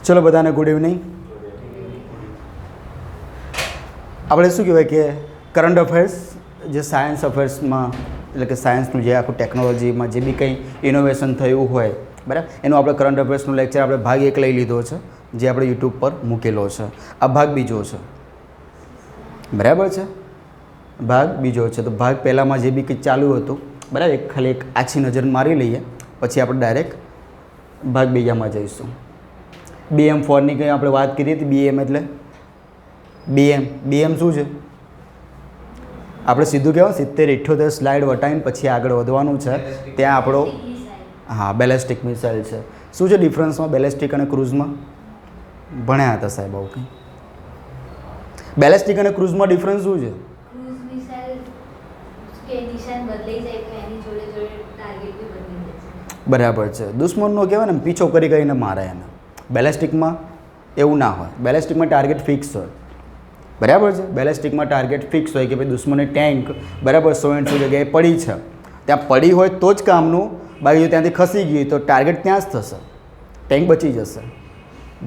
ચલો બધાને good evening. આપણે શું કહેવાય કે કરંટ અફેર્સ જે સાયન્સ અફેર્સમાં એટલે કે સાયન્સનું જે આખું ટેકનોલોજીમાં જે બી કંઈ ઇનોવેશન થયું હોય બરાબર એનું આપણે કરંટ અફેર્સનું લેક્ચર આપણે ભાગ 1 લઈ લીધો છે જે આપણે યુટ્યુબ પર મૂકેલો છે. આ ભાગ બીજો છે બરાબર છે. ભાગ બીજો છે તો ભાગ પહેલાંમાં જે બી કંઈ ચાલુ હતું બરાબર ખાલી એક આછી નજર મારી લઈએ પછી આપણે ડાયરેક્ટ ભાગ બીજામાં જઈશું. BM4ની કંઈ આપણે વાત કરી હતી. BM એટલે BM શું છે આપણે સીધું કહેવાય 70-78 સ્લાઇડ વટાઈને પછી આગળ વધવાનું છે. ત્યાં આપણો બેલેસ્ટિક મિસાઇલ છે. શું છે ડિફરન્સમાં બેલેસ્ટિક અને ક્રૂઝમાં? ભણ્યા હતા સાહેબ આવું કંઈ? બેલેસ્ટિક અને ક્રૂઝમાં ડિફરન્સ શું છે? બરાબર છે. દુશ્મનનો કહેવાય ને પીછો કરી કરીને મારે એને. બેલેસ્ટિકમાં એવું ના હોય. બેલેસ્ટિકમાં ટાર્ગેટ ફિક્સ હોય બરાબર છે. બેલેસ્ટિકમાં ટાર્ગેટ ફિક્સ હોય કે ભાઈ દુશ્મનની ટેન્ક બરાબર 100 જગ્યાએ પડી છે ત્યાં પડી હોય તો જ કામનું. બાકી જો ત્યાંથી ખસી ગઈ તો ટાર્ગેટ ત્યાં જ થશે, ટેન્ક બચી જશે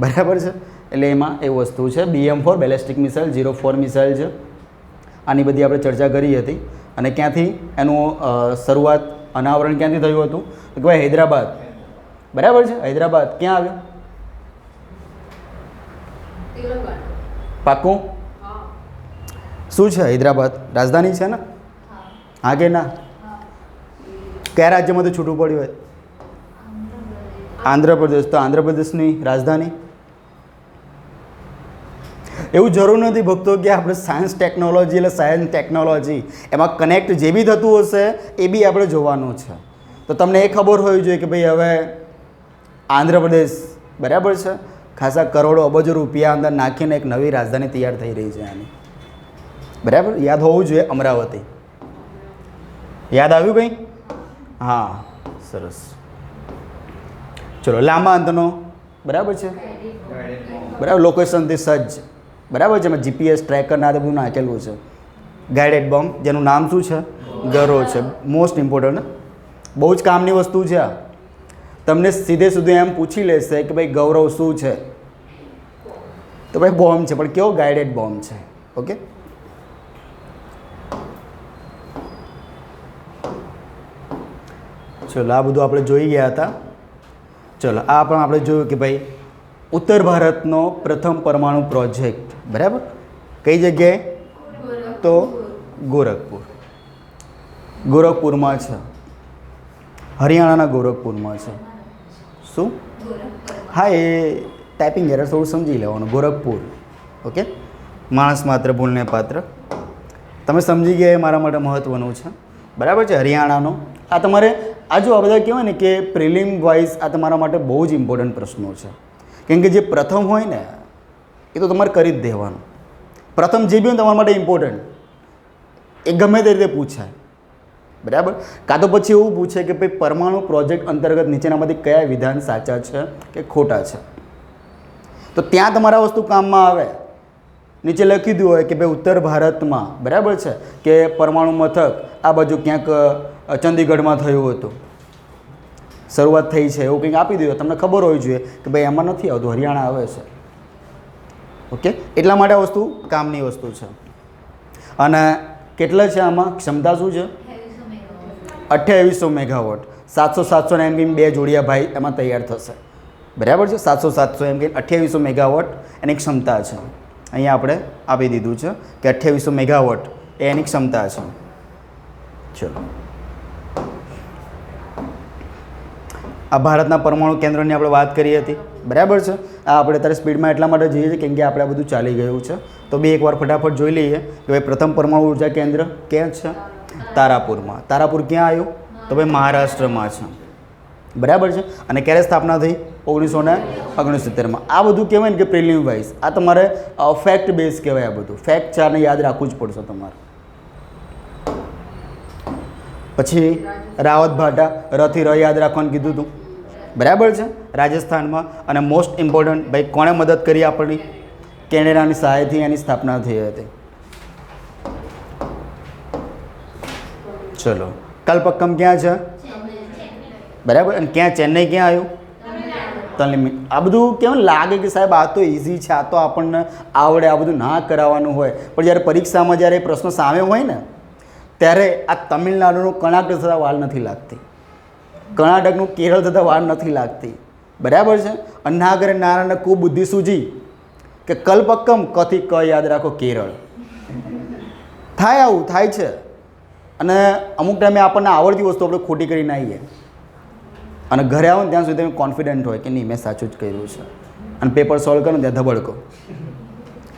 બરાબર છે. એટલે એમાં એ વસ્તુ છે. BM4 બેલેસ્ટિક મિસાઇલ 04 મિસાઇલ છે. આની બધી આપણે ચર્ચા કરી હતી. અને ક્યાંથી એનું શરૂઆત અનાવરણ ક્યાંથી થયું હતું તો કે ભાઈ હૈદરાબાદ બરાબર છે. હૈદરાબાદ ક્યાં આવ્યું? પાક્કું શું છે હૈદરાબાદ? રાજધાની છે ને? હા કે ના? કયા રાજ્યમાંથી છૂટું પડ્યું હોય? આંધ્રપ્રદેશ. તો આંધ્રપ્રદેશની રાજધાની? એવું જરૂર નથી ભક્તો કે આપણે સાયન્સ ટેકનોલોજી એટલે સાયન્સ ટેકનોલોજી એમાં કનેક્ટ જે બી થતું હશે એ બી આપણે જોવાનું છે. તો તમને એ ખબર હોવી જોઈએ કે ભાઈ હવે આંધ્રપ્રદેશ બરાબર છે ખાસા કરોડો અબજો રૂપિયા અંદર નાખીને એક નવી રાજધાની તૈયાર થઈ રહી છે આની બરાબર. યાદ હોવું જોઈએ અમરાવતી. યાદ આવ્યું કંઈ? હા સરસ. ચલો લાંબા અંતનો બરાબર છે બરાબર. લોકેશનથી સજ્જ બરાબર છે. એમાં GPS ટ્રેકર ના બધું નાખેલું છે. ગાઈડેડ બોમ્બ જેનું નામ શું છે? ગરો છે. મોસ્ટ ઇમ્પોર્ટન્ટ બહુ જ કામની વસ્તુ છે આ. તમને સીધે સીધું એમ પૂછી લેશે કે ભાઈ ગૌરવ શું છે તો ભાઈ બોમ્બ છે પણ કેવો ગાઈડેડ બોમ્બ છે. ઓકે ચલો આ બધું આપણે જોઈ ગયા હતા. ચલો આ પણ આપણે જોયું કે ભાઈ ઉત્તર ભારતનો પ્રથમ પરમાણુ પ્રોજેક્ટ બરાબર કઈ જગ્યાએ? તો ગોરખપુરમાં છે. હરિયાણાના ગોરખપુરમાં છે. શું? હા એ ટાઈપિંગ એરર થોડું સમજી લેવાનું. ગોરખપુર. ઓકે માણસ માત્ર ભૂલને પાત્ર. તમે સમજી ગયા એ મારા માટે મહત્ત્વનું છે બરાબર છે. હરિયાણાનો આ તમારે આ જો આ બધા કહેવાય ને કે પ્રિલિમ વાઇઝ આ તમારા માટે બહુ જ ઇમ્પોર્ટન્ટ પ્રશ્નો છે. કેમ કે જે પ્રથમ હોય ને એ તો તમારે કરી જ દેવાનું. પ્રથમ જે બી હોય તમારા માટે ઇમ્પોર્ટન્ટ એ ગમે તે રીતે પૂછાય બરાબર. કાં તો પછી એવું પૂછે કે ભાઈ પરમાણુ પ્રોજેક્ટ અંતર્ગત નીચેનામાંથી કયા વિધાન સાચા છે કે ખોટા છે. તો ત્યાં તમારા વસ્તુ કામમાં આવે. નીચે લખી દીધું હોય કે ભાઈ ઉત્તર ભારતમાં બરાબર છે કે પરમાણુ મથક આ બાજુ ક્યાંક ચંદીગઢમાં થયું હતું, શરૂઆત થઈ છે એવું કંઈક આપી દીધું. તમને ખબર હોવી જોઈએ કે ભાઈ એમાં નથી આવતું, હરિયાણા આવે છે. ઓકે એટલા માટે આ વસ્તુ કામની વસ્તુ છે. અને કેટલા છે આમાં ક્ષમતા શું છે? 2800 મેગાવોટ. 700 એમબી બે જોડિયા ભાઈ એમાં તૈયાર થશે બરાબર છે. 700 એમબી 2800 મેગાવોટ એની ક્ષમતા છે. અહીંયા આપણે આપી દીધું છે કે 2800 મેગાવોટ એ એની ક્ષમતા છે. ચલો આ ભારતના પરમાણુ કેન્દ્રની આપણે વાત કરી હતી બરાબર છે. આ આપણે અત્યારે સ્પીડમાં એટલા માટે જઈએ છીએ કેમ કે આપણે આ બધું ચાલી ગયું છે. તો બે એકવાર ફટાફટ જોઈ લઈએ કે ભાઈ પ્રથમ પરમાણુ ઉર્જા કેન્દ્ર ક્યાં છે? તારાપુરમાં. તારાપુર ક્યાં આવ્યું? તો ભાઈ મહારાષ્ટ્રમાં છે બરાબર છે. અને ક્યારે સ્થાપના થઈ? 1969માં. આ બધું કહેવાય ને કે પ્રિલિમ વાઇઝ આ તમારે ફેક્ટ બેઝ કહેવાય. આ બધું ફેક્ટ છે આને યાદ રાખવું જ પડશે તમારે. પછી રાવત ભાટા રથી ર યાદ રાખવાનું કીધું હતું બરાબર છે રાજસ્થાનમાં. અને મોસ્ટ ઇમ્પોર્ટન્ટ ભાઈ કોણે મદદ કરી આપણી? કેનેડાની સહાયથી એની સ્થાપના થઈ હતી. ચલો કલ્પક્કમ ક્યાં છે? બરાબર. અને ક્યાં ચેન્નઈ ક્યાં આવ્યું? આ બધું કેવું લાગે કે સાહેબ આ તો ઇઝી છે, આ તો આપણને આવડે, આ બધું ના કરાવવાનું હોય, પણ જ્યારે પરીક્ષામાં જ્યારે પ્રશ્નો સામે હોય ને ત્યારે આ તમિલનાડુનું કર્ણાટક થતાં વાર નથી લાગતી, કર્ણાટકનું કેરળ થતાં વાર નથી લાગતી, બરાબર છે. અન્નાગરે નારાયણ ખૂબ બુદ્ધિ સૂજી કે કલ્પક્કમ કથી ક યાદ રાખો કેરળ. થાય આવું થાય છે, અને અમુક ટાઈમે આપણને આવડતી વસ્તુ આપણે ખોટી કરીને આવીએ અને ઘરે આવો ને ત્યાં સુધી તમે કોન્ફિડન્ટ હોય કે નહીં મેં સાચું જ કર્યું છે, અને પેપર સોલ્વ કરો ને ત્યાં ધબડકો,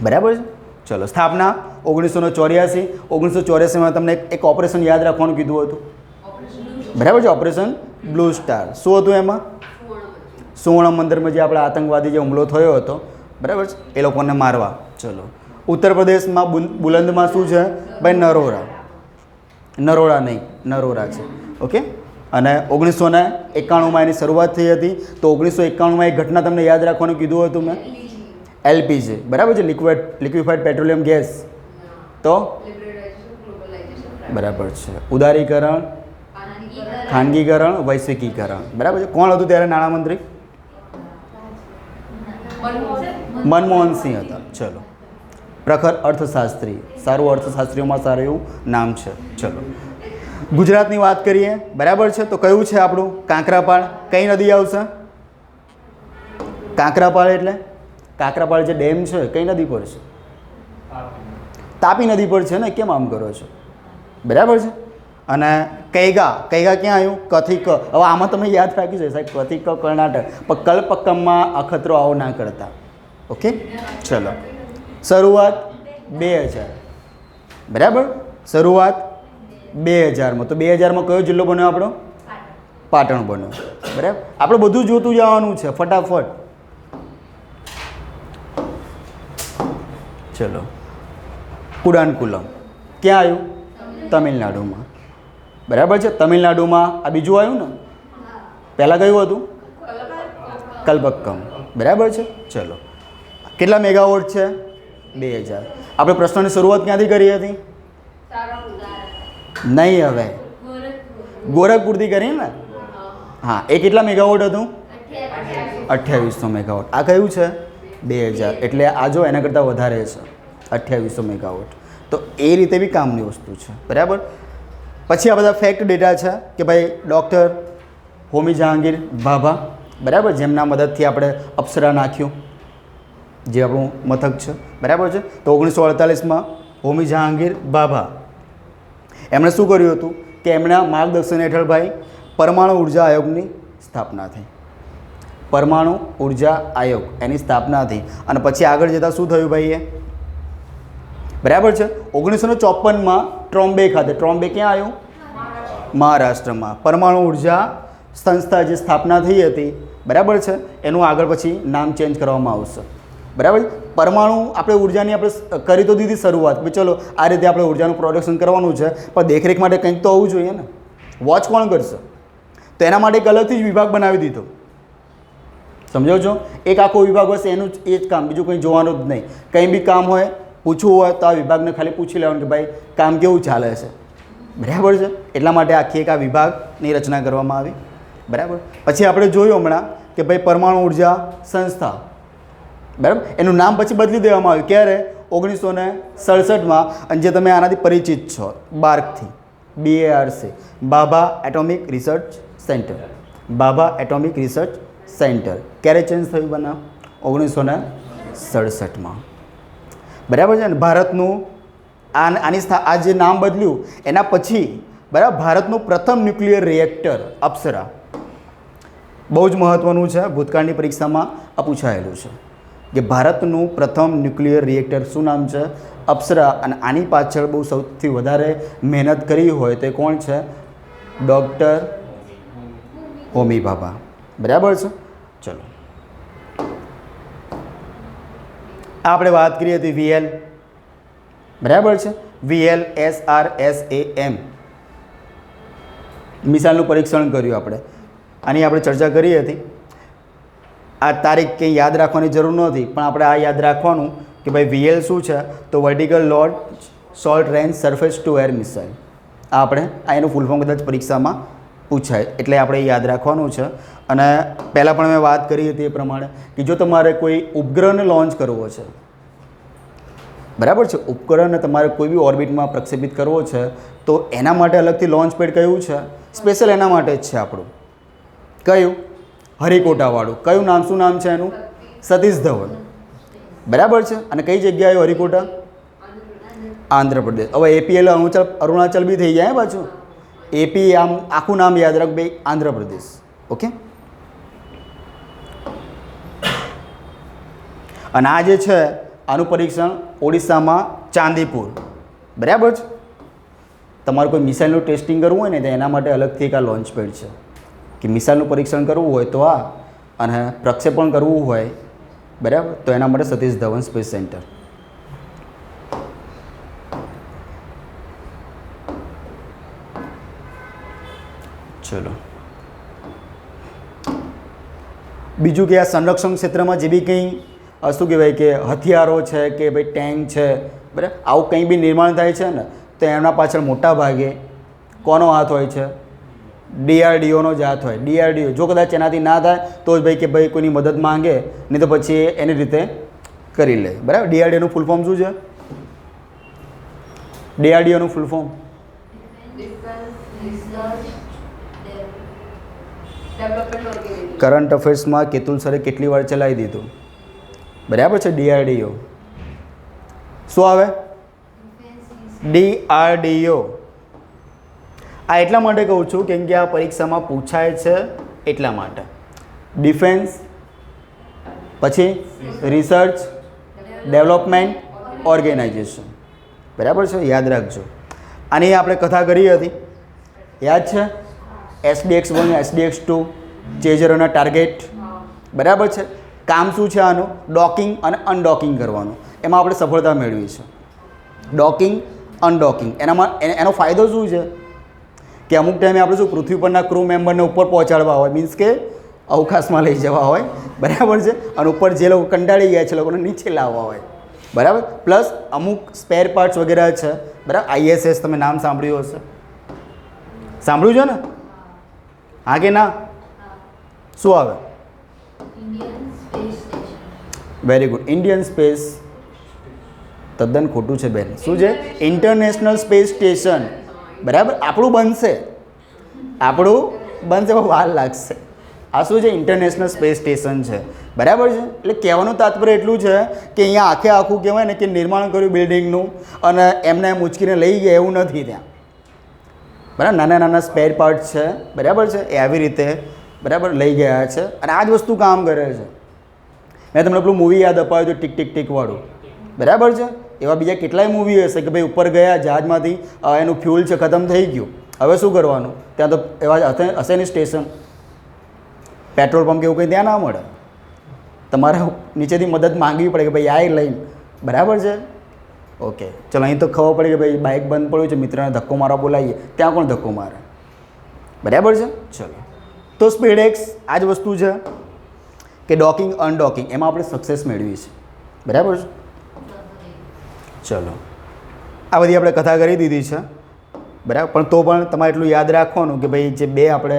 બરાબર છે. ચલો, સ્થાપના 1984. 1984માં તમને એક ઓપરેશન યાદ રાખવાનું કીધું હતું, બરાબર છે. Operation blue star. શું હતું એમાં? સુવર્ણ મંદિરમાં જે આપણા આતંકવાદી જે હુમલો થયો હતો, બરાબર છે, એ લોકોને મારવા. ચલો, ઉત્તર પ્રદેશમાં બુલંદમાં શું છે ભાઈ? નરોરા. નરોડા નહીં, નરોરા છે, ઓકે. અને 1991માં એની શરૂઆત થઈ હતી. તો 1991માં એક ઘટના તમને યાદ રાખવાનું કીધું હતું મેં, એલપીજી, બરાબર છે, લિક્વિફાઈડ પેટ્રોલિયમ ગેસ. તો બરાબર છે, ઉદારીકરણ, ખાનગીકરણ, વૈશ્વિકીકરણ, બરાબર છે. કોણ હતું ત્યારે નાણામંત્રી? મનમોહનસિંહ હતા. ચલો, પ્રખર અર્થશાસ્ત્રી, સારું અર્થશાસ્ત્રીઓમાં સારું એવું નામ છે. ચલો, ગુજરાતની વાત કરીએ, બરાબર છે. તો કયું છે આપણું? કાંકરાપાળ. કઈ નદી આવશે? કાંકરાપાળ એટલે કાંકરાપાળ જે ડેમ છે કઈ નદી પર છે? તાપી નદી પર છે ને. કેમ આમ કરો છો? બરાબર છે. અને કૈગા, કૈગા ક્યાં આવ્યું? કથી ક. હવે આમાં તમે યાદ રાખી છે સાહેબ, કથી ક કર્ણાટક, પણ કલ્પક્કમમાં અખતરો આવો ના કરતા, ઓકે. ચલો, શરૂઆત 2000, બરાબર. શરૂઆત 2000માં. તો 2000માં કયો જિલ્લો બન્યો આપણો? પાટણ બન્યો, બરાબર. આપણે બધું જોતું જવાનું છે ફટાફટ. ચલો, કુડાનકુલમ ક્યાં આવ્યું? તમિલનાડુમાં, બરાબર છે. તમિલનાડુમાં આ બીજું આવ્યું ને, પહેલાં કયું હતું? કલ્પક્કમ, બરાબર છે. ચલો, કેટલા મેગાવોટ છે? 2000. આપણે પ્રશ્નની શરૂઆત ક્યાંથી કરી હતી? નહીં, હવે ગોરખપુરથી કરી ને. હા, એ કેટલા મેગાવોટ હતું? 2800 મેગાવોટ. આ કયું છે? 2000. એટલે આ જો એના કરતાં વધારે છે, 2800 મેગાવોટ. તો એ રીતે બી કામની વસ્તુ છે, બરાબર. પછી આ બધા ફેક્ટ ડેટા છે કે ભાઈ ડૉક્ટર હોમી જહાંગીર ભાભા, બરાબર, જેમના મદદથી આપણે અપ્સરા નાખ્યું, જે આપણું મથક છે, બરાબર છે. તો 1948માં હોમી જહાંગીર ભાભા એમણે શું કર્યું હતું કે એમના માર્ગદર્શન હેઠળ ભાઈ પરમાણુ ઉર્જા આયોગની સ્થાપના થઈ. પરમાણુ ઉર્જા આયોગ એની સ્થાપના થઈ. અને પછી આગળ જતાં શું થયું ભાઈ? એ બરાબર છે. 1954માં ટ્રોમ્બે ખાતે, ટ્રોમ્બે ક્યાં આવ્યું? મહારાષ્ટ્રમાં. પરમાણુ ઉર્જા સંસ્થા જે સ્થાપના થઈ હતી, બરાબર છે, એનું આગળ પછી નામ ચેન્જ કરવામાં આવશે, બરાબર. પરમાણુ આપણે ઉર્જાની આપણે કરી તો દીધી શરૂઆત, કે ચલો આ રીતે આપણે ઉર્જાનું પ્રોડક્શન કરવાનું છે, પણ દેખરેખ માટે કંઈક તો હોવું જોઈએ ને. વોચ કોણ કરશે? તો એના માટે એક અલગથી જ વિભાગ બનાવી દીધો, સમજો છો? એક આખો વિભાગ હશે, એનું એ જ કામ, બીજું કંઈ જોવાનું જ નહીં. કંઈ બી કામ હોય, પૂછવું હોય તો આ વિભાગને ખાલી પૂછી લેવાનું કે ભાઈ કામ કેવું ચાલે છે, બરાબર છે. એટલા માટે આખી એક આ વિભાગની રચના કરવામાં આવી, બરાબર. પછી આપણે જોયું હમણાં કે ભાઈ પરમાણુ ઉર્જા સંસ્થા, બરાબર, એનું નામ પછી બદલી દેવામાં આવ્યું. ક્યારે? 1967માં. અને જે તમે આનાથી પરિચિત છો, બાર્કથી, BARC, Bhabha atomic research centre. Bhabha atomic research centre ક્યારે ચેન્જ થયું બનાવ? 1967માં, બરાબર છે. અને ભારતનું આ જે નામ બદલ્યું એના પછી, બરાબર, ભારતનું પ્રથમ ન્યુક્લિયર રિએક્ટર અપ્સરા. બહુ જ મહત્ત્વનું છે, ભૂતકાળની પરીક્ષામાં આ પૂછાયેલું છે કે ભારતનું પ્રથમ ન્યુક્લિયર રિએક્ટર શું નામ છે? અપ્સરા. અને આની પાછળ બહુ સૌથી વધારે મહેનત કરી હોય તો કોણ છે? ડૉક્ટર હોમી ભાભા, બરાબર છે. ચલો, આપણે વાત કરી હતી VL, બરાબર છે. VLSRSAM મિસાઇલનું પરીક્ષણ કર્યું આપણે, આની આપણે ચર્ચા કરી હતી. આ તારીખ કંઈ યાદ રાખવાની જરૂર નથી, પણ આપણે આ યાદ રાખવાનું કે ભાઈ VL શું છે? તો vertical launch short range surface two air missile. આ આપણે આ એનું ફૂલ ફોર્મ કદાચ પરીક્ષામાં પૂછાય, એટલે આપણે યાદ રાખવાનું છે. અને પહેલાં પણ મેં વાત કરી હતી એ પ્રમાણે કે જો તમારે કોઈ ઉપગ્રહને લોન્ચ કરવો છે, બરાબર છે, ઉપગ્રહને તમારે કોઈ બી ઓર્બિટમાં પ્રક્ષેપિત કરવો છે, તો એના માટે અલગથી લોન્ચ પેડ કયું છે, સ્પેશિયલ એના માટે જ છે આપણું. કયું? હરિકોટાવાળું. કયું નામ, શું નામ છે એનું? સતીશ ધવન. બરાબર છે. અને કઈ જગ્યાએ હરિકોટા? આંધ્રપ્રદેશ. હવે એપી એટલે અરુણાચલ બી થઈ જાય પાછું. એપી આમ આખું નામ યાદ રાખ ભાઈ, આંધ્રપ્રદેશ. ઓકે. અને આ જે છે આનું પરીક્ષણ ઓડિશામાં ચાંદીપુર. બરાબર છે. તમારે કોઈ મિસાઇલનું ટેસ્ટિંગ કરવું હોય ને તો એના માટે અલગથી એક આ લોન્ચ પેડ છે કે મિસાઇલનું પરીક્ષણ કરવું હોય તો આ, અને પ્રક્ષેપણ કરવું હોય બરાબર તો એના માટે સતીશ ધવન સ્પેસ સેન્ટર. ચલો, બીજું કે આ સંરક્ષણ ક્ષેત્રમાં જે બી કંઈ શું કહેવાય કે હથિયારો છે કે ભાઈ ટેન્ક છે, બરાબર, આવું કંઈ બી નિર્માણ થાય છે ને તો એમના પાછળ મોટા ભાગે કોનો હાથ હોય છે? DRDOનો જ હાથ હોય. DRDO જો કદાચ એનાથી ના થાય તો જ ભાઈ કે ભાઈ કોઈની મદદ માંગે, નહીં તો પછી એની રીતે કરી લે. બરાબર. DRDOનું ફૂલ ફોર્મ શું છે? DRDOનું ફૂલ ફોર્મ કરંટ અફેર્સમાં કેતુલ સરે કેટલી વાર ચલાવી દીધું? બરાબર છે. DRDO શું આવે? DRDO. આ એટલા માટે કહું છું કેમ કે આ પરીક્ષામાં પૂછાય છે એટલા માટે. ડિફેન્સ, પછી રિસર્ચ ડેવલપમેન્ટ ઓર્ગેનાઇઝેશન. બરાબર છે, યાદ રાખજો. આની આપણે કથા કરી હતી, યાદ છે? SDX1 SDX2 ચેઝર અને ટાર્ગેટ. બરાબર છે. કામ શું છે આનું? ડોકિંગ અને અનડોકિંગ કરવાનું. એમાં આપણે સફળતા મેળવી છે. ડોકિંગ, અનડોકિંગ. એનો ફાયદો શું છે કે અમુક ટાઈમે આપણે શું પૃથ્વી પરના ક્રૂ મેમ્બરને ઉપર પહોંચાડવા હોય, મીન્સ કે અવકાશમાં લઈ જવા હોય, બરાબર છે, અને ઉપર જે લોકો કંટાળી ગયા છે લોકોને નીચે લાવવા હોય, બરાબર. પ્લસ અમુક સ્પેર પાર્ટ્સ વગેરે છે, બરાબર. ISS તમે નામ સાંભળ્યું હશે, સાંભળ્યું છે ને? હા કે ના? શું આવે? Very good. ઇન્ડિયન સ્પેસ તદ્દન ખોટું છે બેન. શું છે? International space station. બરાબર. આપણું બનશે, પણ વાર લાગશે. આ શું છે? ઇન્ટરનેશનલ સ્પેસ સ્ટેશન છે. બરાબર છે. એટલે કહેવાનું તાત્પર્ય એટલું છે કે અહીંયા આખું કહેવાય ને કે નિર્માણ કર્યું બિલ્ડિંગનું અને એમને એમ ઉચકીને લઈ ગયા એવું નથી ત્યાં. બરાબર. નાના નાના સ્પેર પાર્ટ છે, બરાબર છે, એ આવી રીતે બરાબર લઈ ગયા છે અને આ જ વસ્તુ કામ કરે છે. મેં તમને પેલું મૂવી યાદ અપાવ્યું હતું ટીક ટીક ટીક વાળું, બરાબર છે. એવા બીજા કેટલાય મૂવી હશે કે ભાઈ ઉપર ગયા જહાજમાંથી, એનું ફ્યુલ છે ખતમ થઈ ગયું, હવે શું કરવાનું? ત્યાં તો એવા હશે નહીં સ્ટેશન, પેટ્રોલ પંપ કે એવું કંઈ ત્યાં ના મળે, તમારે નીચેથી મદદ માંગવી પડે કે ભાઈ આ લઈને. બરાબર છે. ઓકે, ચલો. અહીં તો ખબર પડે કે ભાઈ બાઇક બંધ પડ્યું છે, મિત્રને ધક્કો મારવા બોલાવીએ, ત્યાં કોણ ધક્કો મારે? બરાબર છે. ચલો, તો સ્પીડએક્સ આ જ વસ્તુ છે કે ડોકિંગ અનડોકિંગ, એમાં આપણે સક્સેસ મેળવી છે. બરાબર છે. ચલો, આ બધી આપણે કથા કરી દીધી છે, બરાબર. પણ તો પણ તમારે એટલું યાદ રાખવાનું કે ભાઈ જે બે આપણે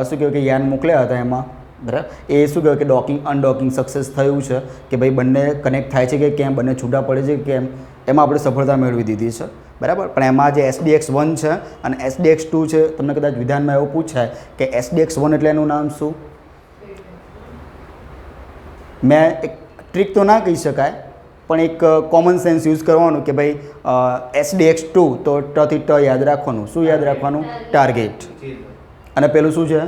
શું કહેવાય કે યાન મોકલ્યા હતા એમાં, બરાબર, એ શું કહેવાય કે ડોકિંગ અનડોકિંગ સક્સેસ થયું છે કે ભાઈ બંને કનેક્ટ થાય છે કે કેમ, બંને છૂટા પડે છે કે કેમ, એમાં આપણે સફળતા મેળવી દીધી છે. બરાબર. પણ એમાં જે SDX1 છે અને SDX2 છે, તમને કદાચ વિધાનમાં એવું પૂછાય કે SDX1 એટલે એનું નામ શું? મેં એક ટ્રીક તો ના કહી શકાય, પણ એક કોમન સેન્સ યુઝ કરવાનું કે ભાઈ SDX2 તો ટથી ટ યાદ રાખવાનું. શું યાદ રાખવાનું? ટાર્ગેટ. અને પેલું શું છે?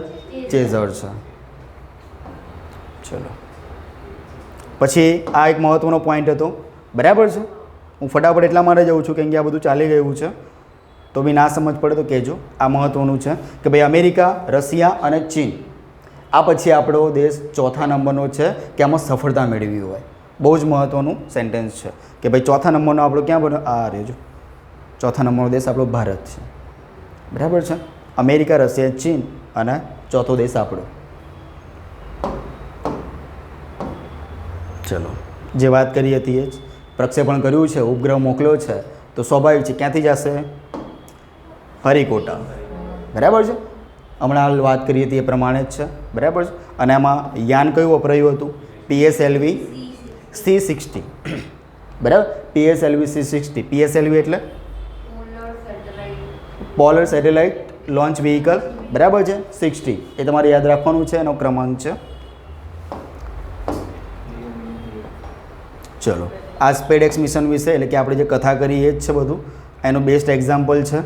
ચેઝર છે. ચલો, પછી આ એક મહત્ત્વનો પોઈન્ટ હતો, બરાબર છે. હું ફટાફટ એટલા માટે જાઉં છું કેમ કે આ બધું ચાલી ગયું છે, તો બી ના સમજ પડે તો કહેજો. આ મહત્ત્વનું છે કે ભાઈ અમેરિકા, રશિયા અને ચીન, આ પછી આપણો દેશ ચોથા નંબરનો છે કે આમાં સફળતા મેળવી હોય. બહુ જ મહત્ત્વનું સેન્ટેન્સ છે કે ભાઈ ચોથા નંબરનો આપણો ક્યાં બન્યો? આ રહેજો, ચોથા નંબરનો દેશ આપણો ભારત છે. બરાબર છે. અમેરિકા, રશિયા, ચીન અને ચોથો દેશ આપણો. ચલો, જે વાત કરી હતી એ જ, પ્રક્ષેપણ કર્યું છે, ઉપગ્રહ મોકલ્યો છે, તો સ્વાભાવિક છે ક્યાંથી જશે? હરિકોટા. બરાબર છે. હમણાં હાલ વાત કરીએ હતી એ પ્રમાણે જ છે, બરાબર છે. અને આમાં યાન કયું વપરાયું હતું? PSLV C60, બરાબર. PSLV C60. PSLV એટલે પોલર સેટેલાઇટ લોન્ચ વ્હીકલ, બરાબર છે. 60 એ તમારે યાદ રાખવાનું છે, એનો ક્રમાંક છે. ચલો, આ સ્પેડએક્સ મિશન વિશે એટલે કે આપણે જે કથા કરી એ જ છે બધું. એનું બેસ્ટ એક્ઝામ્પલ છે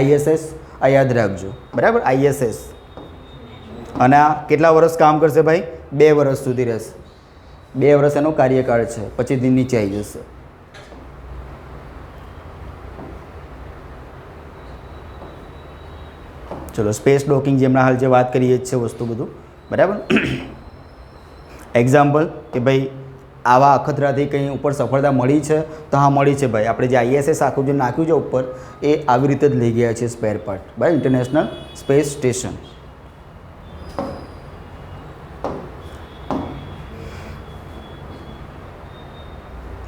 ISS. આ યાદ રાખજો, બરાબર. ISS. અને આ કેટલા વર્ષ કામ કરશે ભાઈ? 2 વર્ષ સુધી રહેશે. 2 વર્ષ એનો કાર્યકાળ છે, પછી નીચે આવી જશે. ચલો, સ્પેસ ડોકિંગ જે હમણાં હાલ જે વાત કરીએ જ છે વસ્તુ બધું, બરાબર. એક્ઝામ્પલ કે ભાઈ આવા અખતરાથી કંઈ ઉપર સફળતા મળી છે? તો હા, મળી છે ભાઈ. આપણે જે ISS આખું જે નાખ્યું છે ઉપર, એ આવી રીતે જ લઈ ગયા છે સ્પેર પાર્ટ, બરાબર. International space station.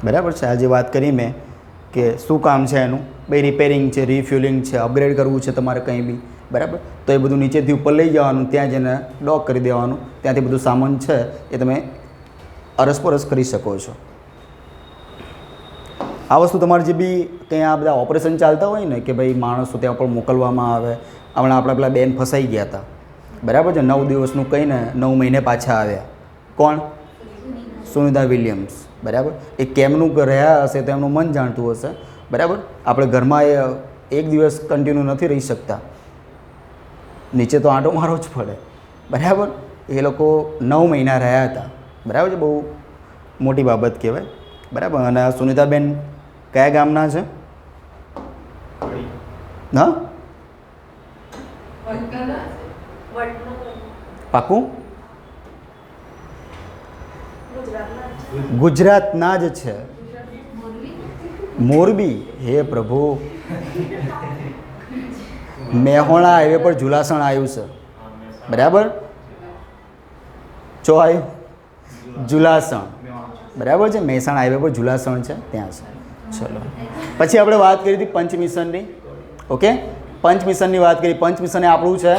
બરાબર છે. આજે વાત કરી મેં કે શું કામ છે એનું. ભાઈ રિપેરિંગ છે, રિફ્યુલિંગ છે, અપગ્રેડ કરવું છે તમારે કંઈ બી, બરાબર. તો એ બધું નીચેથી ઉપર લઈ જવાનું, ત્યાં જઈને ડોક કરી દેવાનું. ત્યાંથી બધું સામાન છે એ તમે અરસપરસ કરી શકો છો. આ વસ્તુ તમારે જે બી કંઈ આ બધા ઓપરેશન ચાલતા હોય ને કે ભાઈ માણસો ત્યાં પર મોકલવામાં આવે. હમણાં આપણા પેલા બેન ફસાઈ ગયા હતા, બરાબર છે. 9 દિવસનું કહીને 9 મહિને પાછા આવ્યા. કોણ? સુનિતા વિલિયમ્સ, બરાબર. એ કેમનું રહ્યા હશે તો એમનું મન જાણતું હશે, બરાબર. આપણે ઘરમાં એ 1 દિવસ કન્ટિન્યુ નથી રહી શકતા, નીચે તો આંટો મારવો જ પડે, બરાબર. એ લોકો 9 મહિના રહ્યા હતા, બરાબર છે. બહુ મોટી બાબત કહેવાય, બરાબર. અને સુનિતાબેન કયા ગામના છે? હા, પાકું? ગુજરાતના જ છે. મોરબી? હે પ્રભુ, મેહોણા હાઈવે પર ઝુલાસણ આવ્યું છે, બરાબર. ચો આવ્યું? ઝુલાસણ, બરાબર છે. મહેસાણા હાઈવે પર ઝુલાસણ છે, ત્યાં છે. ચલો, પછી આપણે વાત કરી હતી પંચ મિશનની. ઓકે, પંચ મિશનની વાત કરી. પંચ મિશન એ આપણું છે.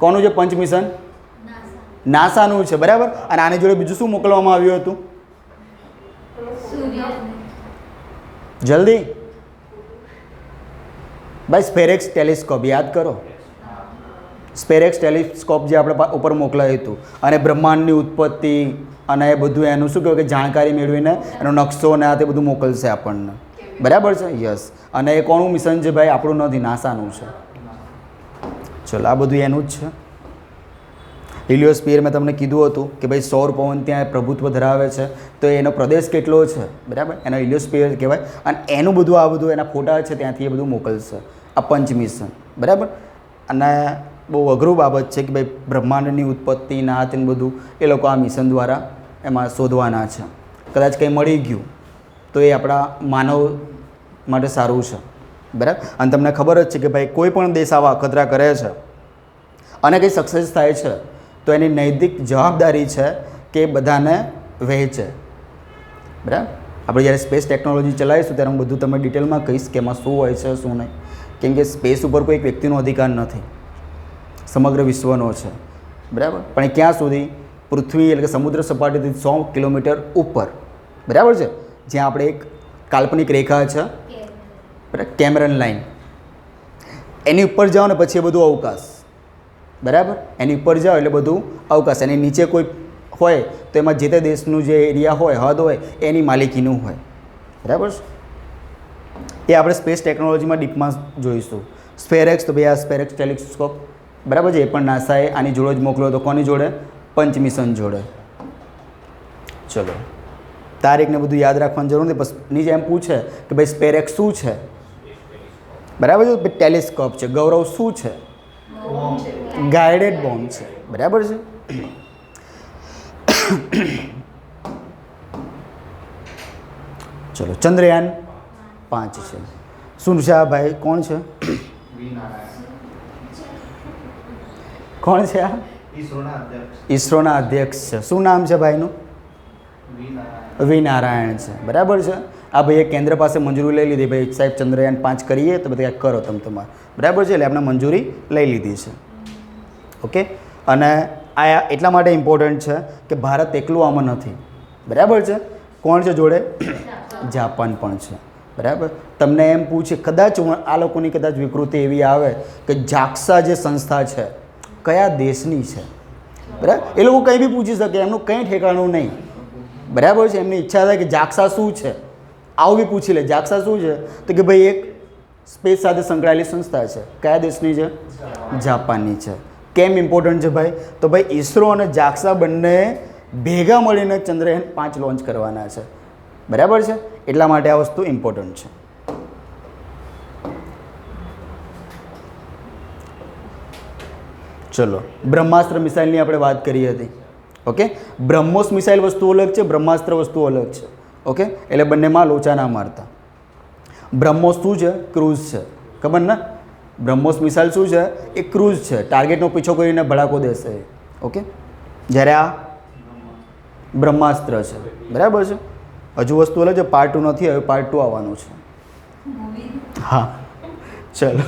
કોનું છે પંચ મિશન? નાસાનું છે, બરાબર. અને આની જોડે બીજું શું મોકલવામાં આવ્યું હતું? જલ્દી ભાઈ, સ્પેરેક્સ ટેલિસ્કોપ યાદ કરો. સ્પેરેક્સ ટેલિસ્કોપ જે આપણે ઉપર મોકલાયું હતું, અને બ્રહ્માંડની ઉત્પત્તિ અને એ બધું એનું શું કહેવાય કે જાણકારી મેળવીને એનો નકશો ને આ તે બધું મોકલશે આપણને, બરાબર છે. યસ. અને એ કોનું મિશન છે ભાઈ? આપણું નથી, નાસાનું છે. ચલો, આ બધું એનું જ છે. હિલિયોસ્ફિયર મેં તમને કીધું હતું કે ભાઈ સૌર પવન ત્યાં પ્રભુત્વ ધરાવે છે, તો એનો પ્રદેશ કેટલો છે, બરાબર. એનો હિલિયોસ્ફિયર કહેવાય. અને એનું બધું આ બધું એના ફોટા છે ત્યાંથી એ બધું મોકલશે આ પંચ મિશન, બરાબર. અને બહુ અઘરું બાબત છે કે ભાઈ બ્રહ્માંડની ઉત્પત્તિ ના તેને બધું એ લોકો આ મિશન દ્વારા એમાં શોધવાના છે. કદાચ કંઈ મળી ગયું તો એ આપણા માનવ માટે સારું છે, બરાબર. અને તમને ખબર જ છે કે ભાઈ કોઈ પણ દેશ આવા અખતરા કરે છે અને કંઈ સક્સેસ થાય છે તો એની નૈતિક જવાબદારી છે કે બધાને વહેંચે, બરાબર. આપણે જ્યારે સ્પેસ ટેકનોલોજી ચલાવીશું ત્યારે હું બધું તમને ડિટેલમાં કહીશ કે એમાં શું હોય છે શું નહીં. કેમ કે સ્પેસ ઉપર કોઈ એક વ્યક્તિનો અધિકાર નથી, સમગ્ર વિશ્વનો છે, બરાબર. પણ એ ક્યાં સુધી? પૃથ્વી એટલે કે સમુદ્ર સપાટીથી 100 કિલોમીટર ઉપર, બરાબર છે. જ્યાં આપણે એક કાલ્પનિક રેખા છે, બરાબર, કેમેરન લાઈન, એની ઉપર જાઓ ને પછી એ બધું અવકાશ, બરાબર. એની ઉપર જાઓ એટલે બધું અવકાશ. એની નીચે કોઈ હોય તો એમાં જે તે દેશનું જે એરિયા હોય, હદ હોય, એની માલિકીનું હોય, બરાબર. એ આપણે સ્પેસ ટેકનોલોજીમાં ડીપમાં જોઈશું. સ્પેરેક્સ, તો ભાઈ આ સ્પેરેક્સ ટેલિસ્કોપ, બરાબર છે. એ પણ નાસાએ આની જોડે જ મોકલ્યો હતો. કોની જોડે? પંચ મિશન જોડે. ચલો, તારીખને બધું યાદ રાખવાની જરૂર નથી. બસ નીચે એમ પૂછે કે ભાઈ સ્પેરેક્સ શું છે, બરાબર છે. ટેલિસ્કોપ છે. ગૌરવ શું છે? ગાઈડેડ બોમ્બ છે, બરાબર છે. ચલો, ચંદ્રયાન 5 છે. શું છે આ ભાઈ? કોણ છે? કોણ છે આ? ઇસરોના અધ્યક્ષ છે. શું નામ છે ભાઈનું? વી નારાયણ છે, બરાબર છે. આ ભાઈએ કેન્દ્ર પાસે મંજૂરી લઈ લીધી, ભાઈ સાહેબ ચંદ્રયાન 5 કરીએ તો બધા કરો તમારે, બરાબર છે. એટલે આપણે મંજૂરી લઈ લીધી છે. ઓકે. અને આ એટલા માટે ઇમ્પોર્ટન્ટ છે કે ભારત એકલું આમાં નથી, બરાબર છે. કોણ છે જોડે? જાપાન પણ છે, બરાબર. તમને એમ પૂછે, કદાચ આ લોકોની કદાચ વિકૃતિ એવી આવે કે જાક્સા જે સંસ્થા છે કયા દેશની છે, બરાબર. એ લોકો કંઈ બી પૂછી શકે, એમનું કંઈ ઠેકાણું નહીં, બરાબર છે. એમની ઈચ્છા થાય કે જાક્સા શું છે, આવું બી પૂછી લે, જાક્સા શું છે, તો કે ભાઈ એક સ્પેસ સાથે સંકળાયેલી સંસ્થા છે. કયા દેશની છે? જાપાનની છે. કેમ ઇમ્પોર્ટન્ટ છે ભાઈ? તો ભાઈ ઈસરો અને જાક્સા બંને ભેગા મળીને ચંદ્રયાન 5 લોન્ચ કરવાના છે, બરાબર છે. એટલા માટે આ વસ્તુ ઇમ્પોર્ટન્ટ છે. ચલો, બ્રહ્માસ્ત્ર મિસાઇલની આપણે વાત કરી હતી. ઓકે. બ્રહ્મોસ મિસાઇલ વસ્તુ અલગ છે, બ્રહ્માસ્ત્ર વસ્તુ અલગ છે. ઓકે. એટલે બંનેમાં લોચા ના મારતા. બ્રહ્મોસ શું છે? ક્રૂઝ છે, ખબર ને? બ્રહ્મોસ મિસાઇલ શું છે? એ ક્રૂઝ છે, ટાર્ગેટનો પીછો કરીને ભડાકો દેશે. ઓકે. જ્યારે આ બ્રહ્માસ્ત્ર છે, બરાબર છે. હજુ વસ્તુ અલગ છે, પાર્ટ 2 નથી, હવે પાર્ટ 2 આવવાનું છે. હા, ચલો.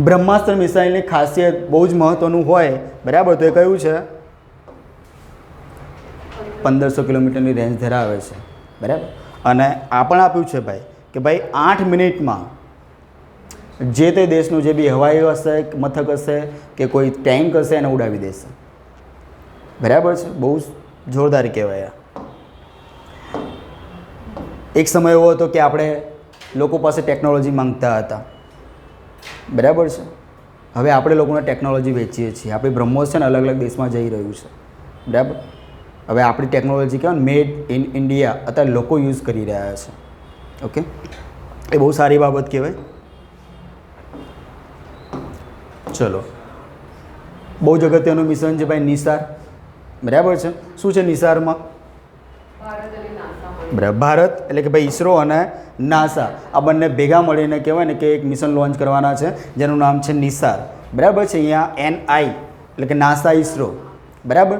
બ્રહ્માસ્ત્ર મિસાઇલની ખાસિયત બહુ જ મહત્વનું હોય, બરાબર. તો એ કયું છે? 1500 કિલોમીટરની રેન્જ ધરાવે છે, બરાબર. અને આ પણ આપ્યું છે ભાઈ કે ભાઈ 8 મિનિટમાં જે તે દેશનું જે બી હવાઈ હશે, મથક હશે કે કોઈ ટેન્ક હશે એને ઉડાવી દેશે, બરાબર છે. બહુ જોરદાર કહેવાય. એક સમય એવો હતો કે આપણે લોકો પાસે ટેકનોલોજી માંગતા હતા, બરાબર છે. હવે આપણે લોકોને ટેકનોલોજી વેચીએ છીએ. આપણી બ્રહ્મોસ છે ને અલગ અલગ દેશમાં જઈ રહ્યું છે, બરાબર. હવે આપણી ટેકનોલોજી કહેવાય મેડ ઇન ઇન્ડિયા અત્યારે લોકો યુઝ કરી રહ્યા છે. ઓકે. એ બહુ સારી બાબત કહેવાય. ચલો, બહુ જ અગત્યનું મિશન છે ભાઈ નિસાર, બરાબર છે. શું છે નિસારમાં? બરાબર. ભારત એટલે કે ભાઈ ઈસરો અને નાસા આ બંને ભેગા મળીને કહેવાય ને કે એક મિશન લોન્ચ કરવાના છે જેનું નામ છે નિસાર, બરાબર છે. અહીંયા NI એટલે કે નાસા ઈસરો, બરાબર.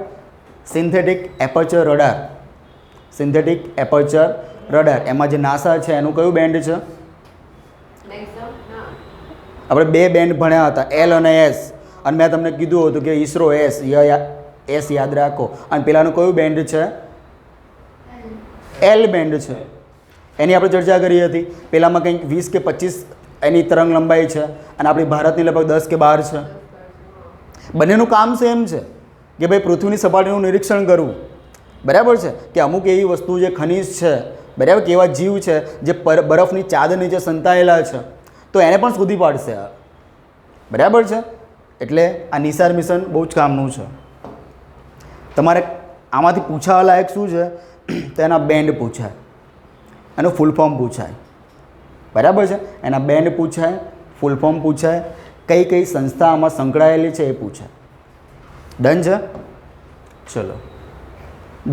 Synthetic aperture radar, synthetic aperture radar. એમાં જે નાસા છે એનું કયું બેન્ડ છે? આપણે 2 બેન્ડ ભણ્યા હતા, L અને S. અને મેં તમને કીધું હતું કે ઈસરો S યાદ રાખો. અને પેલાનું કયું બેન્ડ છે? L બેન્ડ છે. એની આપણે ચર્ચા કરી હતી. પેલામાં કંઈક 20 કે 25 એની તરંગ લંબાઈ છે અને આપણી ભારતની લગભગ 10 કે 12 છે. બંનેનું કામ સેમ છે કે ભાઈ પૃથ્વીની સપાટીનું નિરીક્ષણ કરવું, બરાબર છે. કે અમુક એવી વસ્તુ જે ખનિજ છે, બરાબર, કે એવા જીવ છે જે બરફની ચાદર નીચે સંતાયેલા છે, તો એને પણ શોધી પાડશે, બરાબર છે. એટલે આ નિસાર મિશન બહુ જ કામનું છે. તમારે આમાંથી પૂછાવા લાયક શું છે? તો એના બેન્ડ પૂછાય, એનું ફૂલ ફોર્મ પૂછાય, બરાબર છે. એના બેન્ડ પૂછાય, ફૂલ ફોર્મ પૂછાય, કઈ કઈ સંસ્થા આમાં સંકળાયેલી છે એ પૂછાય. ડન છે. ચલો,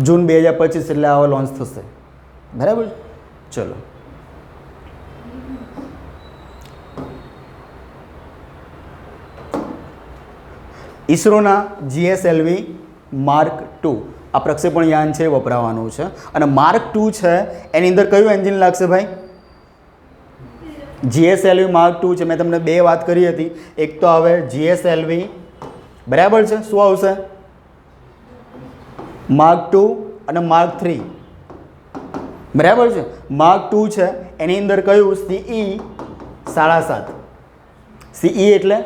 જૂન 2025 એટલે આવા લોન્ચ થશે, બરાબર. ચલો, ઈસરોના GSLV Mark II આ પ્રક્ષેપણ યાન છે વપરાવાનું છે. અને Mark II છે એની અંદર કયું એન્જિન લાગશે ભાઈ? GSLV Mark II છે. મેં તમને 2 વાત કરી હતી. એક તો હવે GSLV, બરાબર છે. શું આવશે? Mark II અને Mark III, બરાબર છે. Mark II છે એની અંદર કયું? CE-7.5. CE એટલે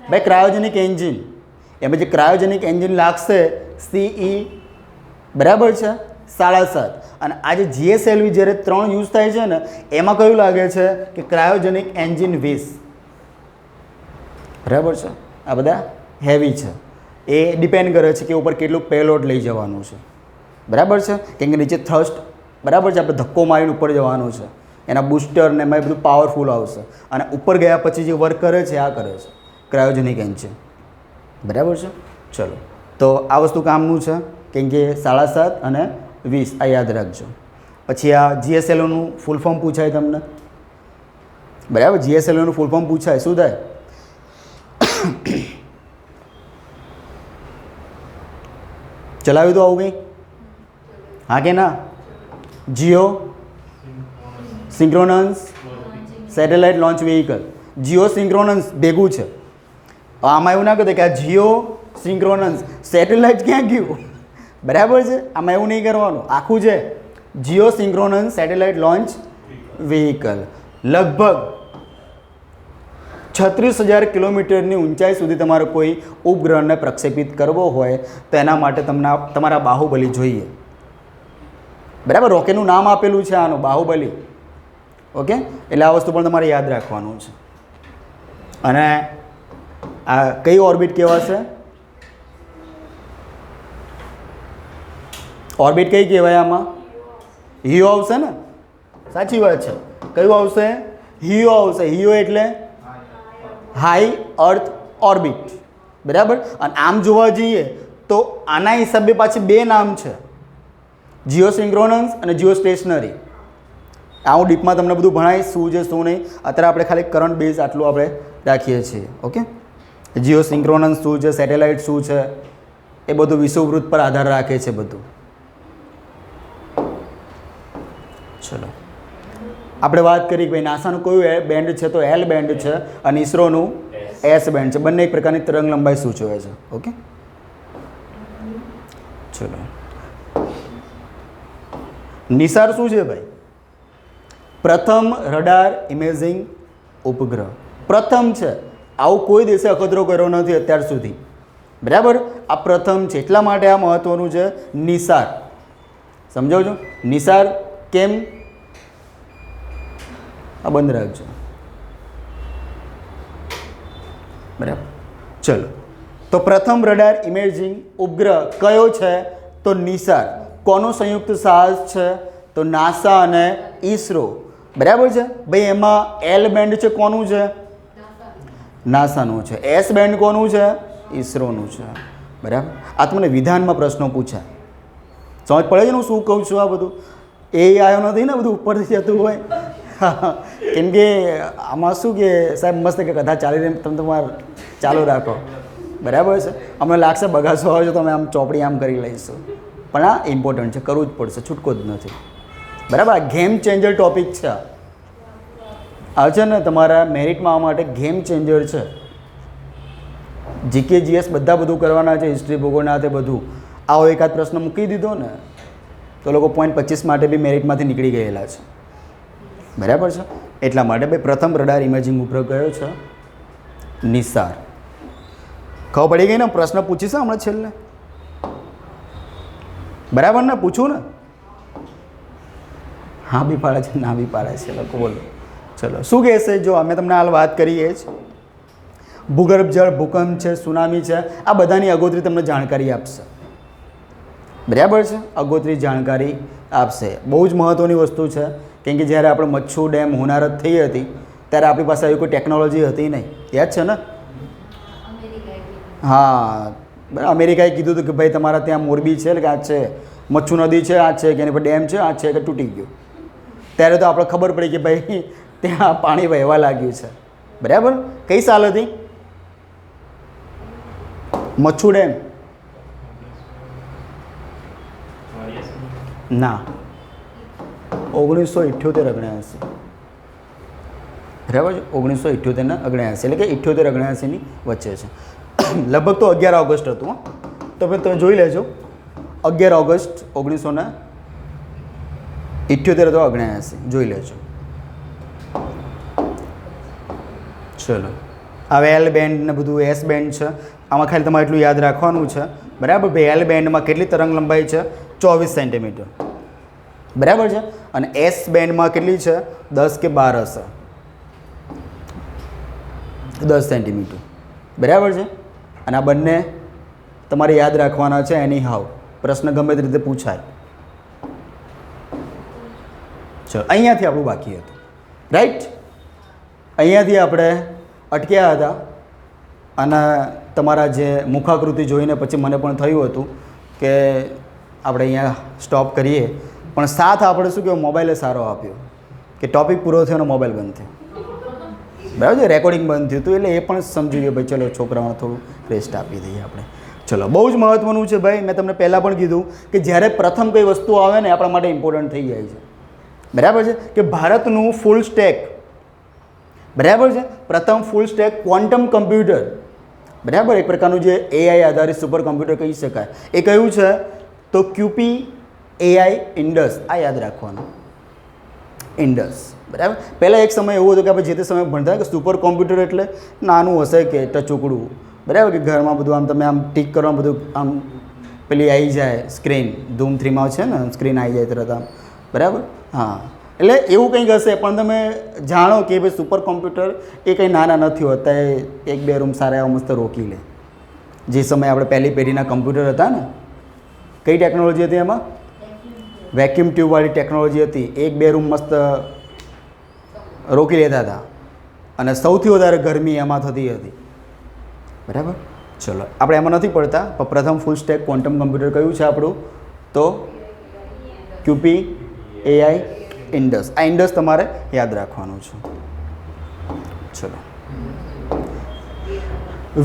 ભાઈ ક્રાયોજેનિક એન્જિન. એમાં જે ક્રાયોજેનિક એન્જિન લાગશે CE, બરાબર છે, 7.5. અને આ જે GSLV જ્યારે 3 યુઝ થાય છે ને એમાં કયું લાગે છે કે ક્રાયોજેનિક એન્જિન 20, બરાબર છે. આ બધા હેવી છે. એ ડિપેન્ડ કરે છે કે ઉપર કેટલું પેલોડ લઈ જવાનું છે, બરાબર છે. કેમ કે નીચે થ્રસ્ટ, બરાબર છે, આપણે ધક્કો મારીને ઉપર જવાનું છે. એના બૂસ્ટર ને એમાં બધું પાવરફુલ આવશે. અને ઉપર ગયા પછી જે વર્ક કરે છે આ કરે છે ક્રાયોજેનિક એન્જિન, બરાબર છે. ચલો, તો આ વસ્તુ કામનું છે કેમ કે 7.5 અને 20 આ યાદ રાખજો. પછી આ GSLVનું ફૂલ ફોર્મ પૂછાય તમને, બરાબર. GSLVનું ફૂલ ફોર્મ પૂછાય, શું થાય? ચલાવ્યું તો આવું કંઈ? હા કે ના? Jio synchronous satellite launch vehicle, Jio synchronous ભેગું છે. આમાં એવું ના કહેતો કે આ જીઓ સિંક્રોનસ સેટેલાઇટ ક્યાં ગયું, બરાબર છે? આમાં એવું નહીં કરવાનું, આખું છે Jio synchronous satellite launch vehicle. લગભગ 36,000 કિલોમીટરની ઊંચાઈ સુધી તમારે કોઈ ઉપગ્રહને પ્રક્ષેપિત કરવો હોય તો એના માટે તમારા બાહુબલી જોઈએ, બરાબર? રોકેટનું નામ આપેલું છે આનું, બાહુબલી. ઓકે, એટલે આ વસ્તુ પણ તમારે યાદ રાખવાનું છે. અને આ કઈ ઓર્બિટ કહેવાશે? ઓર્બિટ કઈ કહેવાય આમાં? હિયો આવશે ને? સાચી વાત છે. કયું આવશે? હિયો આવશે. હિયો એટલે હાઈ અર્થ ઓર્બિટ, બરાબર? અને આમ જોવા જઈએ તો આના હિસાબે પાછી બે નામ છે, જીઓ સિંક્રોનસ અને જીઓ સ્ટેશનરી. આ હું ડીપમાં તમને બધું ભણાવીશ શું છે શું નહીં. અત્યારે આપણે ખાલી કરંટ બેઝ આટલું આપણે રાખીએ છીએ. ઓકે, જીઓ સિંક્રોનસ શું છે, સેટેલાઇટ શું છે, એ બધું વિષુવવૃત્ત પર આધાર રાખે છે બધું. ચલો, આપણે વાત કરી કે ભાઈ નાસાનું કયું બેન્ડ છે તો એલ બેન્ડ છે અને ઇસરોનું એસ બેન્ડ છે. બંને એક પ્રકારની તરંગ લંબાઈ સૂચવે છે. ઓકે, ચલો, નિસાર શું છે ભાઈ? પ્રથમ રડાર ઇમેજિંગ ઉપગ્રહ. પ્રથમ છે, આવું કોઈ દેશે અખતરો કર્યો નથી અત્યાર સુધી, બરાબર? આ પ્રથમ છે એટલા માટે આ મહત્વનું છે. નિસાર સમજો છો? નિસાર કેમ? આ બંધ રાખજો, બરાબર? ચલો, તો પ્રથમ રડાર ઇમેજિંગ ઉપગ્રહ કયો છે તો નિસાર. કોનું સંયુક્ત સાહસ છે તો નાસા અને ઈસરો, બરાબર છે ભાઈ? એમાં એલ બેન્ડ છે કોનું છે? નાસાનું છે. એસ બેન્ડ કોનું છે? ઈસરોનું છે, બરાબર? આ તમને વિધાનમાં પ્રશ્નો પૂછાય, સમજ પડે છે ને હું શું કહું છું? આ બધું એ આવ્યો નથી ને, બધું ઉપરથી જતું હોય. કેમ કે આમાં શું કે સાહેબ મસ્ત કે કથા ચાલી રહી, તમે તમારે ચાલુ રાખો, બરાબર છે? અમને લાગશે બગાસો આવે છે તો અમે આમ ચોપડી આમ કરી લઈશું, પણ આ ઇમ્પોર્ટન્ટ છે, કરવું જ પડશે, છૂટકો જ નથી, બરાબર? આ ગેમ ચેન્જર ટોપિક છે. આ છે ને તમારા મેરિટમાં આવવા માટે ગેમ ચેન્જર છે. જીકે જીએસ બધા બધું કરવાના છે, હિસ્ટ્રી ભૂગોળના તે બધું. આવો એકાદ પ્રશ્ન મૂકી દીધો ને તો લોકો 0.25 માટે બી મેરિટમાંથી નીકળી ગયેલા છે, બરાબર છે? એટલા માટે ભાઈ પ્રથમ રડાર ઇમેજિંગ ઉપગ્રહ કયો છે? નિસાર. ખબર પડી ગઈ ને? પ્રશ્ન પૂછીશ હમણાં છેલ્લે, બરાબર ને? પૂછું ને? હા બી પાડે છે, ના બી પાડે છે લોકો, બોલો. ચલો, શું કહેશે? જો અમે તમને હાલ વાત કરીએ જ, ભૂગર્ભ જળ, ભૂકંપ છે, સુનામી છે, આ બધાની અગોતરી તમને જાણકારી આપશે, બરાબર છે? અગોતરી જાણકારી આપશે. બહુ જ મહત્ત્વની વસ્તુ છે. કેમ કે જ્યારે આપણે મચ્છુ ડેમ હોનારત થઈ હતી ત્યારે આપણી પાસે આવી કોઈ ટેકનોલોજી હતી નહીં, યાદ છે ને? હા, અમેરિકાએ કીધું હતું કે ભાઈ તમારા ત્યાં મોરબી છે કે આ છે, મચ્છુ નદી છે, આ છે કે એની પર ડેમ છે, આ છે કે તૂટી ગયું. ત્યારે તો આપણે ખબર પડી કે ભાઈ ત્યાં પાણી વહેવા લાગ્યું છે, બરાબર? કઈ સાલ હતી મચ્છુ ડેમ? ના, 1978-79, બરાબર છે? 1978-79, એટલે કે 78-79ની વચ્ચે છે. લગભગ તો 11 ઓગસ્ટ હતું. તો ભાઈ તમે જોઈ લેજો, 11 ઓગસ્ટ 1978 તો 79, જોઈ લેજો. ચલો, હવે એલ બેન્ડ ને બધું એસ બેન્ડ છે. આમાં ખાલી તમારે એટલું યાદ રાખવાનું છે, બરાબર? ભાઈ એલ બેન્ડમાં કેટલી તરંગ લંબાઈ છે? 24 સેન્ટીમીટર, બરાબર છે? અને એસ બેન્ડમાં કેટલી છે? 10 કે 12 હશે, 10 સેન્ટીમીટર, બરાબર છે? અને આ બંને તમારે યાદ રાખવાના છે. એની હાવ પ્રશ્ન ગમે તે રીતે પૂછાય. ચલો, અહીંયાથી આપણું બાકી હતું, રાઈટ? અહીંયાથી આપણે અટક્યા હતા અને તમારા જે મુખાકૃતિ જોઈને પછી મને પણ થયું હતું કે આપણે અહીંયા સ્ટોપ કરીએ, પણ સાથ આપણે શું કહેવાય, મોબાઈલે સારો આપ્યો કે ટૉપિક પૂરો થયો અને મોબાઈલ બંધ થયો, બરાબર છે? રેકોર્ડિંગ બંધ થયું હતું એટલે એ પણ સમજી ગયો ભાઈ ચલો છોકરાઓને થોડું રેસ્ટ આપી દઈએ આપણે. ચલો, બહુ જ મહત્ત્વનું છે ભાઈ. મેં તમને પહેલાં પણ કીધું કે જ્યારે પ્રથમ કઈ વસ્તુ આવે ને આપણા માટે ઇમ્પોર્ટન્ટ થઈ જાય છે. બરાબર છે કે ભારતનું ફૂલ સ્ટેક, બરાબર છે, પ્રથમ ફૂલ સ્ટેક ક્વોન્ટમ કમ્પ્યુટર, બરાબર, એક પ્રકારનું જે એઆઈ આધારિત સુપર કમ્પ્યુટર કહી શકાય, એ કયું છે તો QP AI ઇન્ડસ. આ યાદ રાખવાનું, ઇન્ડસ. બરાબર. પહેલાં એક સમય એવો હતો કે આપણે જે તે સમયે ભણતા કે સુપર કોમ્પ્યુટર એટલે નાનું હશે કે ટચુકડું, બરાબર, કે ઘરમાં બધું આમ તમે આમ ટીક કરવામાં બધું આમ પેલી આવી જાય સ્ક્રીન, ધૂમ 3માં છે ને સ્ક્રીન આવી જાય તરત આમ, બરાબર. હા, એટલે એવું કંઈક હશે. પણ તમે જાણો કે ભાઈ સુપર કોમ્પ્યુટર એ કંઈ નાના નથી હોતા, એ 1-2 રૂમ સારા એવા મસ્ત રોકી લે. જે સમયે આપણે પહેલી પેઢીના કમ્પ્યુટર હતા ને, કઈ ટેકનોલોજી હતી એમાં? વેક્યુમ ટ્યુબવાળી ટેકનોલોજી હતી. 1-2 રૂમ મસ્ત રોકી લેતા હતા અને સૌથી વધારે ગરમી એમાં થતી હતી. બરાબર. ચલો, આપણે એમાં નથી પડતા, પણ પ્રથમ ફૂલ સ્ટેક ક્વોન્ટમ કમ્પ્યુટર કયું છે આપણું તો QP AI ઇન્ડસ. આ ઇન્ડસ તમારે યાદ રાખવાનું છે. ચલો,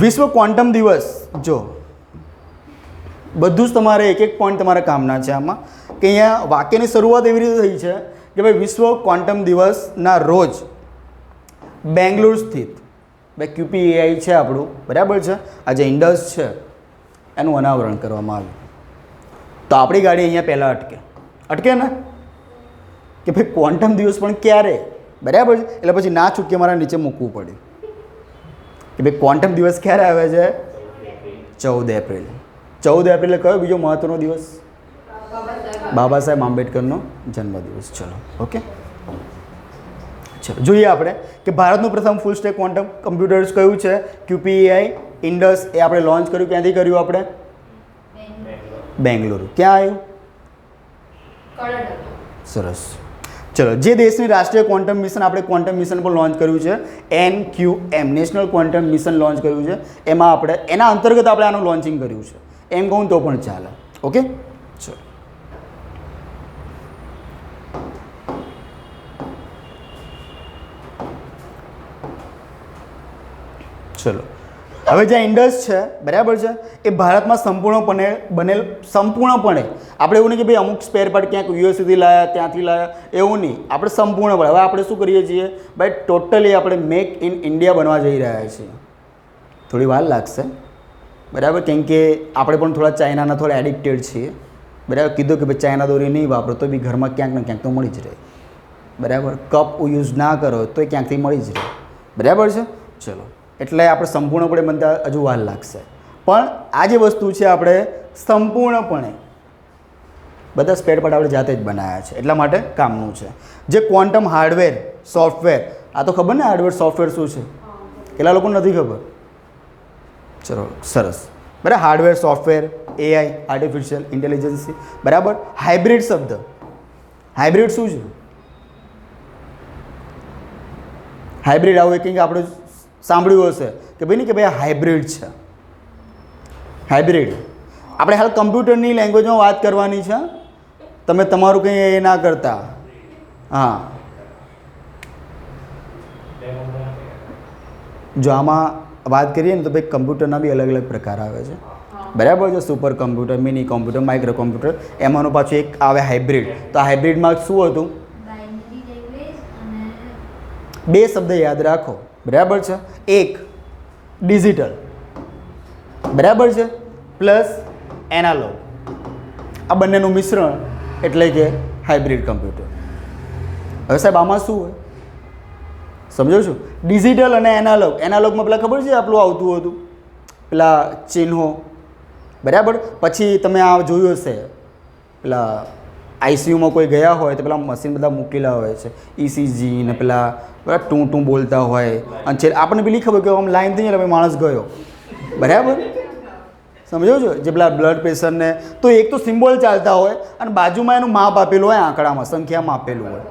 વિશ્વ ક્વોન્ટમ દિવસ. જો બધું જ તમારે એક એક પોઈન્ટ તમારે કામના છે આમાં, કે અહીંયા વાક્યની શરૂઆત એવી રીતે થઈ છે કે ભાઈ વિશ્વ ક્વોન્ટમ દિવસના રોજ બેંગ્લોર સ્થિત ભાઈ QP AI છે આપણું, બરાબર છે, આ જે ઇન્ડસ છે એનું અનાવરણ કરવામાં આવ્યું. તો આપણી ગાડી અહીંયા પહેલાં અટકે ને કે ભાઈ ક્વોન્ટમ દિવસ પણ ક્યારે, બરાબર છે, એટલે પછી ના છૂટકે મારા નીચે મૂકવું પડ્યું કે ભાઈ ક્વોન્ટમ દિવસ ક્યારે આવે છે? 14 એપ્રિલ. 14 એપ્રિલે કયો બીજો મહત્વનો દિવસ? બાબા સાહેબ આંબેડકરનો જન્મદિવસ. ચલો, ઓકે. ચલો, જોઈએ આપણે કે ભારતનું પ્રથમ ફૂલ સ્ટેક ક્વોન્ટમ કમ્પ્યુટર્સ કયું છે? QP AI Indus. એ આપણે લોન્ચ કર્યું, ક્યાંથી કર્યું આપણે? બેંગ્લોર. ક્યાં આવ્યું? સરસ. ચલો, જે દેશની રાષ્ટ્રીય ક્વોન્ટમ મિશન, આપણે ક્વોન્ટમ મિશન પણ લોન્ચ કર્યું છે, NQM national quantum mission launch કર્યું છે, એમાં આપણે એના અંતર્ગત આપણે આનું લોન્ચિંગ કર્યું છે, એમ કહું તો પણ ચાલે. ઓકે. ચલો, ચલો, હવે જે ઇન્ડસ છે, બરાબર છે, એ ભારતમાં સંપૂર્ણપણે આપણે એવું નહીં કે ભાઈ અમુક સ્પેર પાર્ટ ક્યાંક યુએસથી લાયા, ત્યાંથી લાયા, એવું નહીં. આપણે સંપૂર્ણપણે હવે આપણે શું કરીએ છીએ ભાઈ, ટોટલી આપણે મેક ઇન ઇન્ડિયા બનવા જઈ રહ્યા છીએ. થોડી વાર લાગશે, બરાબર, કેમ કે આપણે પણ થોડા ચાઇનાના થોડા એડિક્ટેડ છીએ, બરાબર. કીધું કે ભાઈ ચાઇના દોરી નહીં વાપરો તો બી ઘરમાં ક્યાંક ને ક્યાંક તો મળી જ રહે, બરાબર. કપ યુઝ ના કરો તો એ ક્યાંકથી મળી જ રહે, બરાબર છે. ચલો, એટલે આપણે સંપૂર્ણપણે બનતા હજુ વાર લાગશે, પણ આ જે વસ્તુ છે આપણે સંપૂર્ણપણે બધા સ્પેર પાર્ટ આપણે જાતે જ બનાવ્યા છે, એટલા માટે કામનું છે. જે ક્વોન્ટમ હાર્ડવેર સોફ્ટવેર, આ તો ખબર ને હાર્ડવેર સોફ્ટવેર શું છે? કેટલા લોકોને નથી ખબર? ચલો, સરસ. બરાબર, hardware software, AI artificial intelligence, બરાબર. હાઇબ્રિડ શબ્દ, હાઇબ્રિડ શું છે? હાઇબ્રિડ આવું કંઈક આપણે સાંભળ્યું હશે કે ભાઈ નહીં કે ભાઈ આ હાઇબ્રિડ છે. હાઇબ્રિડ આપણે હાલ કમ્પ્યુટરની લેંગ્વેજમાં વાત કરવાની છે, તમે તમારું કંઈ એ ના કરતા. હા, જો આમાં વાત કરીએ ને તો ભાઈ કમ્પ્યુટરના બી અલગ અલગ પ્રકાર આવે છે, બરાબર છે. Super computer, mini computer, micro computer, એમાંનું પાછું એક આવે હાઇબ્રિડ. તો આ હાઇબ્રિડમાં શું હતું? 2 શબ્દ યાદ રાખો, બરાબર છે. એક ડિજિટલ, બરાબર છે, પ્લસ એનાલોગ. આ બંનેનું મિશ્રણ એટલે કે હાઇબ્રિડ કમ્પ્યુટર. હવે સાહેબ આમાં શું હોય સમજો છો? ડિજિટલ અને એનાલોગ. એનાલોગમાં પેલા ખબર છે આપણું આવતું હતું પેલા ચિહ્નો, બરાબર. પછી તમે આ જોયું હશે પેલા ICUમાં કોઈ ગયા હોય તો પેલા મશીન બધા મૂકેલા હોય છે, ECG ને પેલા બરાબર ટું બોલતા હોય, અને છે આપણને પેલી ખબર કે આમ લાઈન થઈ જાય માણસ ગયો, બરાબર. સમજો છો? જે પેલા બ્લડ પ્રેશરને તો એક તો સિમ્બોલ ચાલતા હોય અને બાજુમાં એનું માપ આપેલું હોય, આંકડામાં સંખ્યામાં આપેલું હોય,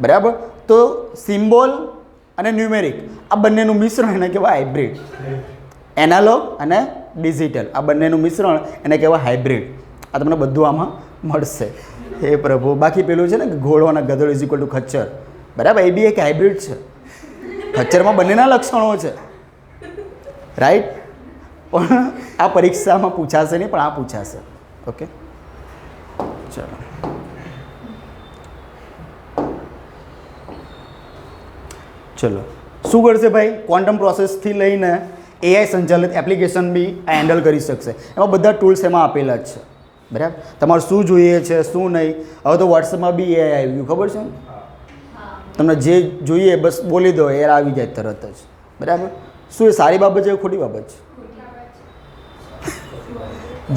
બરાબર. તો સિમ્બોલ અને ન્યુમેરિક આ બંનેનું મિશ્રણ એને કહેવાય હાઇબ્રિડ. એનાલોગ અને ડિજિટલ આ બંનેનું મિશ્રણ એને કહેવાય હાઇબ્રિડ. આ તમને બધું આમાં મળશે. હે પ્રભુ. બાકી પેલું છે ને કે ઘોડો અને ગધેડો ઇઝ ઇક્વલ ટુ ખચ્ચર, બરાબર, એ બી એક હાઇબ્રિડ છે. ખચ્ચરમાં બંનેના લક્ષણો છે, રાઈટ. પણ આ પરીક્ષામાં પૂછાશે નહીં, પણ આ પૂછાશે. ઓકે, ચલો. ચલો, શું કરશે ભાઈ? ક્વોન્ટમ પ્રોસેસથી લઈને એઆઈ સંચાલિત એપ્લિકેશન બી હેન્ડલ કરી શકશે. એમાં બધા ટૂલ્સ એમાં આપેલા જ છે. બરાબર, તમારે શું જોઈએ છે શું નહીં. હવે તો વોટ્સએપમાં બી એઆઈ આવી ગયું, ખબર છે? તમને જે જોઈએ બસ બોલી દો, એ આવી જાય તરત જ. બરાબર, શું એ સારી બાબત છે કે ખોટી બાબત છે?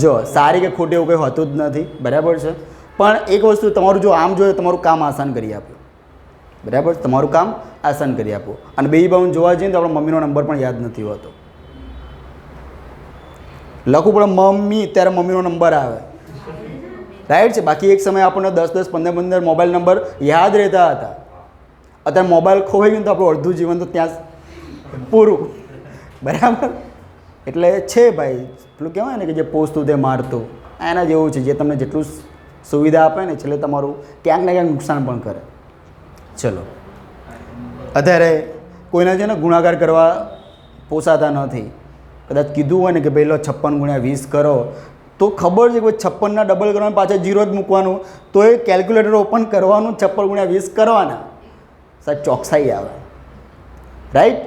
જો સારી કે ખોટી એવું કંઈ હોતું જ નથી. બરાબર છે, પણ એક વસ્તુ તમારું જો આમ જોઈએ તમારું કામ આસાન કરી આપે. બરાબર, તમારું કામ આસાન કરી આપો. અને બે બાઉન જોવા જઈએ તો આપણા મમ્મીનો નંબર પણ યાદ નથી હોતો. લખવું પડે મમ્મી, ત્યારે મમ્મીનો નંબર આવે, રાઈટ છે. બાકી એક સમયે આપણને 10-10, 15-15 મોબાઈલ નંબર યાદ રહેતા હતા. અત્યારે મોબાઈલ ખોવાઈ ગયો તો આપણું અડધું જીવન તો ત્યાં પૂરું. બરાબર, એટલે છે ભાઈ, પેલું કહેવાય ને કે જે પોસતું તે મારતું, એના જેવું છે. જે તમને જેટલું સુવિધા આપે ને છેલ્લે તમારું ક્યાંક ને ક્યાંક નુકસાન પણ કરે. ચલો, અત્યારે કોઈને છે ને ગુણાકાર કરવા પોસાતા નથી. કદાચ કીધું હોય ને કે પહેલો 56 × 20 કરો, તો ખબર છે કે 56ના ડબલ કરવાનું, પાછા 0 જ મૂકવાનું, તો એ કેલ્ક્યુલેટર ઓપન કરવાનું, 56 × 20 કરવાના. સાહેબ ચોકસાઈ આવે, રાઈટ?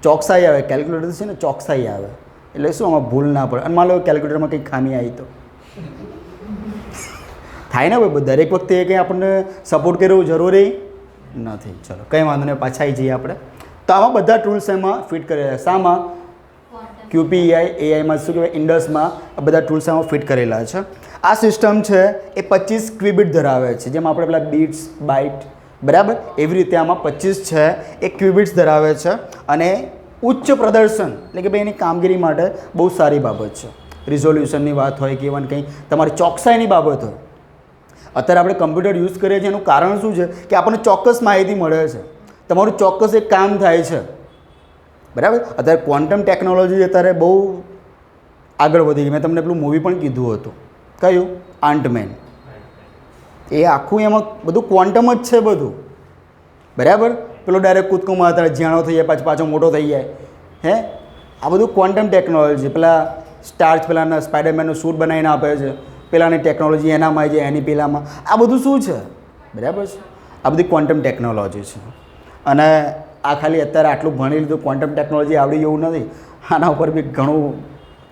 ચોકસાઈ આવે. કેલ્ક્યુલેટર છે ને ચોકસાઈ આવે, એટલે શું આમાં ભૂલ ના પડે. અને માન લો કેલ્ક્યુલેટરમાં કંઈક ખામી આવી તો થાય ને ભાઈ, દરેક વખતે કંઈ આપણને સપોર્ટ કરવું જરૂરી નથી. ચલો, કંઈ વાંધો નહીં, પાછા આવી જઈએ આપણે. તો આમાં બધા ટૂલ્સ એમાં ફિટ કરેલા. શામાં? QPEI, એઆઈમાં શું કહેવાય, ઇન્ડસમાં આ બધા ટૂલ્સ એમાં ફિટ કરેલા છે. આ સિસ્ટમ છે એ 25 ક્યુબિટ ધરાવે છે. જેમ આપણે પેલા બીટ્સ, બાઇટ, બરાબર, એવી રીતે આમાં 25 છે એ ક્યુબિટ્સ ધરાવે છે. અને ઉચ્ચ પ્રદર્શન એટલે કે ભાઈ એની કામગીરી માટે બહુ સારી બાબત છે. રિઝોલ્યુશનની વાત હોય કે ઇવન કંઈ તમારી ચોકસાઈની બાબત હોય. અત્યારે આપણે કમ્પ્યુટર યુઝ કરીએ છીએ એનું કારણ શું છે કે આપણને ચોક્કસ માહિતી મળે છે, તમારું ચોક્કસ એક કામ થાય છે. બરાબર, અત્યારે ક્વોન્ટમ ટેકનોલોજી અત્યારે બહુ આગળ વધી ગઈ. મેં તમને પેલું મૂવી પણ કીધું હતું, કયું? આન્ટમેન. એ આખું એમાં બધું ક્વોન્ટમ જ છે બધું. બરાબર, પેલો ડાયરેક્ટ કૂદકો મારતા જ્યાણો થઈ જાય, પાછો મોટો થઈ જાય. હે, આ બધું ક્વોન્ટમ ટેકનોલોજી. પેલા સ્ટાર્ચ પેલાના સ્પાઈડરમેનનું સૂટ બનાવીને આપે છે, પેલાની ટેકનોલોજી એનામાં આવી જાય, એની પેલામાં. આ બધું શું છે? બરાબર છે, આ બધી ક્વોન્ટમ ટેકનોલોજી છે. અને આ ખાલી અત્યારે આટલું ભણી લીધું, ક્વોન્ટમ ટેકનોલોજી આવડી એવું નથી. આના ઉપર બી ઘણું,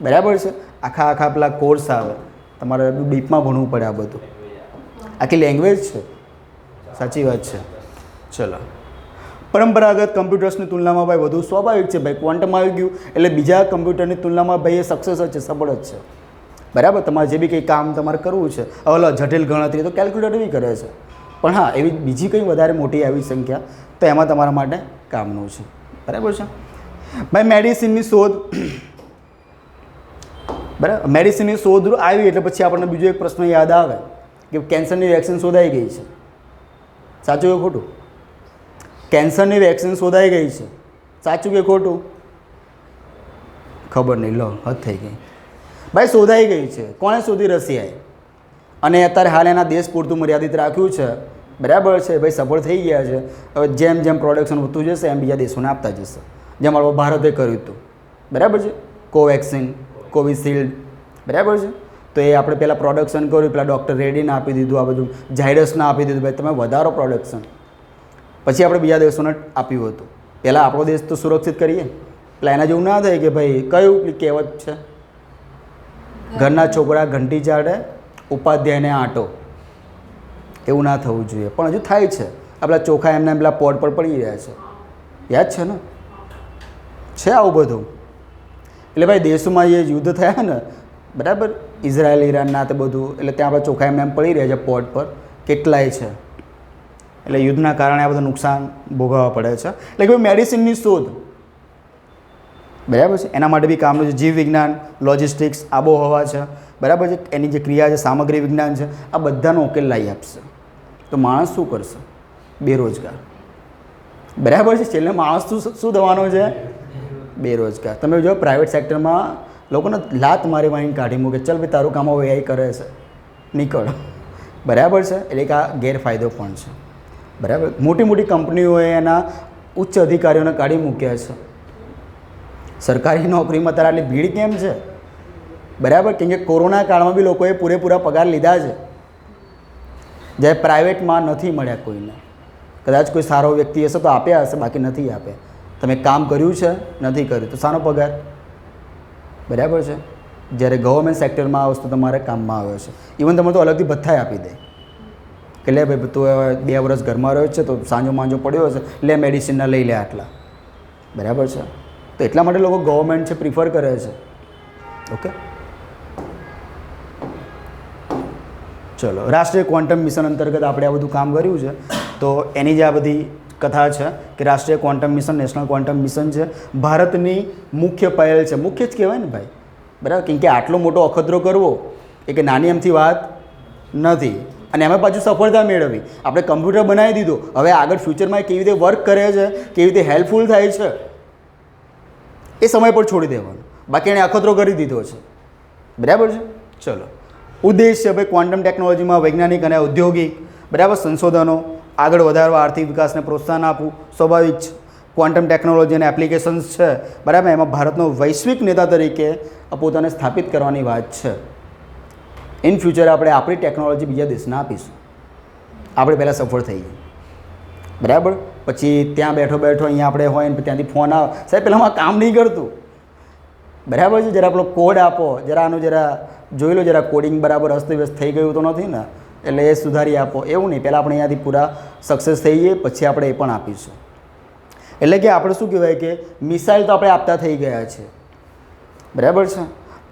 બરાબર છે, આખા પેલા કોર્સ આવે, તમારે ડીપમાં ભણવું પડે. આ બધું આખી લેંગ્વેજ છે. સાચી વાત છે. ચલો, પરંપરાગત કમ્પ્યુટર્સની તુલનામાં ભાઈ વધુ સ્વાભાવિક છે. ભાઈ ક્વોન્ટમ આવી ગયું એટલે બીજા કમ્પ્યુટરની તુલનામાં ભાઈ એ સક્સેસ જ છે, સફળ જ છે. બરાબર, તમારે જે બી કંઈ કામ તમારે કરવું છે, હવે જટિલ ગણતરી તો કેલ્ક્યુલેટર બી કરે છે. પણ હા, એવી બીજી કંઈ વધારે મોટી આવી સંખ્યા તો એમાં તમારા માટે કામનું છે. બરાબર છે ભાઈ. મેડિસિનની શોધ, બરાબર, મેડિસિનની શોધ આવી એટલે પછી આપણને બીજો એક પ્રશ્ન યાદ આવે કે કેન્સરની વેક્સિન શોધાઈ ગઈ છે. સાચું કે ખોટું? કેન્સરની વેક્સિન શોધાઈ ગઈ છે. સાચું કે ખોટું? ખબર નહીં, લો હદ થઈ ગઈ ભાઈ. શોધાઈ ગઈ છે. કોણે શોધી? રશિયાએ. અને અત્યારે હાલ એના દેશ પૂરતું મર્યાદિત રાખ્યું છે. બરાબર છે ભાઈ, સફળ થઈ ગયા છે. હવે જેમ જેમ પ્રોડક્શન વધતું જશે એમ બીજા દેશોને આપતા જશે. જેમ આપણે ભારતે કર્યું હતું. બરાબર છે, કોવેક્સિન, કોવિશિલ્ડ. બરાબર છે, તો એ આપણે પહેલાં પ્રોડક્શન કર્યું, પેલા ડૉક્ટર રેડ્ડીને આપી દીધું, આ બધું ઝાયડસને આપી દીધું. ભાઈ તમે વધારો પ્રોડક્શન, પછી આપણે બીજા દેશોને આપ્યું હતું. પહેલાં આપણો દેશ તો સુરક્ષિત કરીએ. એટલે એના જેવું ના થાય કે ભાઈ કયું કહેવત છે, ઘરના છોકરા ઘંટી ચાટે, ઉપાધ્યાયને આંટો. એવું ના થવું જોઈએ, પણ હજુ થાય છે. આપણા ચોખા એમને પેલા પોટ પર પડી રહ્યા છે, યાદ છે ને? છે આવું બધું. એટલે ભાઈ દેશોમાં જે યુદ્ધ થયા ને, બરાબર, ઇઝરાયલ, ઈરાનના તે બધું, એટલે ત્યાં આપણા ચોખા એમને પડી રહ્યા છે પોટ પર, કેટલાય છે. એટલે યુદ્ધના કારણે આ બધું નુકસાન ભોગવવા પડે છે. એટલે કે મેડિસિનની શોધ, બરાબર છે, એના માટે બી કામનું છે. જીવ વિજ્ઞાન, લોજિસ્ટિક્સ, આબોહવા છે, બરાબર છે, એની જે ક્રિયા છે, સામગ્રી વિજ્ઞાન છે, આ બધાનો ઉકેલ લાવી આપશે. તો માણસ શું કરશે? બેરોજગાર. બરાબર છે, છેલ્લે માણસ શું થવાનો છે? બેરોજગાર. તમે જો પ્રાઇવેટ સેક્ટરમાં લોકોને લાત મારીને કાઢી મૂકે, ચાલ ભાઈ તારું કામ હવે એ કરે છે, નીકળ. બરાબર છે, એટલે એક આ ગેરફાયદો પણ છે. બરાબર, મોટી મોટી કંપનીઓએ એના ઉચ્ચ અધિકારીઓને કાઢી મૂક્યા છે. સરકારી નોકરીમાં અત્યારે આટલી ભીડ કેમ છે? બરાબર, કેમ કે કોરોના કાળમાં બી લોકોએ પૂરેપૂરા પગાર લીધા છે, જ્યારે પ્રાઇવેટમાં નથી મળ્યા કોઈને. કદાચ કોઈ સારો વ્યક્તિ હશે તો આપ્યા હશે, બાકી નથી આપ્યા. તમે કામ કર્યું છે, નથી કર્યું તો શાનો પગાર? બરાબર છે. જ્યારે ગવર્મેન્ટ સેક્ટરમાં આ વસ્તુ તમારે કામમાં આવે છે. ઇવન તમે તો અલગથી ભથ્થાય આપી દે કે લે ભાઈ તું હવે 2 વર્ષ ઘરમાં રહ્યો છે તો સાંજો માંજો પડ્યો હશે, લે મેડિસિનના લઈ લે આટલા. બરાબર છે. તો એટલા માટે લોકો ગવર્મેન્ટ છે પ્રિફર કરે છે. ઓકે, ચલો, રાષ્ટ્રીય ક્વોન્ટમ મિશન અંતર્ગત આપણે આ બધું કામ કર્યું છે. તો એની જે આ બધી કથા છે કે રાષ્ટ્રીય quantum mission, national quantum mission છે, ભારતની મુખ્ય પહેલ છે. મુખ્ય જ કહેવાય ને ભાઈ, બરાબર, કેમ કે આટલો મોટો અખતરો કરવો એ કે નાની એમથી વાત નથી. અને એમાં પાછું સફળતા મેળવી. આપણે કમ્પ્યુટર બનાવી દીધું, હવે આગળ ફ્યુચરમાં કેવી રીતે વર્ક કરે છે, કેવી રીતે હેલ્પફુલ થાય છે એ સમય પર છોડી દેવાનું. બાકી એણે અખતરો કરી દીધો છે. બરાબર છે. ચલો, ઉદ્દેશ્ય ભાઈ ક્વોન્ટમ ટેકનોલોજીમાં વૈજ્ઞાનિક અને ઔદ્યોગિક બરાબર સંશોધનો આગળ વધારવા, આર્થિક વિકાસને પ્રોત્સાહન આપવું સ્વાભાવિક છે. ક્વોન્ટમ ટેકનોલોજી અને એપ્લિકેશન્સ છે બરાબર, એમાં ભારતનો વૈશ્વિક નેતા તરીકે પોતાને સ્થાપિત કરવાની વાત છે. ઇન ફ્યુચર આપણે આપણી ટેકનોલોજી બીજા દેશને આપીશું. આપણે પહેલાં સફળ થઈએ. બરાબર, પછી ત્યાં બેઠો બેઠો અહીંયા આપણે હોય ને ત્યાંથી ફોન આવે, સાહેબ પહેલાંમાં કામ નહીં કરતું. બરાબર છે, જરા આપણો કોડ આપો, જરા આનું જરા જોઈ લો, જરા કોડિંગ બરાબર અસ્તવ્યસ્ત થઈ ગયું તો નથી ને, એટલે એ સુધારી આપો. એવું નહીં, પહેલાં આપણે અહીંયાથી પૂરા સક્સેસ થઈ જઈએ, પછી આપણે એ પણ આપીશું. એટલે કે આપણે શું કહેવાય કે મિસાઇલ તો આપણે આપતા થઈ ગયા છે. બરાબર છે.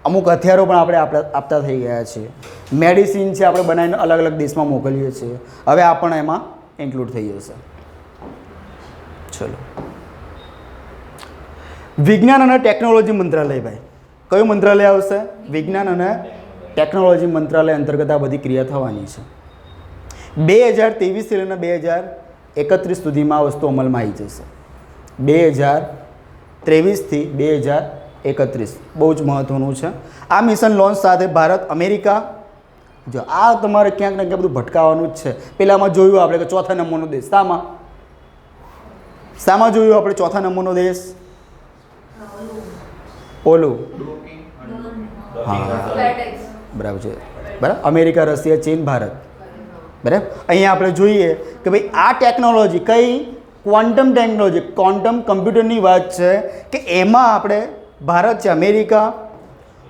અમુક હથિયારો પણ આપણે આપતા થઈ ગયા છીએ. મેડિસિન છે આપણે બનાવીને અલગ અલગ દેશમાં મોકલીએ છીએ. હવે આ પણ એમાં ઇન્ક્લુડ થઈ જશે. ચલો, વિજ્ઞાન અને ટેકનોલોજી મંત્રાલય ભાઈ, કયું મંત્રાલય આવશે? વિજ્ઞાન અને ટેકનોલોજી મંત્રાલય અંતર્ગત આ બધી ક્રિયા થવાની છે. 2023 થી લઈને 2031 સુધીમાં આ વસ્તુ અમલમાં આવી જશે. 2023 થી 2031 બહુ જ મહત્ત્વનું છે. આ મિશન લોન્ચ સાથે ભારત, અમેરિકા, જો આ તમારે ક્યાંક ને ક્યાંક બધું ભટકાવવાનું જ છે. પહેલાંમાં જોયું આપણે કે ચોથા નંબરનો દેશ. શામાં જોયું આપણે ચોથા નંબરનો દેશ? ઓલું, હા બરાબર છે. બરાબર, અમેરિકા, રશિયા, ચીન, ભારત. બરાબર, અહીંયા આપણે જોઈએ કે ભાઈ આ ટેકનોલોજી કઈ ક્વોન્ટમ ટેકનોલોજી, ક્વોન્ટમ કમ્પ્યુટરની વાત છે કે એમાં આપણે ભારત છે, અમેરિકા,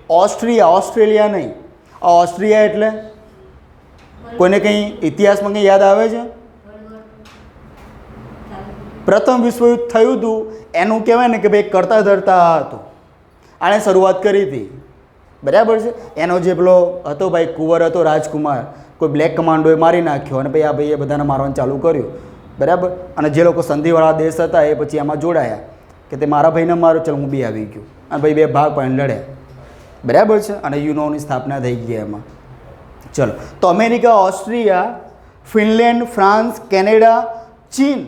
ઓસ્ટ્રેલિયા નહીં. ઓસ્ટ્રેલિયા એટલે કોઈને કંઈ ઇતિહાસમાં કંઈ યાદ આવે છે? પ્રથમ વિશ્વયુદ્ધ થયું હતું એનું કહેવાય ને કે ભાઈ કરતા ધરતા હતું. આણે શરૂઆત કરી હતી. બરાબર છે. એનો જે પેલો હતો ભાઈ કુંવર હતો, રાજકુમાર, કોઈ બ્લેક કમાન્ડોએ મારી નાખ્યો અને ભાઈ આ ભાઈએ બધાને મારવાનું ચાલુ કર્યું. બરાબર, અને જે લોકો સંધિવાળા દેશ હતા એ પછી એમાં જોડાયા કે તે મારા ભાઈને મારો, ચાલ હું બી આવી ગયો, અને ભાઈ 2 ભાગ પણ લડ્યા. બરાબર છે. અને યુનોની સ્થાપના થઈ ગઈ એમાં. ચલો, તો America, Austria, Finland, France, Canada, ચીન,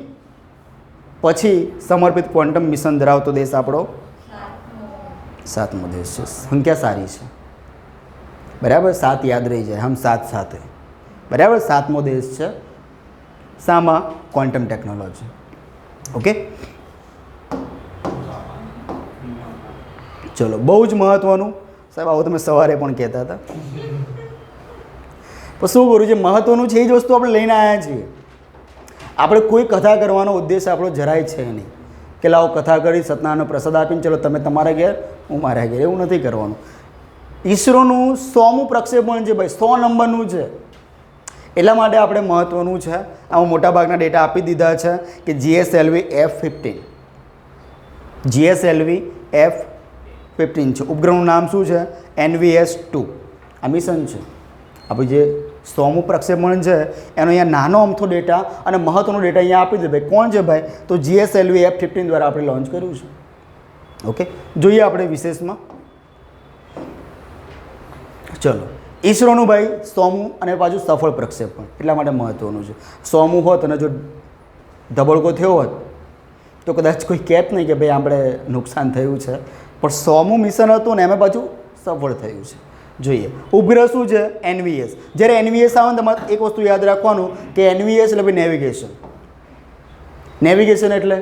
પછી સમર્પિત ક્વોન્ટમ મિશન ધરાવતો દેશ આપણો 7મો દેશ છે. સંખ્યા સારી છે. બરાબર, 7 યાદ રહી જાય, હમ સાથ સાથે. બરાબર, 7મો દેશ છે. શામાં? Quantum technology. ઓકે, ચલો, બહુ જ મહત્ત્વનું સાહેબ. આવું તમે સવારે પણ કહેતા હતા. પણ શું કરું છે, મહત્ત્વનું છે એ જ વસ્તુ આપણે લઈને આવ્યા છીએ. આપણે કોઈ કથા કરવાનો ઉદ્દેશ આપણો જરાય છે નહીં કે લાવો કથા કરી, સત્યનારાયણનો પ્રસાદ આપીને ચલો તમે તમારા ઘેર, હું મારા ઘેર. એવું નથી કરવાનું. ઈસરોનું 100મું પ્રક્ષેપણ છે ભાઈ, 100 નંબરનું છે. એટલા માટે આપણે મહત્ત્વનું છે. આમાં મોટાભાગના ડેટા આપી દીધા છે કે GSLV F-15, GSLV F-15 છે. ઉપગ્રહનું નામ શું છે? NVS-2. આ મિશન છે. આપણે જે 100મું પ્રક્ષેપણ છે એનો અહીંયા નાનો અમથો ડેટા અને મહત્ત્વનો ડેટા અહીંયા આપી દે ભાઈ. કોણ છે ભાઈ? તો GSLV F-15 દ્વારા આપણે લોન્ચ કર્યું છે. ઓકે, જોઈએ આપણે વિશેષમાં. ચલો, ઈસરોનું ભાઈ 100મું અને પાછું સફળ પ્રક્ષેપણ, એટલા માટે મહત્ત્વનું છે. 100મું હોત અને જો ધબડકો થયો હોત તો કદાચ કોઈ કહેત નહીં કે ભાઈ આપણે નુકસાન થયું છે. પણ 100મું મિશન હતું ને એમાં પાછું સફળ થયું છે. જોઈએ, ઉપગ્રહ શું છે? NVS. જ્યારે NVS આવે ને તમારે એક વસ્તુ યાદ રાખવાનું કે NVS એટલે ભાઈ નેવિગેશન. નેવિગેશન એટલે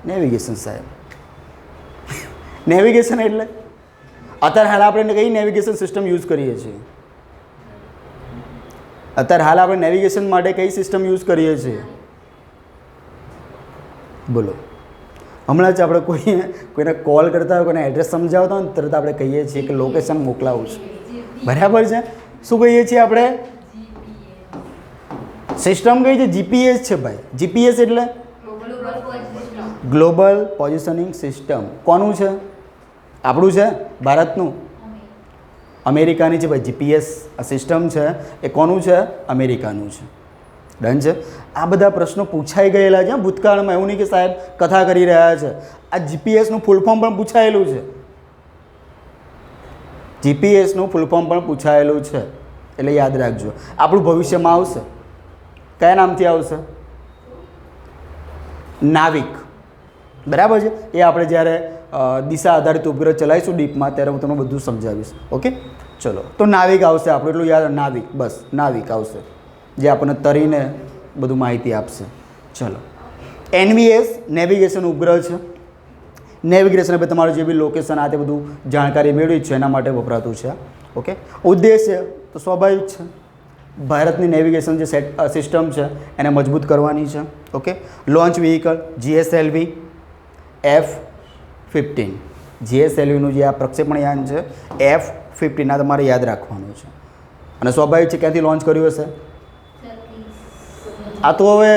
નેવિગેશન સાહેબ. નેવિગેશન એટલે અત્યારે હાલ આપણે કઈ નેવિગેશન સિસ્ટમ યુઝ કરીએ છીએ? અત્યારે હાલ આપણે નેવિગેશન માટે કઈ સિસ્ટમ યુઝ કરીએ છીએ? બોલો. હમણાં જ આપણે કોઈને કોલ કરતા હોય, કોઈને એડ્રેસ સમજાવતા હોય ને તરત આપણે કહીએ છીએ કે લોકેશન મોકલાવું છે. બરાબર છે. શું કહીએ છીએ આપણે? સિસ્ટમ કઈ છે? જીપીએસ છે ભાઈ. જીપીએસ એટલે ગ્લોબલ પોઝિશનિંગ સિસ્ટમ. કોનું છે? આપણું છે, ભારતનું. અમેરિકાની છે ભાઈ. જીપીએસ સિસ્ટમ છે એ કોનું છે? અમેરિકાનું છે. ડન છે. આ બધા પ્રશ્નો પૂછાઈ ગયેલા છે ભૂતકાળમાં. એવું નહીં કે સાહેબ કથા કરી રહ્યા છે. આ જીપીએસનું ફૂલ ફોર્મ પણ પૂછાયેલું છે. જીપીએસનું ફૂલ ફોર્મ પણ પૂછાયેલું છે, એટલે યાદ રાખજો. આપણું ભવિષ્યમાં આવશે. કયા નામથી આવશે? નાવિક. બરાબર છે. એ આપણે જ્યારે દિશા આધારિત ઉપગ્રહ ચલાવીશું ડીપમાં ત્યારે હું તમને બધું સમજાવીશ. ઓકે, ચલો. તો નાવિક આવશે આપણું, એટલું યાદ. નાવિક, બસ નાવિક આવશે, જે આપણને તરીને બધું માહિતી આપશે. ચલો. એનવીએસ નેવિગેશન ઉપગ્રહ છે. નેવિગેશન એટલે તમારું જે બી લોકેશન આ તે બધું જાણકારી મેળવી છે એના માટે વપરાતું છે. ઓકે. ઉદ્દેશ્ય તો સ્વાભાવિક છે, ભારતની નેવિગેશન જે સિસ્ટમ છે એને મજબૂત કરવાની છે. Okay. Launch vehicle GSLV F-15. GSLVનું જે આ પ્રક્ષેપણ યાન છે F-15 આ તમારે યાદ રાખવાનું છે. અને સ્વાભાવિક છે ક્યાંથી લોન્ચ કર્યું હશે? આ તો હવે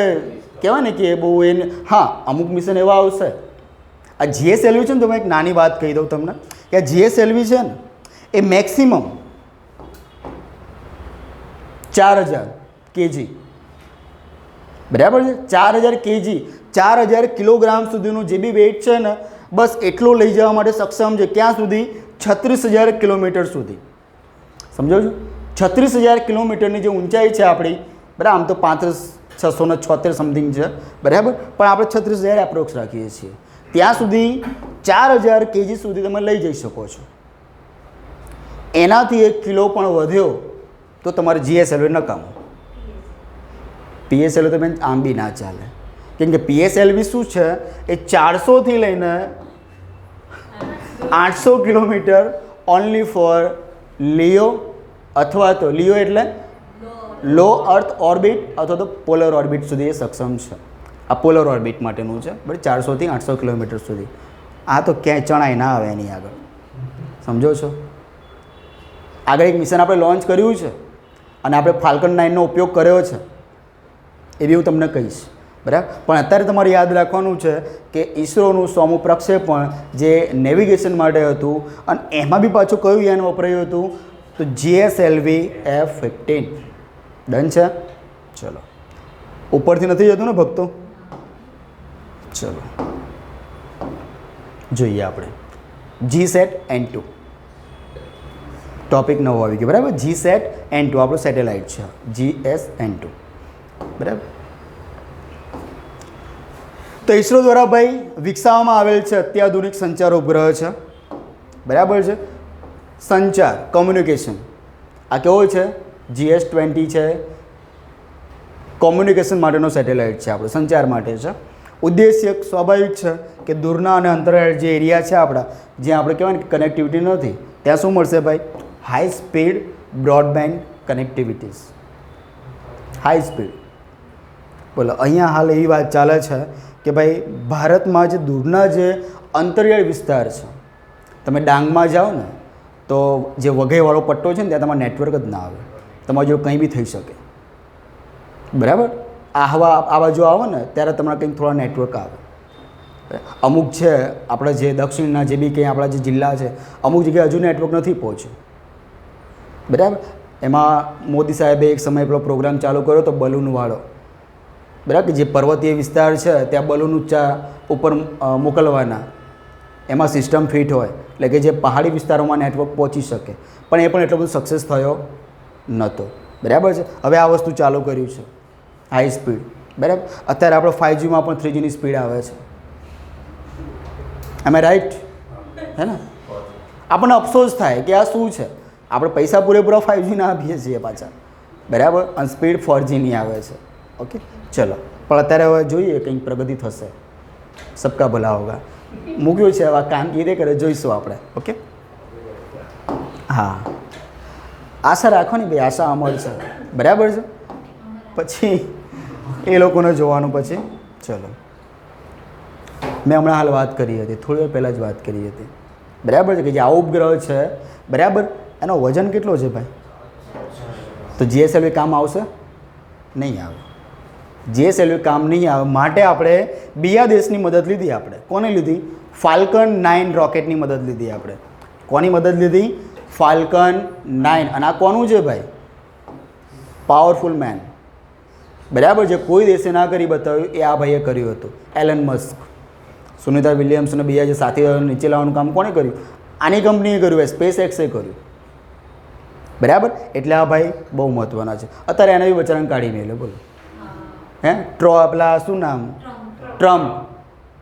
કહેવાય ને કે બહુ એને, હા અમુક મિશન એવા આવશે. આ GSLV છે ને, તો મેં એક નાની વાત કહી દઉં તમને કે આ GSLV છે ને એ મેક્સિમમ 4000 kg. બરાબર છે. 4000 kg, 4000 કિલોગ્રામ સુધીનું જે બી વેઇટ છે ને, બસ એટલું લઈ જવા માટે સક્ષમ છે. ક્યાં સુધી? 36000 કિલોમીટર સુધી. સમજો છો? 36000 કિલોમીટરની જે ઊંચાઈ છે આપણી, બરાબર, આમ તો 676 સમથિંગ છે, બરાબર, પણ આપણે 36000 એપ્રોક્સ રાખીએ છીએ. ત્યાં સુધી 4000 kg સુધી તમે લઈ જઈ શકો છો. એનાથી 1 કિલો પણ વધ્યો તો તમારે GSLV નકામું. PSLV તો બેન આમ બી ના ચાલે, કેમ કે PSLV શું છે એ 400થી લઈને 800 કિલોમીટર ઓનલી ફોર લિયો, અથવા તો લિયો એટલે લો અર્થ ઓર્બિટ અથવા તો પોલર ઓર્બિટ સુધી એ સક્ષમ છે. આ પોલર ઓર્બિટ માટેનું છે, બરાબર, 400થી 800 કિલોમીટર સુધી. આ તો ક્યાંય ચણાઈ ના આવે એની આગળ. સમજો છો? આગળ એક મિશન આપણે લોન્ચ કર્યું છે અને આપણે ફાલ્કન 9નો ઉપયોગ કર્યો છે, એ બી હું તમને કહીશ, બરાબર. પણ અત્યારે તમારે યાદ રાખવાનું છે કે ઈસરોનું 100મું પ્રક્ષેપણ જે નેવિગેશન માટે હતું, અને એમાં બી પાછું કયું યાન વપરાયું હતું? તો GSLV F-15. ડન છે? ચલો. ઉપરથી નથી જતું ને ભક્તો? ચલો જોઈએ આપણે GSAT-N2. ટોપિક નવો આવી ગયો, બરાબર. GSAT-N2 આપણું સેટેલાઇટ છે. GS-N2, બરાબર. તો ઈસરો દ્વારા ભાઈ વિકસાવવામાં આવેલ છે અત્યાધુનિક સંચાર ઉપગ્રહ છે, બરાબર છે. સંચાર, કોમ્યુનિકેશન, આ કેવો છે? GS-20 છે. કોમ્યુનિકેશન માટેનો સેટેલાઇટ છે, આપણો સંચાર માટે છે. ઉદ્દેશ્ય સ્વાભાવિક છે કે દૂરના અને અંતરાળ જે એરિયા છે આપણા, જ્યાં આપણે કહેવાય ને કનેક્ટિવિટી નથી, ત્યાં શું મળશે ભાઈ? High speed broadband connectivities. High speed. બોલો, અહીંયા હાલ એવી વાત ચાલે છે કે ભાઈ ભારતમાં જે દૂરના જે અંતરિયાળ વિસ્તાર છે, તમે ડાંગમાં જાઓ ને તો જે વઘઈવાળો પટ્ટો છે ને ત્યાં તમારે નેટવર્ક જ ના આવે. તમારે જો કંઈ બી થઈ શકે, બરાબર. આ બાજુ આવો ને ત્યારે તમારે કંઈક થોડા નેટવર્ક આવે. અમુક છે આપણે જે દક્ષિણના જે બી કંઈ આપણા જે જિલ્લા છે, અમુક જગ્યાએ હજુ નેટવર્ક નથી પહોંચ્યું, બરાબર. એમાં મોદી સાહેબે એક સમય પેલો પ્રોગ્રામ ચાલુ કર્યો તો બલૂનવાળો, બરાબર, કે જે પર્વતીય વિસ્તાર છે ત્યાં બલૂન ઊંચા ઉપર મોકલવાના, એમાં સિસ્ટમ ફિટ હોય એટલે કે જે પહાડી વિસ્તારોમાં નેટવર્ક પહોંચી શકે. પણ એ પણ એટલો બધો સક્સેસ થયો નહોતો, બરાબર છે. હવે આ વસ્તુ ચાલુ કર્યું છે, હાઈ સ્પીડ, બરાબર. અત્યારે આપણે 5Gમાં પણ 3Gની સ્પીડ આવે છે. એમ રાઈટ? હે ને? આપણને અફસોસ થાય કે આ શું છે, આપણે પૈસા પૂરેપૂરા 5Gના આપીએ છીએ પાછા, બરાબર, અને સ્પીડ 4Gની આવે છે. ઓકે, ચલો. પણ અત્યારે હવે જોઈએ કંઈક પ્રગતિ થશે. સબકા ભલા હોગા. મૂક્યું છે, હવે કામ કેવી રીતે કરે જોઈશું આપણે. ઓકે, હા, આશા રાખો ને ભાઈ, આશા અમર છે, બરાબર છે. પછી એ લોકોને જોવાનું. પછી ચલો, મેં હમણાં હાલ વાત કરી હતી, થોડી વાર પહેલાં જ વાત કરી હતી, બરાબર છે, કે જે આ ઉપગ્રહ છે, બરાબર, એનો વજન કેટલો છે ભાઈ? તો જીએસએલવી કામ આવશે? નહીં આવે. જીએસએલવી કામ નહીં આવે, માટે આપણે બીજા દેશની મદદ લીધી. આપણે કોને લીધી? ફાલ્કન 9 રોકેટની મદદ લીધી. આપણે કોની મદદ લીધી? ફાલ્કન 9. અને આ કોનું છે ભાઈ? પાવરફુલ મેન, બરાબર છે. કોઈ દેશે ના કરી બતાવ્યું, એ આ ભાઈએ કર્યું હતું. એલન મસ્ક, સુનિતા વિલિયમ્સ અને બીજા જે સાથીદારો નીચે લાવવાનું કામ કોણે કર્યું? આની કંપનીએ કર્યું, સ્પેસ એક્સે કર્યું, બરાબર. એટલે આ ભાઈ બહુ મહત્ત્વના છે. અત્યારે એને બી બચારાને કાઢી મેલે, બોલો. પેલા શું નામ? ટ્રમ્પ.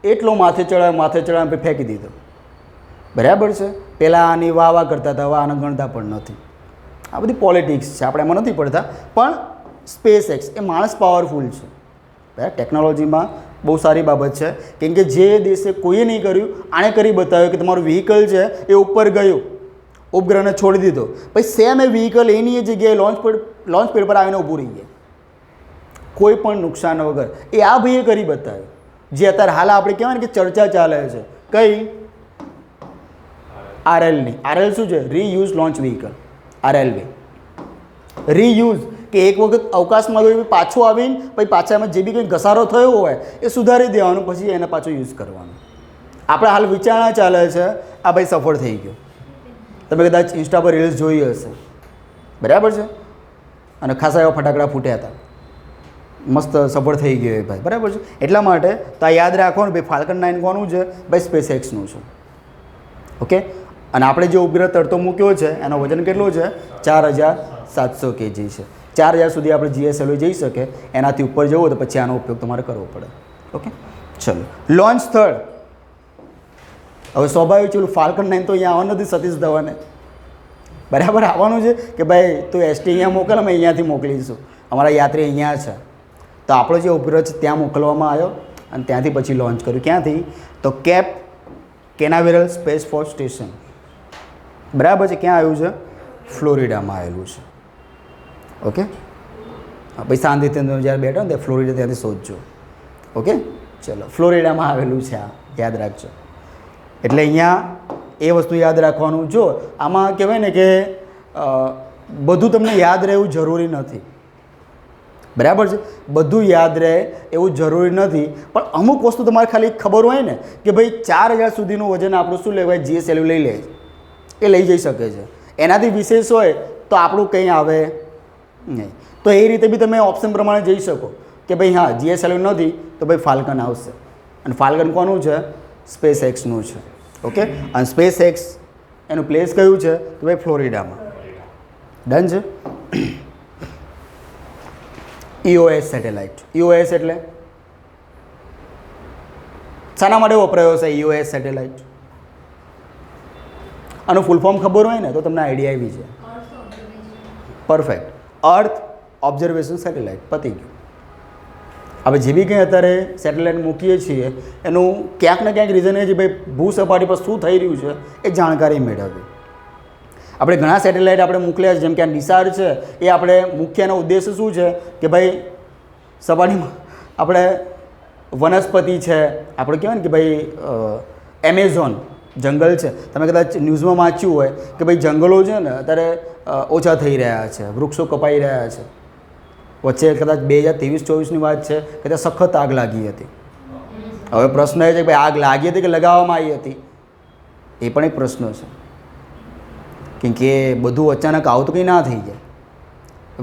એટલો માથે ચડાવ ફેંકી દીધો, બરાબર છે. પહેલાં આની વાહ કરતા હતા, હવે આને ગણતા પણ નથી. આ બધી પોલિટિક્સ છે, આપણે એમાં નથી પડતા. પણ સ્પેસ એક્સ એ માણસ પાવરફુલ છે, બરાબર. ટેકનોલોજીમાં બહુ સારી બાબત છે, કેમ કે જે દેશે કોઈએ નહીં કર્યું, આણે કરી બતાવ્યું કે તમારું વ્હીકલ છે એ ઉપર ગયું, ઉપગ્રહને છોડી દીધો, પછી સેમ એ વ્હીકલ એની એ જગ્યાએ લોન્ચ પેડ પર આવીને ઊભું રહી જાય, કોઈ પણ નુકસાન વગર. એ આ ભાઈએ કરી બતાવ્યું. જે અત્યારે હાલ આપણે કહેવાય ને કે ચર્ચા ચાલે છે, કઈ? આરએલની. આરએલ શું છે? Reuse launch vehicle, RLV. Reuse, કે એક વખત અવકાશમાં ગયું, પાછું આવીને પછી પાછા એમાં જે બી કંઈ ઘસારો થયો હોય એ સુધારી દેવાનું, પછી એને પાછું યુઝ કરવાનું. આપણે હાલ વિચારણા ચાલે છે, આ ભાઈ સફળ થઈ ગયો. તમે કદાચ ઇન્સ્ટા પર રીલ્સ જોઈ હશે, બરાબર છે. અને ખાસા એવા ફટાકડા ફૂટ્યા હતા, મસ્ત સફળ થઈ ગયો એ ભાઈ, બરાબર છે. એટલા માટે તો આ યાદ રાખો ને ભાઈ, ફાલ્કન 9 કોનું છે? ભાઈ સ્પેસ એક્સનું છે. ઓકે. અને આપણે જે ઉપગ્રહ તરતો મૂક્યો છે એનો વજન કેટલો છે? 4700 kg છે. 4000 સુધી આપણે જીએસએલવી જઈ શકે. એનાથી ઉપર જવું તો પછી આનો ઉપયોગ તમારે કરવો પડે. ઓકે, ચલો. લોન્ચ સ્થળ, હવે સ્વાભાવિક ચલું ફાલ્કન 9 તો અહીંયા આવવાનું નથી સતીશ ધવને, બરાબર. આવવાનું છે કે ભાઈ તું એસટી અહીંયા મોકલ, અમે અહીંયાથી મોકલીશું, અમારા યાત્રી અહીંયા છે. તો આપણો જે ઉપગ્રહ છે ત્યાં મોકલવામાં આવ્યો અને ત્યાંથી પછી લોન્ચ કર્યું. ક્યાંથી? તો cap Canaveral space force station, બરાબર છે. ક્યાં આવ્યું છે? ફ્લોરિડામાં આવેલું છે. ઓકે. ભાઈ શાંતિથી જ્યારે બેઠો ને ત્યાં ફ્લોરિડા ત્યાંથી શોધજો. ઓકે, ચલો. ફ્લોરિડામાં આવેલું છે આ, યાદ રાખજો. એટલે અહીંયા એ વસ્તુ યાદ રાખવાનું. જો આમાં કહેવાય ને કે બધું તમને યાદ રહેવું જરૂરી નથી, બરાબર છે. બધું યાદ રહે એવું જરૂરી નથી, પણ અમુક વસ્તુ તમારે ખાલી ખબર હોય ને કે ભાઈ 4000 સુધીનું વજન આપણું શું લેવાય? જીએસએલવી લઈ લે, એ લઈ જઈ શકે છે. એનાથી વિશેષ હોય તો આપણું કંઈ આવે નહીં. તો એ રીતે બી તમે ઓપ્શન પ્રમાણે જઈ શકો કે ભાઈ હા, જીએસએલવી નથી તો ભાઈ ફાલ્કન આવશે. અને ફાલ્કન કોનું છે? સ્પેસ એક્સનું છે. ઓકે. અને સ્પેસ એક્સ એનું પ્લેસ કયું છે? તો ભાઈ ફ્લોરિડામાં. ડન છે. EOS satellite. EOS એટલે શાના માટે વપરાયો છે? EOS satellite. આનું ફૂલ ફોર્મ ખબર હોય ને તો તમને આઈડિયા આવી છે. પરફેક્ટ. અર્થ ઓબ્ઝર્વેશન સેટેલાઇટ. પતી ગયું. હવે જે બી કંઈ અત્યારે સેટેલાઇટ મૂકીએ છીએ એનું ક્યાંક ને ક્યાંક રીઝન એ છે ભાઈ ભૂસપાટી પર શું થઈ રહ્યું છે એ જાણકારી મેળવવી. આપણે ઘણા સેટેલાઇટ આપણે મોકલ્યા છે, જેમ કે આ નિસાર છે, એ આપણે મુખ્યનો ઉદ્દેશ શું છે કે ભાઈ સપાટીમાં આપણે વનસ્પતિ છે, આપણે કહેવાય ને કે ભાઈ એમેઝોન જંગલ છે, તમે કદાચ ન્યૂઝમાં વાંચ્યું હોય કે ભાઈ જંગલો છે ને અત્યારે ઓછા થઈ રહ્યા છે, વૃક્ષો કપાઈ રહ્યા છે. વચ્ચે કદાચ 2023-24ની વાત છે કે ત્યાં સખત આગ લાગી હતી. હવે પ્રશ્ન એ છે કે ભાઈ આગ લાગી હતી કે લગાવવામાં આવી હતી, એ પણ એક પ્રશ્ન છે. કેમ કે બધું અચાનક આવું તો કંઈ ના થઈ જાય,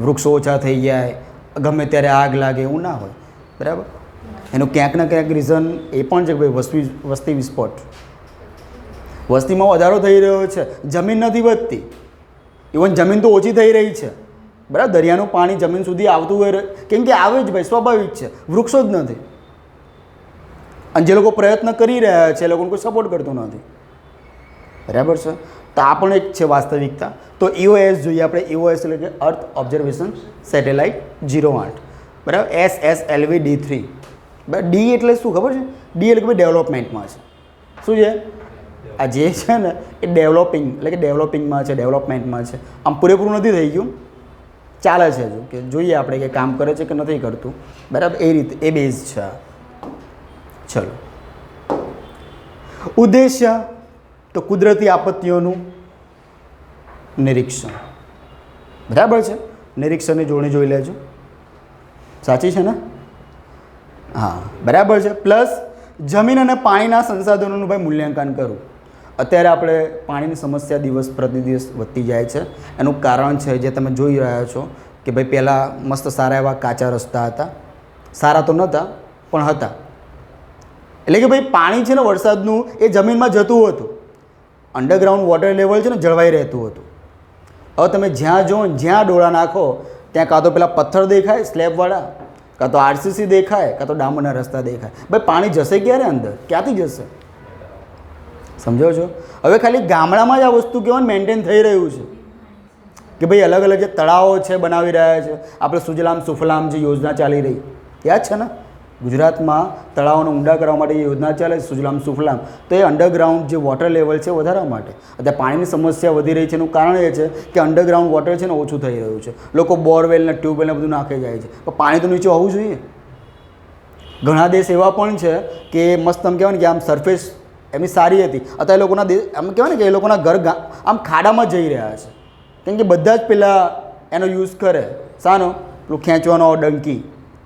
વૃક્ષો ઓછા થઈ જાય, ગમે ત્યારે આગ લાગે એવું ના હોય, બરાબર. એનું ક્યાંક ને ક્યાંક રીઝન એ પણ છે કે ભાઈ વસ્તી વિસ્ફોટ, વસ્તીમાં વધારો થઈ રહ્યો છે, જમીન નથી વધતી, ઇવન જમીન તો ઓછી થઈ રહી છે, બરાબર. દરિયાનું પાણી જમીન સુધી આવતું હોય, કેમ કે આવે જ ભાઈ, સ્વાભાવિક છે, વૃક્ષો જ નથી. અને જે લોકો પ્રયત્ન કરી રહ્યા છે એ લોકોને કોઈ સપોર્ટ કરતું નથી, બરાબર છે. તો આ પણ એક છે વાસ્તવિકતા. તો EOS જોઈએ આપણે. EOS એટલે કે અર્થ ઓબ્ઝર્વેશન સેટેલાઇટ 08, બરાબર. SSLV D3. બરાબર. ડી એટલે શું ખબર છે? ડી એટલે કે ભાઈ ડેવલપમેન્ટમાં છે, શું છે? આ જે છે ને એ ડેવલપિંગ એટલે કે ડેવલપિંગમાં છે, ડેવલપમેન્ટમાં છે. આમ પૂરેપૂરું નથી થઈ ગયું, ચાલે છે હજુ, કે જોઈએ આપણે કે કામ કરે છે કે નથી કરતું. બરાબર, એ રીતે એ બેઝ છે. ચલો, ઉદ્દેશ્ય તો કુદરતી આપત્તિઓનું નિરીક્ષણ. બરાબર છે, નિરીક્ષણની જોડણી જોઈ લેજો. સાચી છે ને? હા, બરાબર છે. પ્લસ જમીન અને પાણીના સંસાધનોનું ભાઈ મૂલ્યાંકન કરવું. અત્યારે આપણે પાણીની સમસ્યા દિવસ પ્રતિદિવસ વધતી જાય છે. એનું કારણ છે જે તમે જોઈ રહ્યા છો કે ભાઈ પહેલાં મસ્ત સારા એવા કાચા રસ્તા હતા. સારા તો નહોતા પણ હતા. એટલે કે ભાઈ પાણી છે ને વરસાદનું એ જમીનમાં જતું હતું, અંડરગ્રાઉન્ડ વોટર લેવલ છે ને જળવાઈ રહેતું હતું. હવે તમે જ્યાં જો જ્યાં ડોળા નાખો ત્યાં કાં તો પેલા પથ્થર દેખાય સ્લેબવાળા, કાં તો આરસીસી દેખાય, કાં તો ડામરના રસ્તા દેખાય. ભાઈ પાણી જશે ક્યારે અંદર? ક્યાંથી જશે? સમજો છો? હવે ખાલી ગામડામાં જ આ વસ્તુ કહેવાય મેન્ટેન થઈ રહ્યું છે કે ભાઈ અલગ અલગ જે તળાવો છે બનાવી રહ્યા છે. આપણે સુજલામ સુફલામ જે યોજના ચાલી રહી, યાદ છે ને? ગુજરાતમાં તળાવોને ઊંડા કરવા માટે જે યોજના ચાલે છે સુજલામ સુફલામ, તો એ અંડરગ્રાઉન્ડ જે વોટર લેવલ છે વધારવા માટે. અત્યારે પાણીની સમસ્યા વધી રહી છે એનું કારણ એ છે કે અંડરગ્રાઉન્ડ વોટર છે ને ઓછું થઈ રહ્યું છે. લોકો બોરવેલ ને ટ્યુબવેલ ને બધું નાખી જાય છે, પણ પાણી તો નીચે હોવું જોઈએ. ઘણા દેશ એવા પણ છે કે મસ્ત આમ કહેવાય ને કે આમ સરફેસ એમની સારી હતી, અત્યારે લોકોના આમ કહેવાય ને કે એ લોકોના ઘર આમ ખાડામાં જઈ રહ્યા છે. કેમ કે બધા જ પેલા એનો યુઝ કરે. શાનો? પેલું ખેંચવાનો ડંકી,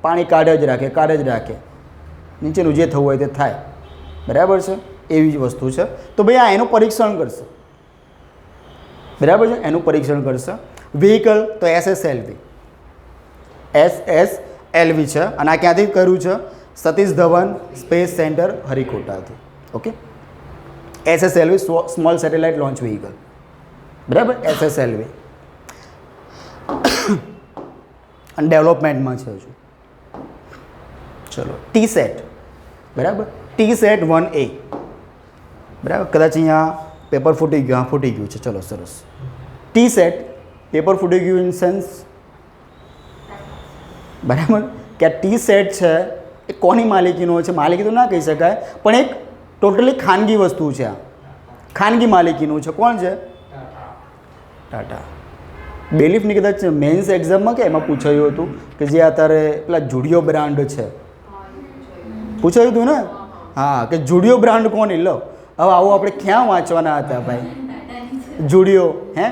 પાણી કાઢે જ રાખે, નીચેનું જે થવું હોય તે થાય. બરાબર છે, એવી જ વસ્તુ છે. તો ભાઈ આ એનું પરીક્ષણ કરશે. બરાબર છે, એનું પરીક્ષણ કરશે. વ્હીકલ તો SSLV છે. અને આ ક્યાંથી કર્યું છે? સતીશ ધવન સ્પેસ સેન્ટર હરિકોટાથી. Okay, SSLV small satellite launch vehicle. બરાબર, SSLV અને ડેવલપમેન્ટમાં છે હજુ. ચલો, TSET. બરાબર, TSET 1A. બરાબર, કદાચ અહીંયા પેપર ફૂટી ગયું છે. ચલો, સરસ. TSET પેપર ફૂટી ગયું ઇન સેન્સ, બરાબર, કે આ TSET છે એ કોની માલિકીનો છે? માલિકી તો ના કહી શકાય, પણ એક ટોટલી ખાનગી વસ્તુ છે. આ ખાનગી માલિકીનું છે. કોણ છે? ટાટા. બેલીફની કદાચ મેન્સ એક્ઝામમાં કે એમાં પૂછાયું હતું કે જે અત્યારે પેલા જુડિયો બ્રાન્ડ છે, પૂછાયું હતું ને? હા, કે જુડિયો બ્રાન્ડ કોની? લો, હવે આવું આપણે ક્યાં વાંચવાના હતા ભાઈ? જુડિયો. હે,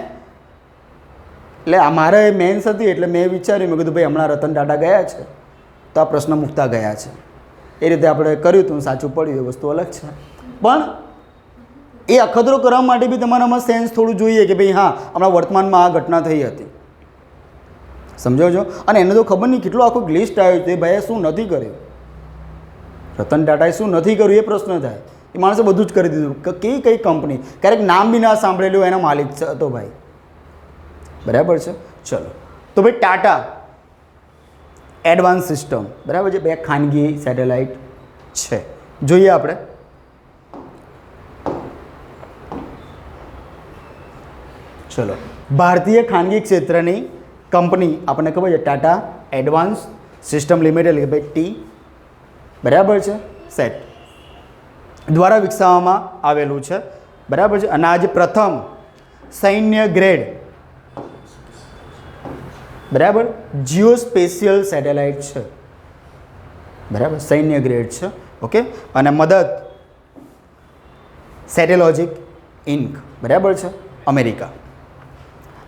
એટલે મારે મેન્સ હતી એટલે મેં વિચાર્યું, મેં કીધું ભાઈ હમણાં રતન ટાટા ગયા છે તો આ પ્રશ્ન મૂકતા ગયા છે. એ રીતે આપણે કર્યું હતું, સાચું પડ્યું, એ વસ્તુ અલગ છે. પણ એ અખતરો કરવા માટે બી તમારામાં સેન્સ થોડું જોઈએ કે ભાઈ હા, હમણાં વર્તમાનમાં આ ઘટના થઈ હતી. સમજો છો? અને એને તો ખબર નહીં કેટલો આખો લિસ્ટ આવ્યો છે ભાઈએ શું નથી કર્યું. રતન ટાટાએ શું નથી કર્યું એ પ્રશ્ન થાય. એ માણસે બધું જ કરી દીધું. કઈ કંપની, ક્યારેક નામ બી ના સાંભળેલું એના માલિક હતો ભાઈ. બરાબર છે. ચલો, તો ભાઈ ટાટા એડવાન્સ સિસ્ટમ, બરાબર છે, બે ખાનગી સેટેલાઇટ છે. જોઈએ આપણે. ચલો, ભારતીય ખાનગી ક્ષેત્રની કંપની આપણને ખબર છે ટાટા એડવાન્સ સિસ્ટમ લિમિટેડ, એટલે કે ભાઈ ટી, બરાબર છે, સેટ દ્વારા વિકસાવવામાં આવેલું છે. બરાબર છે. અને આજે પ્રથમ સૈન્ય ગ્રેડ, બરાબર, જીઓ સ્પેશિયલ સેટેલાઇટ છે. બરાબર, સૈન્ય ગ્રેડ છે. ઓકે, અને મદદ સેટેલોજિક ઇન્ક, બરાબર છે, અમેરિકા.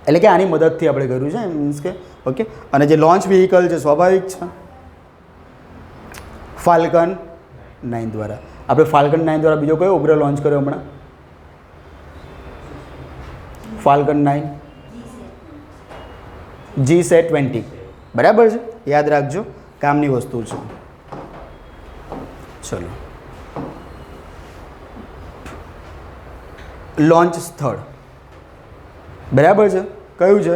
એટલે કે આની મદદથી આપણે કર્યું છે, મીન્સ કે ઓકે. અને જે લોન્ચ વ્હીકલ છે સ્વાભાવિક છે ફાલ્કન 9 દ્વારા. આપણે ફાલ્કન 9 દ્વારા બીજો કયો ઉપગ્રહ લોન્ચ કર્યો હમણાં? Falcone 9 GSAT-20. બરાબર છે, યાદ રાખજો, કામની વસ્તુ છે. ચલો, લોન્ચ સ્થળ, બરાબર છે, કયું છે?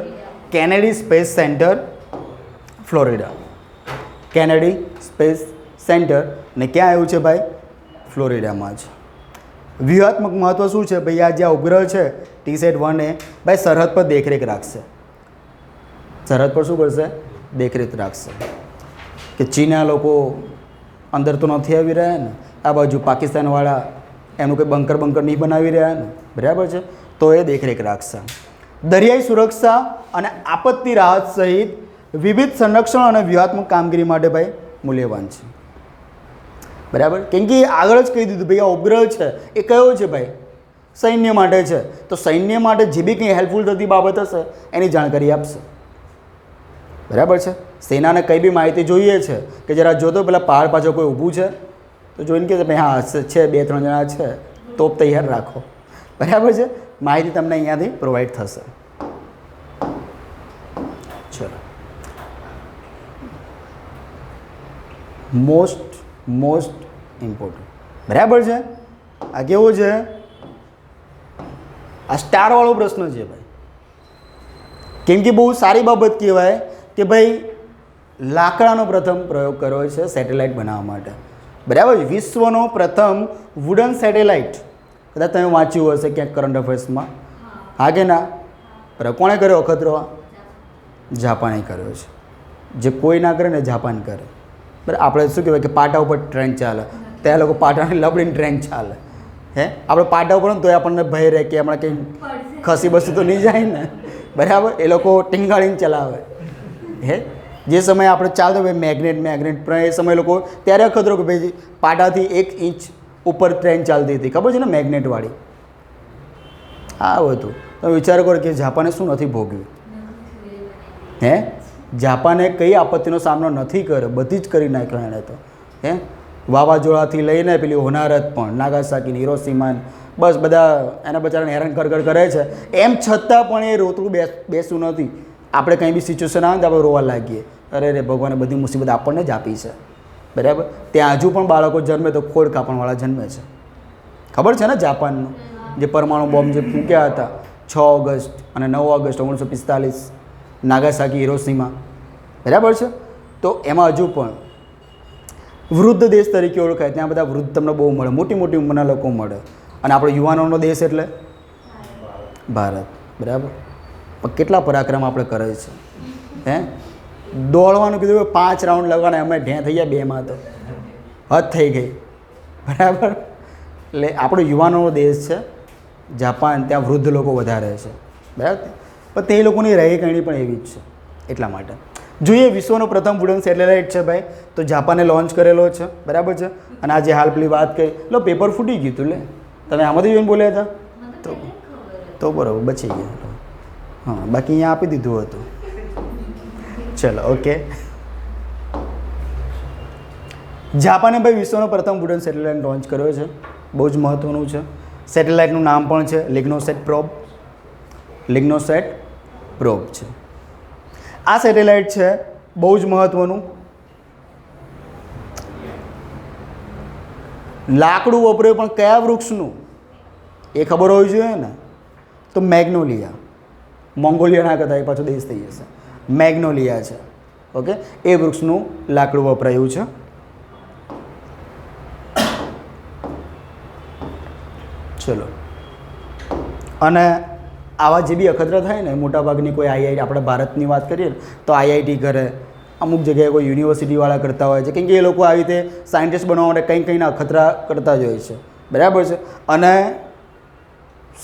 Kennedy space centre, Florida. Kennedy space centre, ને ક્યાં આવ્યું છે ભાઈ? ફ્લોરિડામાં છે. વ્યૂહાત્મક મહત્ત્વ શું છે ભાઈ? આ જે ઉપગ્રહ છે TSAT-1A ભાઈ સરહદ પર દેખરેખ રાખશે. સરહદ પર શું કરશે? દેખરેખ રાખશે કે ચીના લોકો અંદર તો નથી આવી રહ્યા ને, આ બાજુ પાકિસ્તાનવાળા એનું કંઈ બંકર નહીં બનાવી રહ્યા ને, બરાબર છે, તો એ દેખરેખ રાખશે. દરિયાઈ સુરક્ષા અને આપત્તિ રાહત સહિત વિવિધ સંરક્ષણ અને વ્યૂહાત્મક કામગીરી માટે ભાઈ મૂલ્યવાન છે, બરાબર. કેમ કે આગળ જ કહી દીધું ભાઈ આ ઉપગ્રહ છે એ કયો છે ભાઈ, સૈન્ય માટે છે. તો સૈન્ય માટે જે બી કંઈ હેલ્પફુલ થતી બાબત હશે એની જાણકારી આપશે, બરાબર છે. સેનાને કંઈ બી માહિતી જોઈએ છે કે જરા જોતો પેલા પહાડ પાછળ કોઈ ઊભું છે તો જોઈને કે ભાઈ હા છે 2-3 જણા છે, તોપ તૈયાર રાખો, બરાબર છે. માહિતી તમને અહીંયાથી પ્રોવાઈડ થશે. ચલો, મોસ્ટ ઇમ્પોર્ટન્ટ, બરાબર છે. આ કેવો છે, આ સ્ટારવાળો પ્રશ્ન છે ભાઈ. કેમ કે બહુ સારી બાબત કહેવાય કે ભાઈ લાકડાનો પ્રથમ પ્રયોગ કર્યો છે સેટેલાઇટ બનાવવા માટે, બરાબર. વિશ્વનો પ્રથમ વુડન સેટેલાઇટ, કદાચ તમે વાંચ્યું હશે ક્યાંક કરંટ અફેર્સમાં, હા કે ના? બરાબર. કોણે કર્યો અખતરો? જાપાને કર્યો છે. જે કોઈ ના કરે ને જાપાન કરે, બરાબર. આપણે શું કહેવાય કે પાટા ઉપર ટ્રેન ચાલે, ત્યાં લોકો પાટાને લબડીને ટ્રેન ચાલે. આપણે પાટા ઉપર તો આપણને ભય રહે કે હમણાં કંઈ ખસી બસી તો નહીં જાય ને, બરાબર. એ લોકો ટીંગાળીને ચલાવે. જે સમયે આપણે ચાલતો ભાઈ મેગ્નેટ પણ એ સમયે લોકો ત્યારે અખતરો કે ભાઈ પાટાથી 1 ઇંચ ઉપર ટ્રેન ચાલતી હતી, ખબર છે ને, મેગ્નેટવાળી. આવું હતું. તમે વિચાર કરો કે જાપાને શું નથી ભોગ્યું, જાપાને કઈ આપત્તિનો સામનો નથી કર્યો, બધી જ કરી નાખ્યો એણે તો. વાવાઝોડાથી લઈને પેલી હોનારત પણ, નાગાસાકી, હિરોશીમા, બસ બધા એના બચારાને હેરાન કરે છે. એમ છતાં પણ એ રોતરું બેસવું નથી. આપણે કંઈ બી સિચ્યુએશન આવે ને તો આપણે રોવા લાગીએ, અરે રે ભગવાને બધી મુસીબત આપણને જ આપી છે, બરાબર. ત્યાં હજુ પણ બાળકો જન્મે તો ખોડ કાપણવાળા જન્મે છે, ખબર છે ને. જાપાનનું જે પરમાણુ બોમ્બ જે ફૂંક્યા હતા 6 ઓગસ્ટ અને 9 ઓગસ્ટ 1945, નાગાસાકી, હિરોશીમા, બરાબર છે. તો એમાં હજુ પણ વૃદ્ધ દેશ તરીકે ઓળખાય. ત્યાં બધા વૃદ્ધ તમને બહુ મળે, મોટી ઉંમરના લોકો મળે. અને આપણો યુવાનોનો દેશ એટલે ભારત, બરાબર. પણ કેટલા પરાક્રમ આપણે કરે છે. દોડવાનું કીધું 5 રાઉન્ડ લગાડે અમે ઢે થઈ ગયા 2માં તો હદ થઈ ગઈ, બરાબર. એટલે આપણો યુવાનોનો દેશ છે જાપાન. ત્યાં વૃદ્ધ લોકો વધારે છે, બરાબર. પણ તે લોકોની રહેકરણી પણ એવી જ છે. એટલા માટે જોઈએ વિશ્વનો પ્રથમ વુડન સેટેલાઇટ છે ભાઈ, તો જાપાને લોન્ચ કરેલો છે, બરાબર છે. અને આજે હાલ પેલી વાત કરી લો, પેપર ફૂટી ગયું હતું લે, તમે આમાંથી જોઈને બોલ્યા હતા તો બરાબર બચી ગયા. હા, બાકી અહીંયા આપી દીધું હતું. ચલો, ઓકે. જાપાને ભાઈ વિશ્વનો પ્રથમ વુડન સેટેલાઇટ લોન્ચ કર્યો છે, બહુ જ મહત્ત્વનું છે. સેટેલાઇટનું નામ પણ છે લિગ્નોસેટ પ્રોબ છે. આ સેટેલાઇટ છે બહુ જ મહત્ત્વનું. લાકડું વપરાય પણ કયા વૃક્ષનું એ ખબર હોવી જોઈએ ને. તો મેગ્નોલિયા, મોંગોલિયા ના કહેતા, એ પાછો દેશ થઈ જશે. મેગ્નોલિયા છે, ઓકે. એ વૃક્ષનું લાકડું વપરાયું છે. ચલો, અને આવા જે બી અખતરા થાય ને, મોટાભાગની કોઈ આઈઆઈટી, આપણે ભારતની વાત કરીએ ને તો આઈઆઈટી કરે, અમુક જગ્યાએ કોઈ યુનિવર્સિટીવાળા કરતા હોય છે, કેમ કે એ લોકો આવી રીતે સાયન્ટિસ્ટ બનવા માટે કંઈના અખતરા કરતા જ હોય છે, બરાબર છે. અને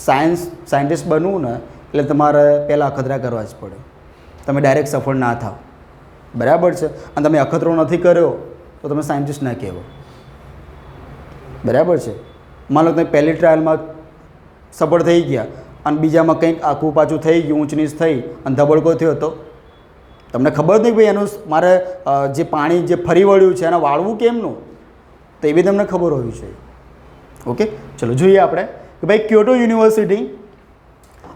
સાયન્ટિસ્ટ બનવું ને એટલે તમારે પહેલાં અખતરા કરવા જ પડે, તમે ડાયરેક્ટ સફળ ના થાવ, બરાબર છે. અને તમે અખતરો નથી કર્યો તો તમે સાયન્ટિસ્ટ ના કહેવો, બરાબર છે. માનો તમે પહેલી ટ્રાયલમાં સફળ થઈ ગયા અને બીજામાં કંઈક આખું પાછું થઈ ગયું, ઊંચ નીચ થઈ અને ધબડકો થયો તો તમને ખબર નહીં ભાઈ એનું મારે જે પાણી જે ફરી વળ્યું છે એને વાળવું કેમનું, તો એ બી તમને ખબર હોવી જોઈએ, ઓકે. ચલો જોઈએ આપણે કે ભાઈ ક્યોટો યુનિવર્સિટી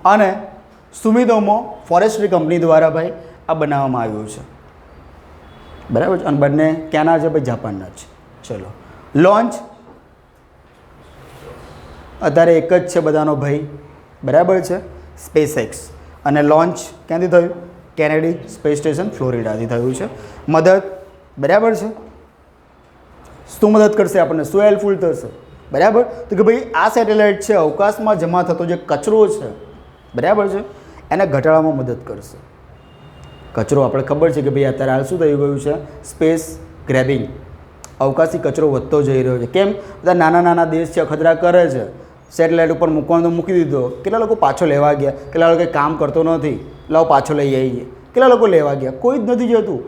અને સુમિતોમો ફોરેસ્ટ્રી કંપની દ્વારા ભાઈ આ બનાવવામાં આવ્યું છે, બરાબર છે. અને બંને ક્યાંના છે ભાઈ? જાપાનના છે. ચલો, લોન્ચ અત્યારે એક જ છે બધાનો ભાઈ, બરાબર છે, સ્પેસએક્સ. અને લોન્ચ ક્યાંથી થયું? કેનેડી સ્પેસ સ્ટેશન ફ્લોરિડાથી થયું છે. મદદ, બરાબર છે, શું મદદ કરશે આપણને, શું હેલ્પફુલ થશે, બરાબર? તો કે ભાઈ આ સેટેલાઇટ છે અવકાશમાં જમા થતો જે કચરો છે, બરાબર છે, એને ઘટાડવામાં મદદ કરશે. કચરો આપણે ખબર છે કે ભાઈ અત્યારે હાલ શું થઈ ગયું છે, સ્પેસ ગ્રેબિંગ, અવકાશી કચરો વધતો જઈ રહ્યો છે. કેમ? બધા નાના નાના દેશ છે, અખતરા કરે છે, સેટેલાઇટ ઉપર મૂકવાનો તો મૂકી દીધો, કેટલા લોકો પાછો લેવા ગયા, કેટલા લોકો કામ કરતો નથી, લાવો પાછો લઈ આવીએ, કેટલા લોકો લેવા ગયા, કોઈ જ નથી જતું.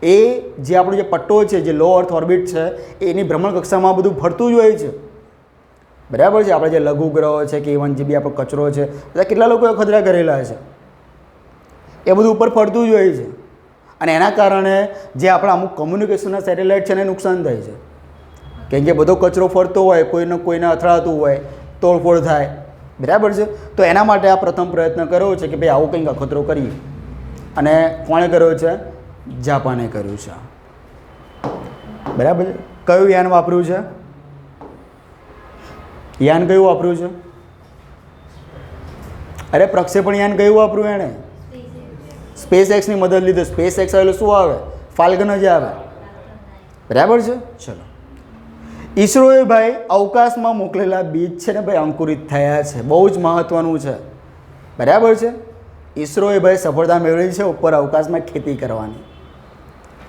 એ જે આપણો જે પટ્ટો છે, જે લો અર્થ ઓર્બિટ છે, એની ભ્રમણ કક્ષામાં બધું ફરતું જ હોય છે. બરાબર છે. આપણે જે લઘુ ગ્રહો છે કે ઇવન જે બી આપણો કચરો છે, બધા કેટલા લોકોએ અખતરા કરેલા છે, એ બધું ઉપર ફરતું જ હોય છે. અને એના કારણે જે આપણા અમુક કમ્યુનિકેશનના સેટેલાઇટ છે એને નુકસાન થાય છે. કેમ કે બધો કચરો ફરતો હોય, કોઈને અથડાતું હોય, તોડફોડ થાય. બરાબર છે. તો એના માટે આ પ્રથમ પ્રયત્ન કર્યો છે કે ભાઈ આવું કંઈક અખતરો કરીએ. અને કોણે કર્યો છે? જાપાને કર્યું છે. બરાબર છે. કયું યાન વાપર્યું છે? યાન કયું વાપર્યું છે? અરે પ્રક્ષેપણ યાન કયું વાપર્યું એણે? સ્પેસ એક્સની મદદ લીધી. સ્પેસ એક્સ એટલે શું આવે? ફાલ્કન જ આવે. બરાબર છે. ચલો, ઈસરોએ ભાઈ અવકાશમાં મોકલેલા બીજ છે ને ભાઈ અંકુરિત થયા છે. બહુ જ મહત્વનું છે. બરાબર છે. ઈસરોએ ભાઈ સફળતા મેળવી છે ઉપર અવકાશમાં ખેતી કરવાની.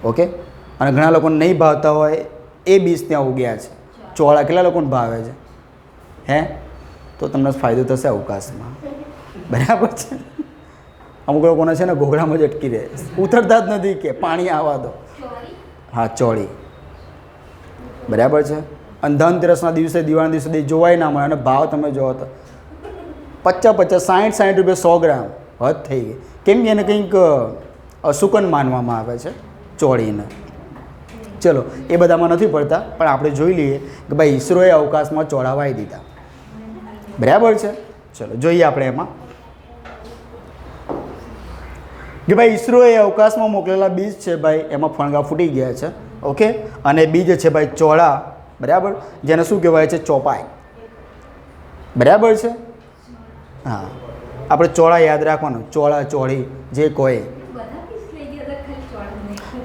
ઓકે. અને ઘણા લોકોને નહીં ભાવતા હોય એ બીજ ત્યાં ઉગ્યા છે. ચોળા કેટલા લોકોને ભાવે છે? હે? તો તમને ફાયદો થશે અવકાશમાં. બરાબર છે. અમુક લોકોને છે ને ઘોઘરામાં જ અટકી રહે, ઉતરતા જ નથી કે પાણી આવવા દો. હા, ચોળી. બરાબર છે. અને ધનતેરસના દિવસે, દિવાળીના દિવસે જોવાય ના મળે. અને ભાવ તમે જોવો તો 50 60 રૂપિયા 100 ગ્રામ. હદ થઈ ગઈ. કેમ કે એને કંઈક અશુકન માનવામાં આવે છે ચોળીને. ચલો, એ બધામાં નથી પડતા, પણ આપણે જોઈ લઈએ કે ભાઈ ઈસરોએ અવકાશમાં ચોળા વાવી દીધા. બરાબર છે. ચલો જોઈએ આપણે એમાં કે ભાઈ ઈસરોએ અવકાશમાં મોકલેલા બીજ છે ભાઈ, એમાં ફણગા ફૂટી ગયા છે. ઓકે. અને બીજ છે ભાઈ ચોળા. બરાબર. જેને શું કહેવાય છે? ચોપાઈ. બરાબર છે. હા, આપણે ચોળા યાદ રાખવાનું. ચોળા, ચોળી જે કોઈ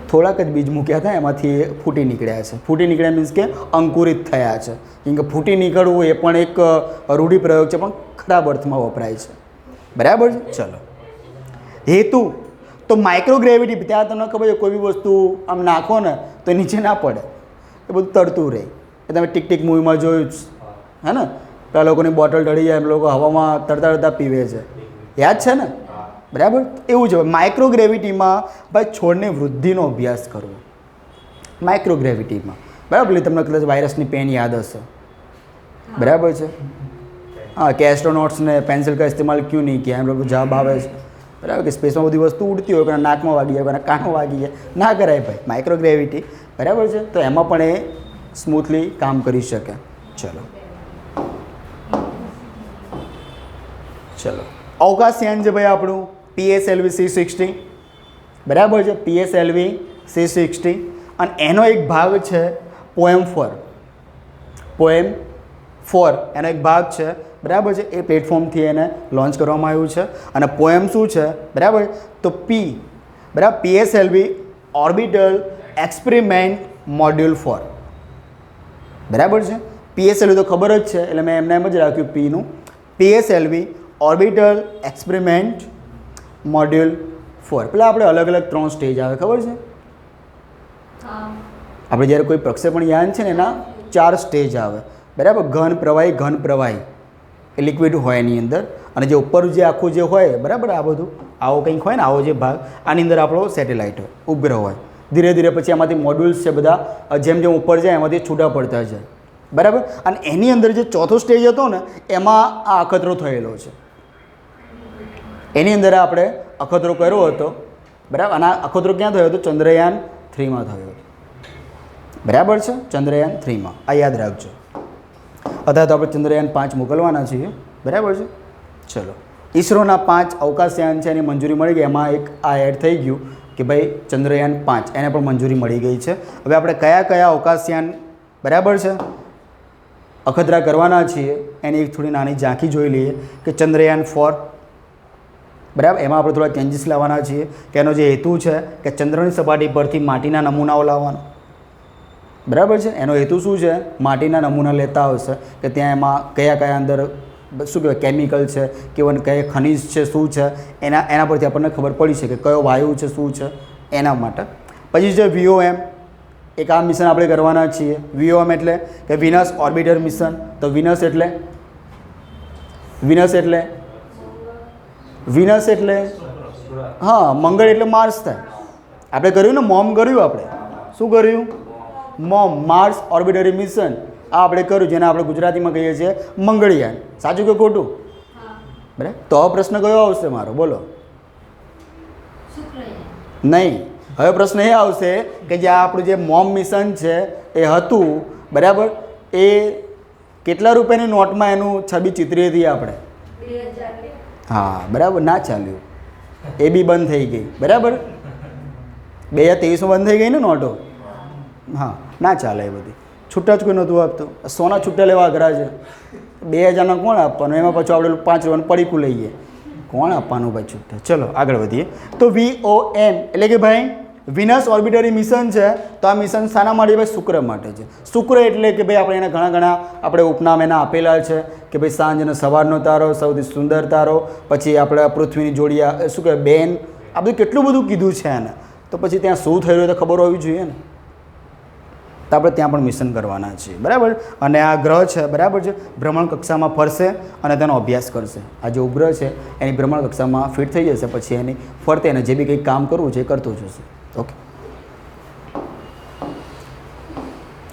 થોડાક જ બીજ મૂક્યા હતા, એમાંથી ફૂટી નીકળ્યા છે. ફૂટી નીકળ્યા મીન્સ કે અંકુરિત થયા છે. કેમ કે ફૂટી નીકળવું એ પણ એક રૂઢિપ્રયોગ છે, પણ ખરાબ અર્થમાં વપરાય છે. બરાબર છે. ચલો, હેતુ તો માઇક્રોગ્રેવિટી. ત્યાં તમને ખબર છે કોઈ બી વસ્તુ આમ નાખો ને તો નીચે ના પડે, એ બધું તરતું રહે. એ તમે ટીક ટીક મૂવીમાં જોયું હે ને? પેલા લોકોની બોટલ ઢળી જાય, એમ લોકો હવામાં તરતા તરતા પીવે છે, યાદ છે ને? બરાબર. એવું છે. માઇક્રોગ્રેવિટીમાં ભાઈ છોડની વૃદ્ધિનો અભ્યાસ કરવો. માઇક્રોગ્રેવિટીમાં. બરાબર. એટલે તમને કદાચ વાયરસની પેન યાદ હશે. બરાબર છે. હા, કે એસ્ટ્રોનોટ્સને પેન્સિલ કા ઇસ્તેમાલ ક્यों નહીં કિયા? એમ લોકો જવાબ આવે છે. બરાબર. કે સ્પેસમાં બધી વસ્તુ ઉડતી હોય, કોઈના નાકમાં વાગી જાય, કોઈના કાનમાં વાગી જાય, ના કરાય ભાઈ માઇક્રોગ્રેવિટી. બરાબર છે. તો એમાં પણ એ સ્મૂથલી કામ કરી શકે. ચલો ચલો, અવકાશયાન છે ભાઈ આપણું PSLV C60. બરાબર છે. PSLV C60. અને એનો એક ભાગ છે POEM4. POEM4 એનો એક ભાગ છે. બરાબર છે. એ પ્લેટફોર્મથી એને લોન્ચ કરવામાં આવ્યું છે. અને POEM શું છે? બરાબર. તો P બરાબર, PSLV ઓર્બિટલ એક્સપેરિમેન્ટ મોડ્યુલ 4. બરાબર છે. PSLV તો ખબર જ છે, એટલે મેં એમને એમ જ રાખ્યું Pનું. PSLV orbital experiment module 4. પેલા આપણે અલગ અલગ 3 સ્ટેજ આવે, ખબર છે? આપણે જ્યારે કોઈ પ્રક્ષેપણ યાન છે ને એના 4 સ્ટેજ આવે. બરાબર. ઘન પ્રવાહી, ઘન પ્રવાહી એ લિક્વિડ હોય એની અંદર. અને જે ઉપર જે આખું જે હોય, બરાબર, આ બધું આવો કંઈક હોય ને, આવો જે ભાગ, આની અંદર આપણો સેટેલાઇટ હોય, ઉપગ્રહ હોય. ધીરે ધીરે પછી આમાંથી મોડ્યુલ્સ છે બધા, જેમ જેમ ઉપર જાય એમાંથી છૂટા પડતા જાય. બરાબર. અને એની અંદર જે ચોથો સ્ટેજ હતો ને, એમાં આ અખતરો થયેલો છે. એની અંદર આપણે અખતરો કર્યો હતો. બરાબર. અને આ અખતરો ક્યાં થયો હતો? ચંદ્રયાન 3માં થયો હતો. બરાબર છે. ચંદ્રયાન 3માં. આ યાદ રાખજો. અત્યારે તો આપણે ચંદ્રયાન 5 મોકલવાના છીએ. બરાબર છે. ચલો, ઈસરોના 5 અવકાશયાન છે એની મંજૂરી મળી ગઈ. એમાં એક આ એડ થઈ ગયું કે ભાઈ ચંદ્રયાન 5, એને પણ મંજૂરી મળી ગઈ છે. હવે આપણે કયા કયા અવકાશયાન, બરાબર છે, અખતરા કરવાના છીએ એની એક થોડી નાની ઝાંખી જોઈ લઈએ. કે ચંદ્રયાન 4. બરાબર. એમાં આપણે થોડા ચેન્જીસ લાવવાના છીએ. કે એનો જે હેતુ છે કે ચંદ્રની સપાટી પરથી માટીના નમૂનાઓ લાવવાનો. બરાબર છે. એનો હેતુ શું છે? માટીના નમૂના લેતા આવશે કે ત્યાં એમાં કયા કયા અંદર શું કહેવાય કેમિકલ છે, કે કયા ખનિજ છે, શું છે, એના પરથી આપણને ખબર પડી શકે કયો વાયુ છે, શું છે, એના માટે. પછી છે VOM. એક આ મિશન આપણે કરવાના છીએ. VOM એટલે કે વિનસ ઓર્બિટર મિશન. તો વિનસ એટલે હા મંગળ એટલે માર્સ થાય. આપણે કર્યું ને મોમ કર્યું, આપણે શું કર્યું? મોમ માર્સ ઓર્બિટરી મિશન આ આપણે કર્યું, જેને આપણે ગુજરાતીમાં કહીએ છીએ મંગળયાન. સાચું કે ખોટું? બરાબર. તો હવે પ્રશ્ન કયો આવશે મારો? બોલો. નહીં, હવે પ્રશ્ન એ આવશે કે જે આપણું જે મોમ મિશન છે એ હતું, બરાબર, એ કેટલા રૂપિયાની નોટમાં એનું છબી ચિતરી હતી આપણે? હા બરાબર, ના ચાલ્યું, એ બી બંધ થઈ ગઈ. બરાબર, 2023માં બંધ થઈ ગઈ ને નોટો. હા ના ચાલે, એ બધી છૂટા જ કોઈ નહોતું આપતું. સોના છૂટા લેવા અઘરા છે. 2000ના કોણ આપવાનું? એમાં પાછું આપણે 5 રૂપિયાનું પડીકું લઈએ, કોણ આપવાનું ભાઈ છૂટા? ચલો આગળ વધીએ. તો VOM એટલે કે ભાઈ વિનસ ઓર્બિટરી મિશન છે. તો આ મિશન શાના માટે? ભાઈ શુક્ર માટે છે. શુક્ર એટલે કે ભાઈ આપણે એને ઘણા આપણે ઉપનામ એના આપેલા છે કે ભાઈ સાંજ અને સવારનો તારો, સૌથી સુંદર તારો, પછી આપણે પૃથ્વીની જોડિયા, શું કહેવાય, બેન, આ બધું કેટલું બધું કીધું છે એને. તો પછી ત્યાં શું થયું હોય તો ખબર હોવી જોઈએ ને. તો આપણે ત્યાં પણ મિશન કરવાના છીએ. બરાબર. અને આ ગ્રહ છે, બરાબર છે, ભ્રમણ કક્ષામાં ફરશે અને તેનો અભ્યાસ કરશે. આ જે ઉપગ્રહ છે એની ભ્રમણ કક્ષામાં ફિટ થઈ જશે, પછી એની ફરતે એને જે બી કંઈક કામ કરવું છે એ કરતું જશે. ઓકે,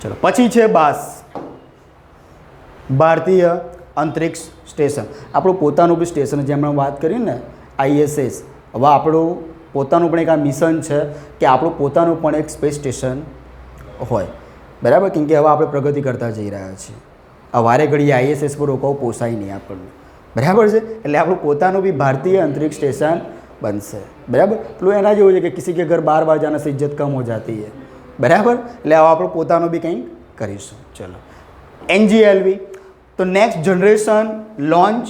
ચલો પછી છે બાસ, ભારતીય અંતરિક્ષ સ્ટેશન. આપણું પોતાનું બી સ્ટેશન, જે હમણાં વાત કરી ને ISS. હવે આપણું પોતાનું પણ એક આ મિશન છે કે આપણું પોતાનું પણ એક સ્પેસ સ્ટેશન હોય. બરાબર, કેમ કે હવે આપણે પ્રગતિ કરતા જઈ રહ્યા છીએ. આ વારે ઘડીએ ISS પર રોકાવું પોસાય નહીં આપણને. બરાબર છે, એટલે આપણું પોતાનું બી ભારતીય અંતરિક્ષ સ્ટેશન બનશે. બરાબર, પેલું એના જેવું છે કે કિસી કે ઘર બાર બાર જાने से इज्जत कम हो जाती है. બરાબર, એટલે હવે આપણે પોતાનું બી કંઈક કરીશું. ચલો, NGLV તો નેક્સ્ટ જનરેશન લોન્ચ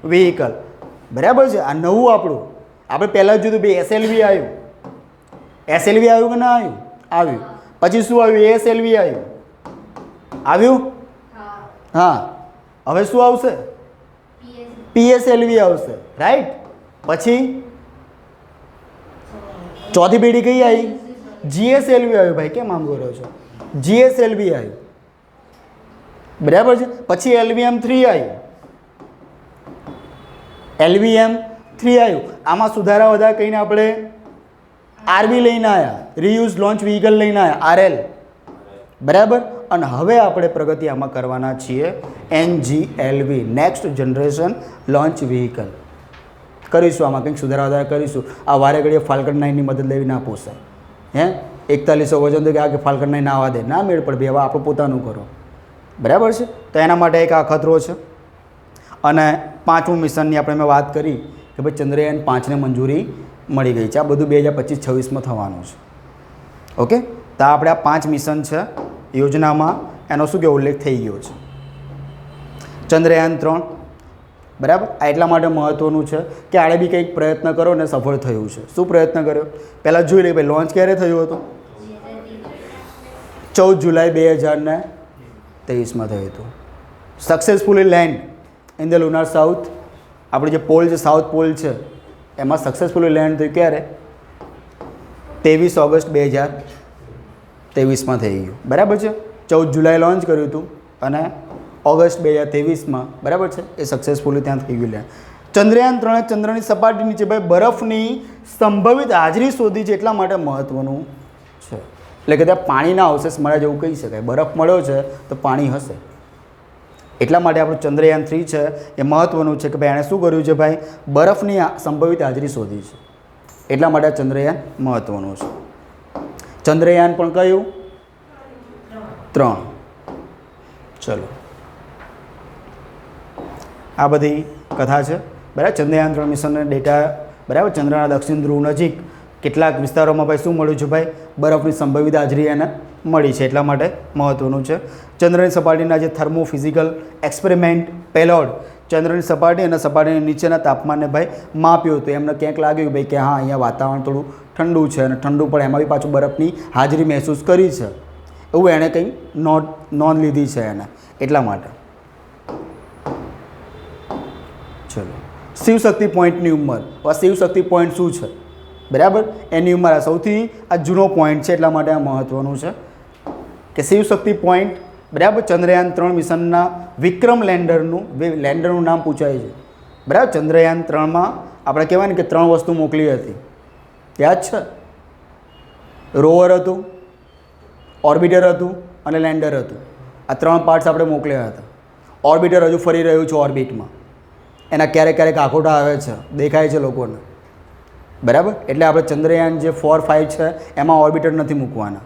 વ્હીકલ. બરાબર છે, આ નવું આપણું. આપણે પહેલાં જોયું ભાઈ SLV આવ્યું. SLV આવ્યું કે ના આવ્યું? આવ્યું. પછી શું આવ્યું? ASLV આવ્યું. હા, હવે શું આવશે? PSLV આવશે. રાઈટ. પછી ચોથી પેઢી કઈ આવી? GSLV આવ્યું. ભાઈ કેમ આમ કરો છો? GSLV આવ્યું. બરાબર છે. પછી LVM3 આવ્યું. LVM3 આવ્યું. આમાં સુધારા વધારા કહીને આપણે RV લઈને આવ્યા, રીયુઝ લોન્ચ વ્હીકલ લઈને આવ્યા, RL. બરાબર. અને હવે આપણે પ્રગતિ આમાં કરવાના છીએ NGLV, next generation launch vehicle કરીશું. આમાં કંઈક સુધારા વધારા કરીશું. આ વારે ઘડીએ ફાલ્કન 9ની મદદ લેવી ના પોસાય. 4100 વજન તો કે આ કે ફાલ્કન 9 ના આવવા દે, ના મેળ પડે. હવે આપણું પોતાનું કરો. બરાબર છે. તો એના માટે એક આ ખતરો છે. અને 5મું મિશનની આપણે મેં વાત કરી કે ભાઈ ચંદ્રયાન 5ને મંજૂરી મળી ગઈ છે. આ બધું 2025-26માં થવાનું છે. ઓકે, તો આપણે આ 5 મિશન છે યોજનામાં, એનો શું કે ઉલ્લેખ થઈ ગયો છે. ચંદ્રયાન 3, બરાબર, આ એટલા માટે મહત્ત્વનું છે કે આણે બી કંઈક પ્રયત્ન કરો ને સફળ થયું છે. શું પ્રયત્ન કર્યો? પહેલાં જોઈ લઈએ ભાઈ, લોન્ચ ક્યારે થયું હતું? 14 જુલાઈ 2023માં થયું હતું. Successfully land in the lunar south. આપણે જે પોલ છે, સાઉથ પોલ છે, એમાં સક્સેસફુલી લેન્ડ થયું ક્યારે? 23 ઓગસ્ટ 2023માં થઈ ગયું. બરાબર છે. 14 જુલાઈ લોન્ચ કર્યું હતું અને ઓગસ્ટ 2023માં, બરાબર છે, એ સક્સેસફુલી ત્યાં થઈ ગયું. ચંદ્રયાન 3 ચંદ્રની સપાટી નીચે ભાઈ બરફની સંભવિત હાજરી શોધી છે. એટલા માટે મહત્ત્વનું છે. એટલે કે ત્યાં પાણીના અવશેષ મળ્યા જેવું કહી શકાય. બરફ મળ્યો છે તો પાણી હશે. એટલા માટે આપણું ચંદ્રયાન 3 છે એ મહત્ત્વનું છે કે ભાઈ એણે શું કર્યું છે? ભાઈ બરફની સંભવિત હાજરી શોધી છે. એટલા માટે આ ચંદ્રયાન મહત્ત્વનું છે. ચંદ્રયાન પણ કયું? 3. ચલો, આ બધી કથા છે. બરાબર, ચંદ્રયાન 3 મિશનના ડેટા. બરાબર, ચંદ્રના દક્ષિણ ધ્રુવ નજીક કેટલાક વિસ્તારોમાં ભાઈ શું મળ્યું છે? ભાઈ બરફની સંભવિત હાજરી એને મળી છે. એટલા માટે મહત્ત્વનું છે. ચંદ્રની સપાટીના જે થર્મોફિઝિકલ એક્સપેરિમેન્ટ પેલોડ ચંદ્રની સપાટી અને સપાટીની નીચેના તાપમાનને ભાઈ માપ્યું હતું. એમને ક્યાંક લાગ્યું ભાઈ કે હા, અહીંયા વાતાવરણ થોડું ઠંડુ છે અને ઠંડુ પણ એમાં બી પાછું બરફની હાજરી મહેસૂસ કરી છે. એવું એણે કંઈ નોંધ લીધી છે એને. એટલા માટે ચલો, શિવશક્તિ પોઈન્ટની ઉંમર. આ શિવશક્તિ પોઈન્ટ શું છે? બરાબર, એની ઉંમર સૌથી આ જૂનો પોઈન્ટ છે. એટલા માટે આ મહત્ત્વનું છે. કે શિવશક્તિ પોઈન્ટ, બરાબર, ચંદ્રયાન-3 મિશનના વિક્રમ લેન્ડરનું નામ પૂછાય છે, બરાબર. ચંદ્રયાન-3માં આપણે કહેવાય ને કે 3 વસ્તુ મોકલી હતી, યાદ છે? રોવર હતું, ઓર્બિટર હતું અને લેન્ડર હતું. આ 3 પાર્ટ્સ આપણે મોકલ્યા હતા. ઓર્બિટર હજુ ફરી રહ્યું છે ઓર્બિટમાં, એના ક્યારેક ક્યારેક આખોટા આવે છે, દેખાય છે લોકોને, બરાબર. એટલે આપણે ચંદ્રયાન જે 4, 5 છે એમાં ઓર્બિટર નથી મૂકવાના,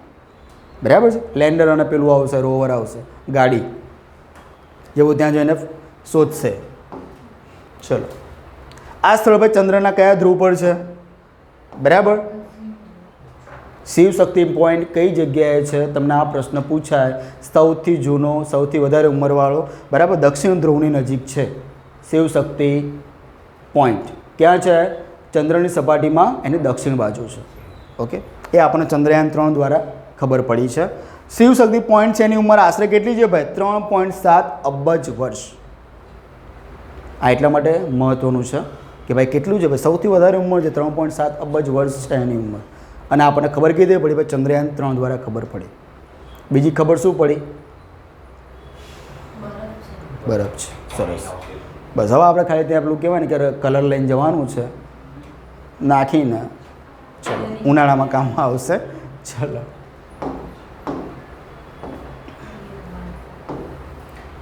બરાબર છે. લેન્ડર અને પેલું આવશે, રોવર આવશે, ગાડી જેવું ત્યાં જઈને શોધશે. ચલો, આ સ્થળ પર ચંદ્રના કયા ધ્રુવ પર છે? બરાબર. શિવશક્તિ પોઈન્ટ કઈ જગ્યાએ છે? તમને આ પ્રશ્ન પૂછાય. સૌથી જૂનો, સૌથી વધારે ઉંમરવાળો, બરાબર, દક્ષિણ ધ્રુવની નજીક છે શિવશક્તિ પોઈન્ટ. ક્યાં છે? ચંદ્રની સપાટીમાં એની દક્ષિણ બાજુ છે. ઓકે, એ આપણને ચંદ્રયાન-3 દ્વારા ખબર પડી છે. શિવશક્તિ પોઈન્ટ છે એની ઉંમર આશરે કેટલી છે ભાઈ? 3.7 અબજ વર્ષ. આ એટલા માટે મહત્ત્વનું છે કે ભાઈ કેટલું છે ભાઈ? સૌથી વધારે ઉંમર છે, 3.7 અબજ વર્ષ છે એની ઉંમર. અને આપણને ખબર કીધી પડી ભાઈ ચંદ્રયાન-3 દ્વારા ખબર પડી. બીજી ખબર શું પડી? બરફ છે. સરસ. બસ, હવે આપણે ખાલી ત્યાં પેલું કહેવાય ને કે કલર લઈને જવાનું છે નાખીને. ચલો, ઉનાળામાં કામમાં આવશે. ચલો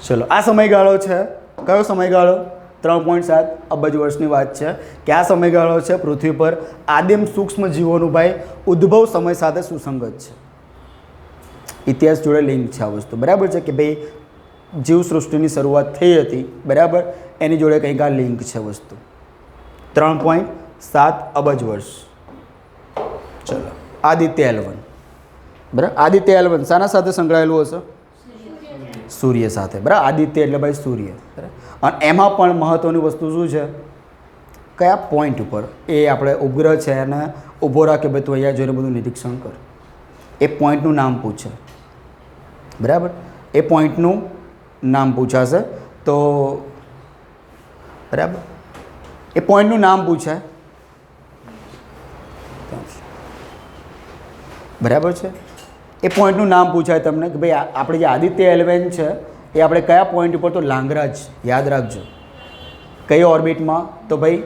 ચલો, આ સમયગાળો છે કયો સમયગાળો? 3.7 અબજ વર્ષની વાત છે કે આ સમયગાળો છે પૃથ્વી પર આદિમ સૂક્ષ્મ જીવોનું ભાઈ ઉદ્ભવ સમય સાથે સુસંગત છે. ઇતિહાસ જોડે લિંક છે આ વસ્તુ, બરાબર છે કે ભાઈ જીવસૃષ્ટિની શરૂઆત થઈ હતી, બરાબર, એની જોડે કંઈક આ લિંક છે વસ્તુ. 3.7 અબજ વર્ષ. ચલો, આદિત્ય L1, બરાબર. આદિત્ય L1 શાના સાથે સંકળાયેલું હશે? સૂર્ય સાથે, બરાબર. આદિત્ય એટલે ભાઈ સૂર્ય, બરાબર. અને એમાં પણ મહત્ત્વની વસ્તુ શું છે? કયા પોઈન્ટ ઉપર એ આપણે ઉપગ્રહ છે એને ઊભો રાખે ભાઈ તું અહીંયા જોઈને બધું નિરીક્ષણ કર. એ પોઈન્ટનું નામ પૂછે, બરાબર. એ પોઈન્ટનું નામ પૂછાશે તો, બરાબર, એ પોઈન્ટનું નામ પૂછાય, બરાબર છે. એ પોઈન્ટનું નામ પૂછાય તમને કે ભાઈ આપણે જે આદિત્ય L1 છે એ આપણે કયા પોઈન્ટ ઉપર? તો લાંગરાજ, યાદ રાખજો. કઈ ઓર્બિટમાં? તો ભાઈ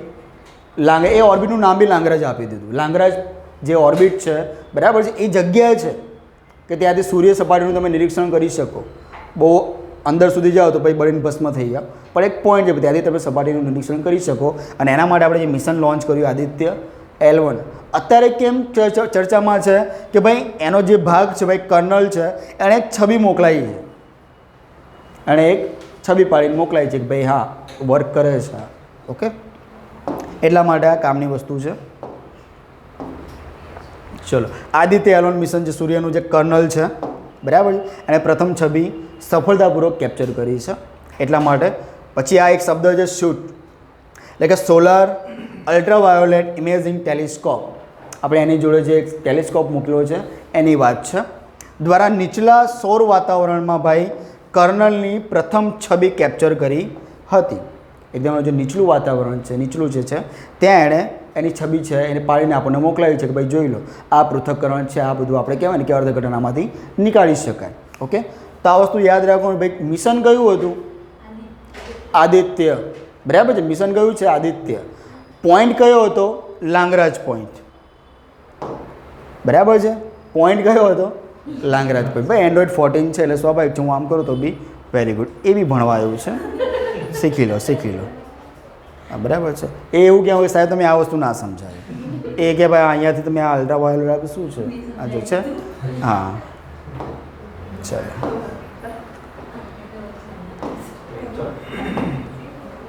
એ ઓર્બિટનું નામ બી લાંગરાજ આપી દીધું. લાંગરાજ જે ઓર્બિટ છે, બરાબર છે, એ જગ્યા છે કે ત્યાંથી સૂર્ય સપાટીનું તમે નિરીક્ષણ કરી શકો. બહુ અંદર સુધી જાઓ તો ભાઈ બળીને ભસ્મ થઈ જાઓ, પણ એક પોઈન્ટ છે ત્યાંથી તમે સપાટીનું નિરીક્ષણ કરી શકો. અને એના માટે આપણે જે મિશન લોન્ચ કર્યું આદિત્ય L1, અત્યારે કેમ ચર્ચામાં છે કે ભાઈ એનો જે ભાગ છે ભાઈ કર્નલ છે, એણે એક છબી મોકલાઈ છે, એણે એક છબી પાડીને મોકલાઈ છે કે ભાઈ હા વર્ક કરે છે. ઓકે, એટલા માટે આ કામની વસ્તુ છે. ચલો, આદિત્ય L1 મિશન જે સૂર્યનું જે કર્નલ છે, બરાબર, એને પ્રથમ છબી સફળતાપૂર્વક કેપ્ચર કરી છે. એટલા માટે પછી આ એક શબ્દ છે શૂટ, એટલે કે સોલાર અલ્ટ્રાવાયોલેટ ઇમેજિંગ ટેલિસ્કોપ. આપણે એની જોડે જે એક ટેલિસ્કોપ મૂકેલો છે એની વાત છે. દ્વારા નીચલા સૌર વાતાવરણમાં ભાઈ કર્નલની પ્રથમ છબી કેપ્ચર કરી હતી. એકદમ જે નીચલું વાતાવરણ છે, નીચલું જે છે ત્યાં એણે એની છબી છે એને પાડીને આપણને મોકલાવી છે કે ભાઈ જોઈ લો આ પૃથ્થકરણ છે, આ બધું આપણે કહેવાય ને કે અર્ધઘટનામાંથી નીકાળી શકાય. ઓકે, તો આ વસ્તુ યાદ રાખવાનું ભાઈ. મિશન કયું હતું? આદિત્ય, બરાબર છે. મિશન કયું છે? આદિત્ય. પોઈન્ટ કયો હતો? લાંગરાજ પોઈન્ટ, બરાબર છે. પોઈન્ટ કયો હતો? Lagrange point. ભાઈ એન્ડ્રોઈડ 14 છે એટલે સ્વાભાવિક છે હું આમ કરું તો બી વેરી ગુડ. એ બી ભણવા આવ્યું છે, શીખી લો, શીખી લો. હા, બરાબર છે. એ એવું ક્યાં હોય સાહેબ તમે આ વસ્તુ ના સમજાય. એ કે ભાઈ અહીંયાથી તમે આ અલ્ટ્રાવાયોલેટ શું છે આ જો છે. હા, ચાલો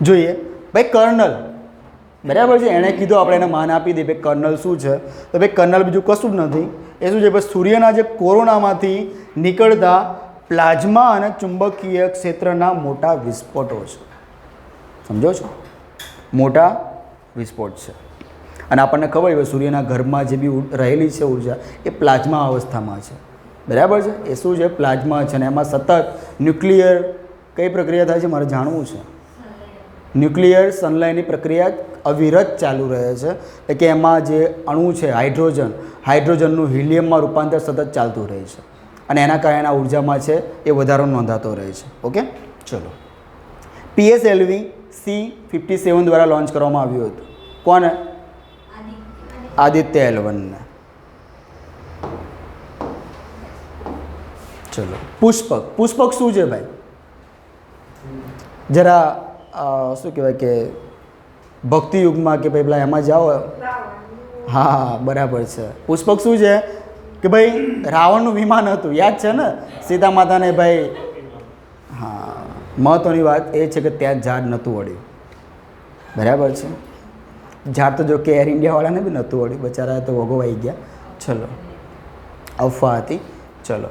જોઈએ ભાઈ કર્નલ, બરાબર છે. એણે કીધું આપણે એને માન આપી દઈએ ભાઈ કર્નલ શું છે? તો ભાઈ કર્નલ બીજું કશું જ નથી. એ શું છે? ભાઈ સૂર્યના જે કોરોનામાંથી નીકળતા પ્લાઝ્મા અને ચુંબકીય ક્ષેત્રના મોટા વિસ્ફોટો છે. સમજો છો? મોટા વિસ્ફોટ છે. અને આપણને ખબર હોય સૂર્યના ગર્ભમાં જે બી રહેલી છે ઉર્જા એ પ્લાઝ્મા અવસ્થામાં છે, બરાબર છે. એ શું છે? પ્લાઝ્મા છે. અને એમાં સતત ન્યુક્લિયર કઈ પ્રક્રિયા થાય છે મારે જાણવું છે. ન્યુક્લિયર સનલાઇટની પ્રક્રિયા અવિરત ચાલુ રહે છે. એટલે કે એમાં જે અણુ છે હાઇડ્રોજનનું હિલિયમમાં રૂપાંતર સતત ચાલતું રહે છે. અને એના કારણે આ ઉર્જામાં છે એ વધારો નોંધાતો રહે છે. ઓકે, ચલો. PSLV C-57 દ્વારા લોન્ચ કરવામાં આવ્યું હતું. કોને? આદિત્ય L1ને. ચલો. પુષ્પક શું છે ભાઈ? જરા શું કહેવાય કે ભક્તિ યુગમાં કે ભાઈ પેલા એમાં જાઓ. હા, બરાબર છે. પુષ્પક શું છે કે ભાઈ રાવણનું વિમાન હતું, યાદ છે ને? સીતા માતાને ભાઈ. હા, મહત્વની વાત એ છે કે ત્યાં ઝાડ નહોતું વળ્યું. બરાબર છે. ઝાડ તો જો કે એર ઇન્ડિયાવાળાને બી નહોતું વળ્યું, બચારા તો વગોવાઈ ગયા. ચલો, અફવા હતી. ચલો,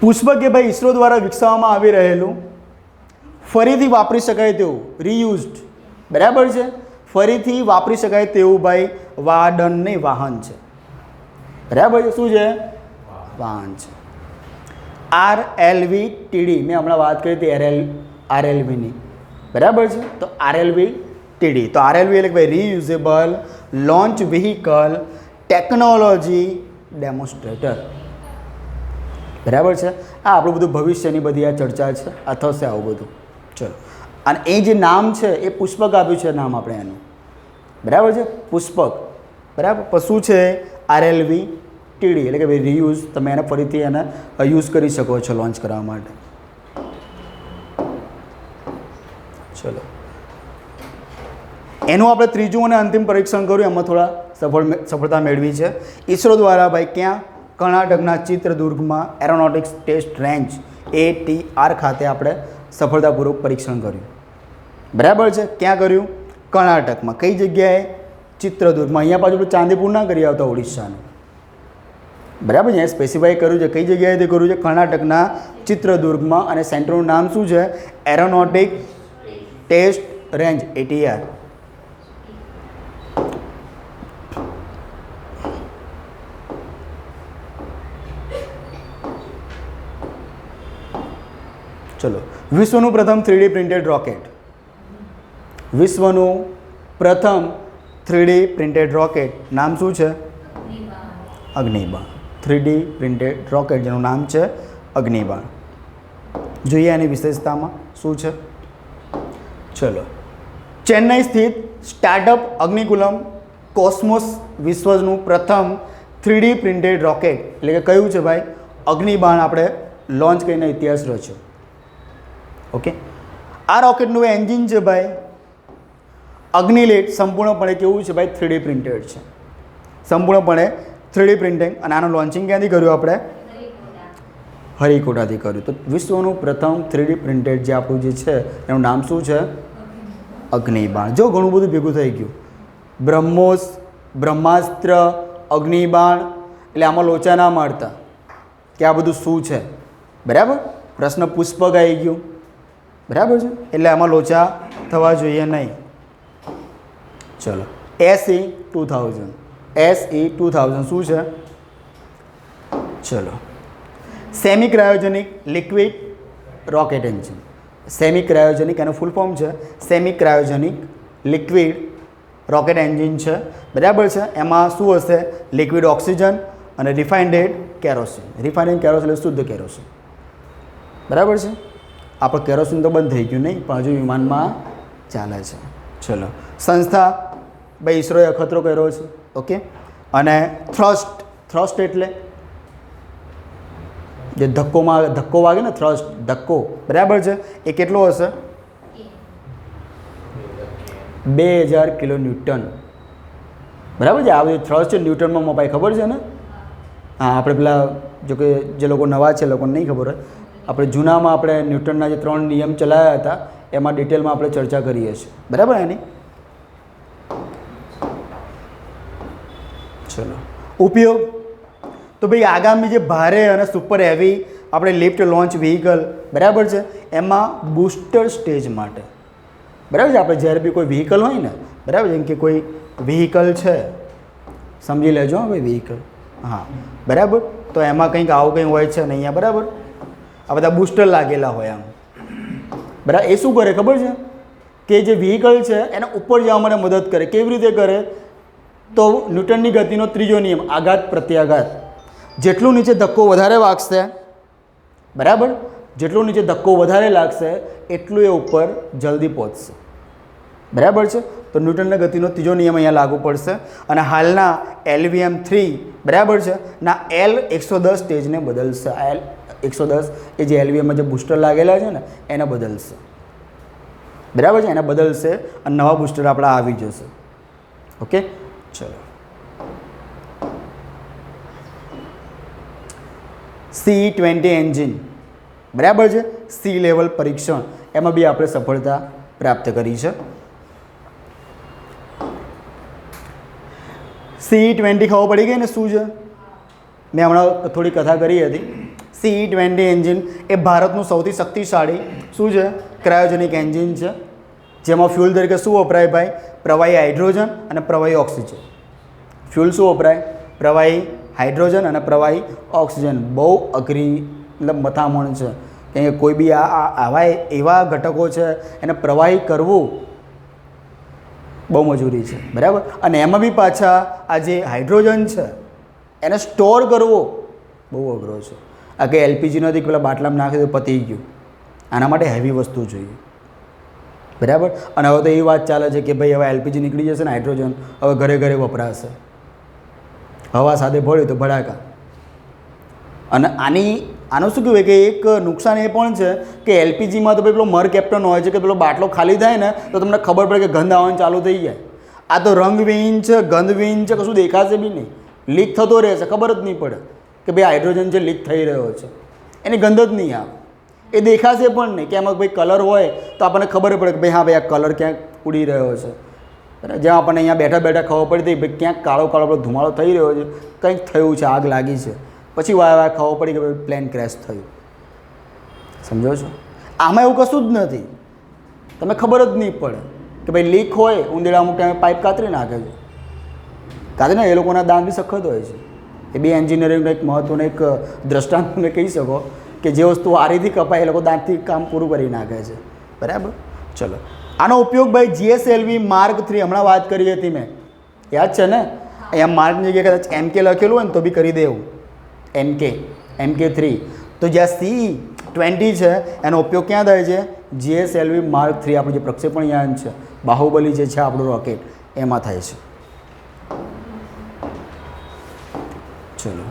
પુષ્પક કે ભાઈ ઈસરો દ્વારા વિકસાવવામાં આવી રહેલું ફરીથી વાપરી શકાય તેવું રીયુઝડ, બરાબર છે, ફરીથી વાપરી શકાય તેવું ભાઈ વાહન છે. બરાબર છે. શું છે? વાહન છે. RLV-TD મેં હમણાં વાત કરી હતી RLVની. બરાબર છે. તો RLV-TD, તો RLV એટલે ભાઈ રીયુઝેબલ લોન્ચ વ્હીકલ ટેકનોલોજી ડેમોન્સ્ટ્રેટર. બરાબર છે. આ આપણું બધું ભવિષ્યની બધી આ ચર્ચા છે, આ થશે આવું બધું. ચલો, અને એ જે નામ છે એ પુષ્પક આપ્યું છે નામ આપણે એનું. બરાબર છે, પુષ્પક. બરાબર. પછી શું છે? RLV-TD એટલે કે ભાઈ રીયુઝ, તમે એને ફરીથી એને યુઝ કરી શકો છો લોન્ચ કરવા માટે. ચલો, એનું આપણે ત્રીજું અને અંતિમ પરીક્ષણ કર્યું, એમાં થોડા સફળતા મેળવી છે. ઈસરો દ્વારા ભાઈ ક્યાં? કર્ણાટકના ચિત્રદુર્ગમાં એરોનોટિક્સ ટેસ્ટ રેન્જ ATR ખાતે આપણે સફળતાપૂર્વક પરીક્ષણ કર્યું. બરાબર છે. ક્યાં કર્યું? કર્ણાટકમાં. કઈ જગ્યાએ? ચિત્રદુર્ગમાં. અહીંયા પાછું આપણે ચાંદીપુર ના કરી આવતા ઓડિશાનું. બરાબર છે. સ્પેસિફાઈ કર્યું છે કઈ જગ્યાએ તે કર્યું છે? કર્ણાટકના ચિત્રદુર્ગમાં. અને સેન્ટરનું નામ શું છે? Aeronautic test range ATR. ચલો, વિશ્વનું પ્રથમ 3D પ્રિન્ટેડ રોકેટ. વિશ્વનું પ્રથમ 3D પ્રિન્ટેડ રોકેટ નામ શું છે? અગ્નિબાણ. 3D પ્રિન્ટેડ રોકેટ જેનું નામ છે અગ્નિબાણ. જોઈએ એની વિશેષતામાં શું છે. ચલો, ચેન્નઈ સ્થિત સ્ટાર્ટઅપ અગ્નિકુલમ કોસ્મોસ વિશ્વનું પ્રથમ 3D પ્રિન્ટેડ રોકેટ એટલે કે કયું છે ભાઈ? અગ્નિબાણ આપણે લોન્ચ કરીને ઇતિહાસ રચ્યો. ઓકે, આ રોકેટનું એન્જિન છે ભાઈ અગ્નિલેટ, સંપૂર્ણપણે કેવું છે ભાઈ? 3D પ્રિન્ટેડ છે, સંપૂર્ણપણે 3D પ્રિન્ટિંગ. અને આનું લોન્ચિંગ ક્યાંથી કર્યું આપણે? હરિકોટાથી કર્યું. તો વિશ્વનું પ્રથમ 3D પ્રિન્ટેડ જે આપણું જે છે એનું નામ શું છે? અગ્નિબાણ. જો ઘણું બધું ભેગું થઈ ગયું. બ્રહ્માસ્ત્ર, અગ્નિબાણ, એટલે આમાં લોચા ના મારતા કે આ બધું શું છે. બરાબર. પ્રશ્ન પુષ્પક આવી ગયું. બરાબર છે. એટલે આમાં લોચા થવા જોઈએ નહીં. ચલો, SE-2000 શું છે? ચલો, semi cryogenic liquid rocket engine. Semi cryogenic એનું ફૂલ ફોર્મ છે semi cryogenic liquid rocket engine છે. બરાબર છે. એમાં શું હશે? લિક્વિડ ઓક્સિજન અને રિફાઇન્ડેડ કેરોસીન. રિફાઇન્ડ કેરોસીન એટલે શુદ્ધ કેરોસીન. બરાબર છે. આપણે કેરોસીન તો બંધ થઈ ગયું નહીં, પણ હજુ વિમાનમાં ચાલે છે. ચલો, સંસ્થા ભાઈ ઈસરોએ અખતરો કર્યો છે. ઓકે, અને થ્રસ્ટ એટલે જે ધક્કો વાગે ને, ધક્કો. બરાબર છે. એ કેટલો હશે? 2000 કિલોન્યુટન. બરાબર છે. આ બધી થ્રસ્ટ છે ન્યૂટનમાં મપાય, ખબર છે ને? હા, આપણે પેલા જો કે જે લોકો નવા છે એ લોકોને નહીં ખબર હોય, આપણે જૂનામાં આપણે ન્યૂટનના જે 3 નિયમ ચલાવ્યા હતા એમાં ડિટેલમાં આપણે ચર્ચા કરીએ છીએ. બરાબર એની. ચલો, ઉપયોગ તો ભાઈ આગામી જે ભારે અને સુપર હેવી આપણે લિફ્ટ લોન્ચ વ્હીકલ, બરાબર છે, એમાં બૂસ્ટર સ્ટેજ માટે. બરાબર છે. આપણે જ્યારે બી કોઈ વ્હીકલ હોય ને, બરાબર, જેમ કે કોઈ વ્હીકલ છે, સમજી લેજો હા ભાઈ, વ્હીકલ. હા, બરાબર. તો એમાં કંઈક આવું કંઈ હોય છે ને અહીંયા, બરાબર, આ બધા બૂસ્ટર લાગેલા હોય આમ. બરાબર. એ શું કરે ખબર છે? કે જે વ્હીકલ છે એને ઉપર જવા માટે મદદ કરે. કેવી રીતે કરે? તો ન્યૂટનની ગતિનો ત્રીજો નિયમ આઘાત પ્રત્યાઘાત, જેટલું નીચે ધક્કો વધારે વાગશે, બરાબર, જેટલું નીચે ધક્કો વધારે લાગશે એટલું એ ઉપર જલ્દી પહોંચશે, બરાબર છે. તો ન્યૂટનના ગતિનો ત્રીજો નિયમ અહીંયા લાગુ પડશે. અને હાલના LVM3 બરાબર છે ના L110 સ્ટેજને બદલશે. આ L110 એ જે LVMમાં જે બૂસ્ટર લાગેલા છે ને એને બદલશે, બરાબર છે, એને બદલશે અને નવા બૂસ્ટર આપણા આવી જશે. ઓકે, ચલો. C20 એન્જિન, બરાબર છે, સી લેવલ પરીક્ષણ, એમાં બી આપણે સફળતા પ્રાપ્ત કરી છે. C20 ખબર પડી ગઈ ને શું છે? મેં હમણાં થોડી કથા કરી હતી. C20 એન્જિન એ ભારતનું સૌથી શક્તિશાળી શું છે? ક્રાયોજેનિક એન્જિન છે, જેમાં ફ્યુલ તરીકે શું વપરાય ભાઈ? પ્રવાહી હાઇડ્રોજન અને પ્રવાહી ઓક્સિજન. ફ્યુલ શું વપરાય? પ્રવાહી હાઇડ્રોજન અને પ્રવાહી ઓક્સિજન. બહુ અઘરી મતલબ મથામણ છે, કેમ કે કોઈ બી આવા એવા ઘટકો છે એને પ્રવાહી કરવું બહુ મજૂરી છે, બરાબર. અને એમાં બી પાછા આ જે હાઇડ્રોજન છે એને સ્ટોર કરવો બહુ અઘરો છે. આ કે LPG નથી પેલા બાટલામાં નાખી તો પતી ગયું. આના માટે હેવી વસ્તુ જોઈએ, બરાબર. અને હવે તો એવી વાત ચાલે છે કે ભાઈ હવે LPG નીકળી જશે ને હાઇડ્રોજન હવે ઘરે ઘરે વપરાશે. હવા સાથે ભળ્યું તો ભડાકા. અને આનું શું કહેવાય કે એક નુકસાન એ પણ છે કે LPGમાં તો પેલો મર કેપ્ટન હોય છે કે પેલો બાટલો ખાલી થાય ને તો તમને ખબર પડે કે ગંધ આવવાનું ચાલુ થઈ જાય. આ તો રંગવિહીન છે, ગંધવિહીન છે, કશું દેખાશે બી નહીં, લીક થતો રહેશે, ખબર જ નહીં પડે કે ભાઈ હાઇડ્રોજન છે લીક થઈ રહ્યો છે, એની ગંધ જ નહીં આવે. એ દેખાશે પણ નહીં કે એમાં ભાઈ કલર હોય તો આપણને ખબર પડે કે ભાઈ હા ભાઈ આ કલર ક્યાંક ઉડી રહ્યો છે, બરાબર. જ્યાં આપણને અહીંયા બેઠા બેઠા ખબર પડતી ભાઈ ક્યાંક કાળો કાળો ધુમાડો થઈ રહ્યો છે, કંઈક થયું છે, આગ લાગી છે, પછી વાય ખબર પડી કે ભાઈ પ્લેન ક્રેશ થયું. સમજો છો? આમાં એવું કશું જ નથી, તમે ખબર જ નહીં પડે કે ભાઈ લીક હોય, ઉંદેડા અમુક ટાઈમે પાઇપ કાતરી નાખે છે, કાતરી ને એ લોકોના દાંત બી સખત હોય છે. એ બી એન્જિનિયરિંગનો એક મહત્ત્વનો એક દ્રષ્ટાંત તમે કહી શકો કે જે વસ્તુ આરીથી કપાય એ લોકો દાંતથી કામ પૂરું કરી નાખે છે, બરાબર. ચલો, આનો ઉપયોગ ભાઈ GSLV Mark 3 હમણાં વાત કરી હતી મેં, યાદ છે ને? અહીંયા માર્કની જગ્યાએ કદાચ MK લખેલું હોય ને તો બી કરી દેવું, MK3. તો જ્યાં C20 છે એનો ઉપયોગ ક્યાં થાય છે? GSLV Mark 3 આપણું જે પ્રક્ષેપણ યાન છે, બાહુબલી જે છે આપણું રોકેટ, એમાં થાય છે. ચલો,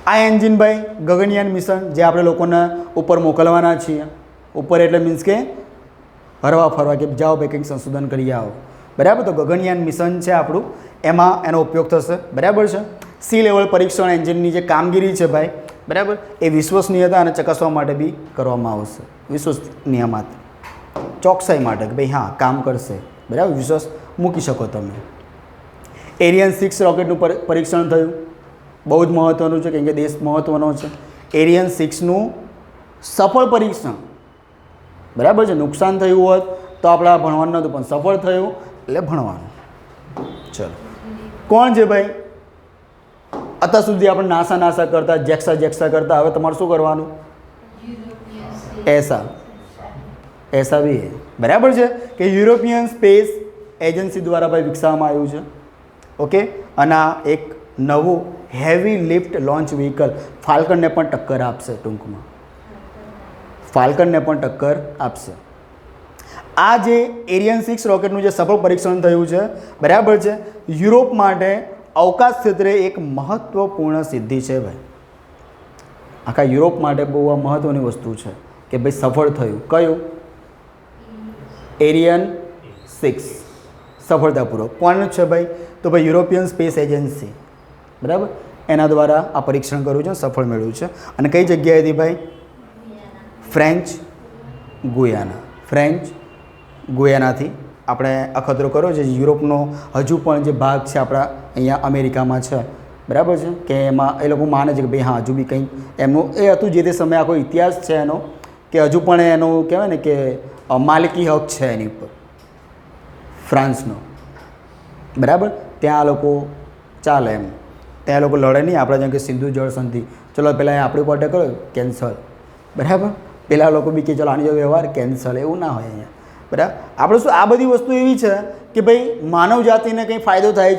આ એન્જિન ભાઈ ગગનયાન મિશન જે આપણે લોકોને ઉપર મોકલવાના છીએ, ઉપર એટલે મીન્સ કે હરવા ફરવા કે જાઓ ભાઈ કંઈક સંશોધન કરી આવો, બરાબર. તો ગગનયાન મિશન છે આપણું, એમાં એનો ઉપયોગ થશે, બરાબર છે. સી લેવલ પરીક્ષણ એન્જિનની જે કામગીરી છે ભાઈ, બરાબર, એ વિશ્વસનીયતા અને ચકાસવા માટે બી કરવામાં આવશે, વિશ્વસનીય માટે, ચોકસાઈ માટે કે ભાઈ હા કામ કરશે, બરાબર, વિશ્વાસ મૂકી શકો તમે. એરિયન 6 રોકેટનું પરીક્ષણ થયું, બહુ જ મહત્ત્વનું છે કેમ કે દેશ મહત્ત્વનો છે. એરિયન 6નું સફળ પરીક્ષણ, બરાબર છે. નુકસાન થયું હોત તો આપણે ભણવાનું નહોતું, પણ સફળ થયું એટલે ભણવાનું. ચલો, કોણ છે ભાઈ? અત્યાર સુધી આપણે નાસા કરતા, જેક્સા કરતા, હવે તમારે શું કરવાનું? એસા બી, બરાબર છે, કે યુરોપિયન સ્પેસ એજન્સી દ્વારા ભાઈ વિકસાવવામાં આવ્યું છે. ઓકે, અને આ એક નવું હેવી લિફ્ટ લોન્ચ વ્હીકલ ફાલ્કનને પણ ટક્કર આપશે, ટૂંકમાં ફાલ્કનને પણ ટક્કર આપશે. આ જે એરિયન 6 રોકેટનું જે સફળ પરીક્ષણ થયું છે, બરાબર છે, યુરોપ માટે અવકાશ ક્ષેત્રે એક મહત્ત્વપૂર્ણ સિદ્ધિ છે ભાઈ. આખા યુરોપ માટે બહુ આ મહત્ત્વની વસ્તુ છે કે ભાઈ સફળ થયું. કયું? એરિયન 6 સફળતાપૂર્વક. કોણ છે ભાઈ? તો ભાઈ યુરોપિયન સ્પેસ એજન્સી, બરાબર, એના દ્વારા આ પરીક્ષણ કર્યું છે, સફળ મેળવ્યું છે. અને કઈ જગ્યાએથી ભાઈ? ફ્રેન્ચ ગુયાનાથી આપણે અખતરો કર્યો છે. યુરોપનો હજુ પણ જે ભાગ છે આપણા અહીંયા અમેરિકામાં છે, બરાબર છે, કે એમાં એ લોકો માને છે કે ભાઈ હા હજુ બી કંઈક એમનું એ હતું જે તે સમયે આખો ઇતિહાસ છે એનો, કે હજુ પણ એનો કહેવાય ને કે માલિકી હક છે એની ઉપર ફ્રાન્સનો, બરાબર. ત્યાં આ લોકો ચાલે એમ, ત્યાં લોકો લડે નહીં. આપણે જેમ કે સિંધુ જળ સંધિ, ચલો પહેલાં આપણી માટે કરો કેન્સલ, બરાબર. પેલા લોકો બી કે ચલો આની જો વ્યવહાર કેન્સલ, એવું ના હોય અહીંયા, બરાબર. આપણે શું આ બધી વસ્તુ એવી છે કે ભાઈ માનવ જાતિને કંઈ ફાયદો થાય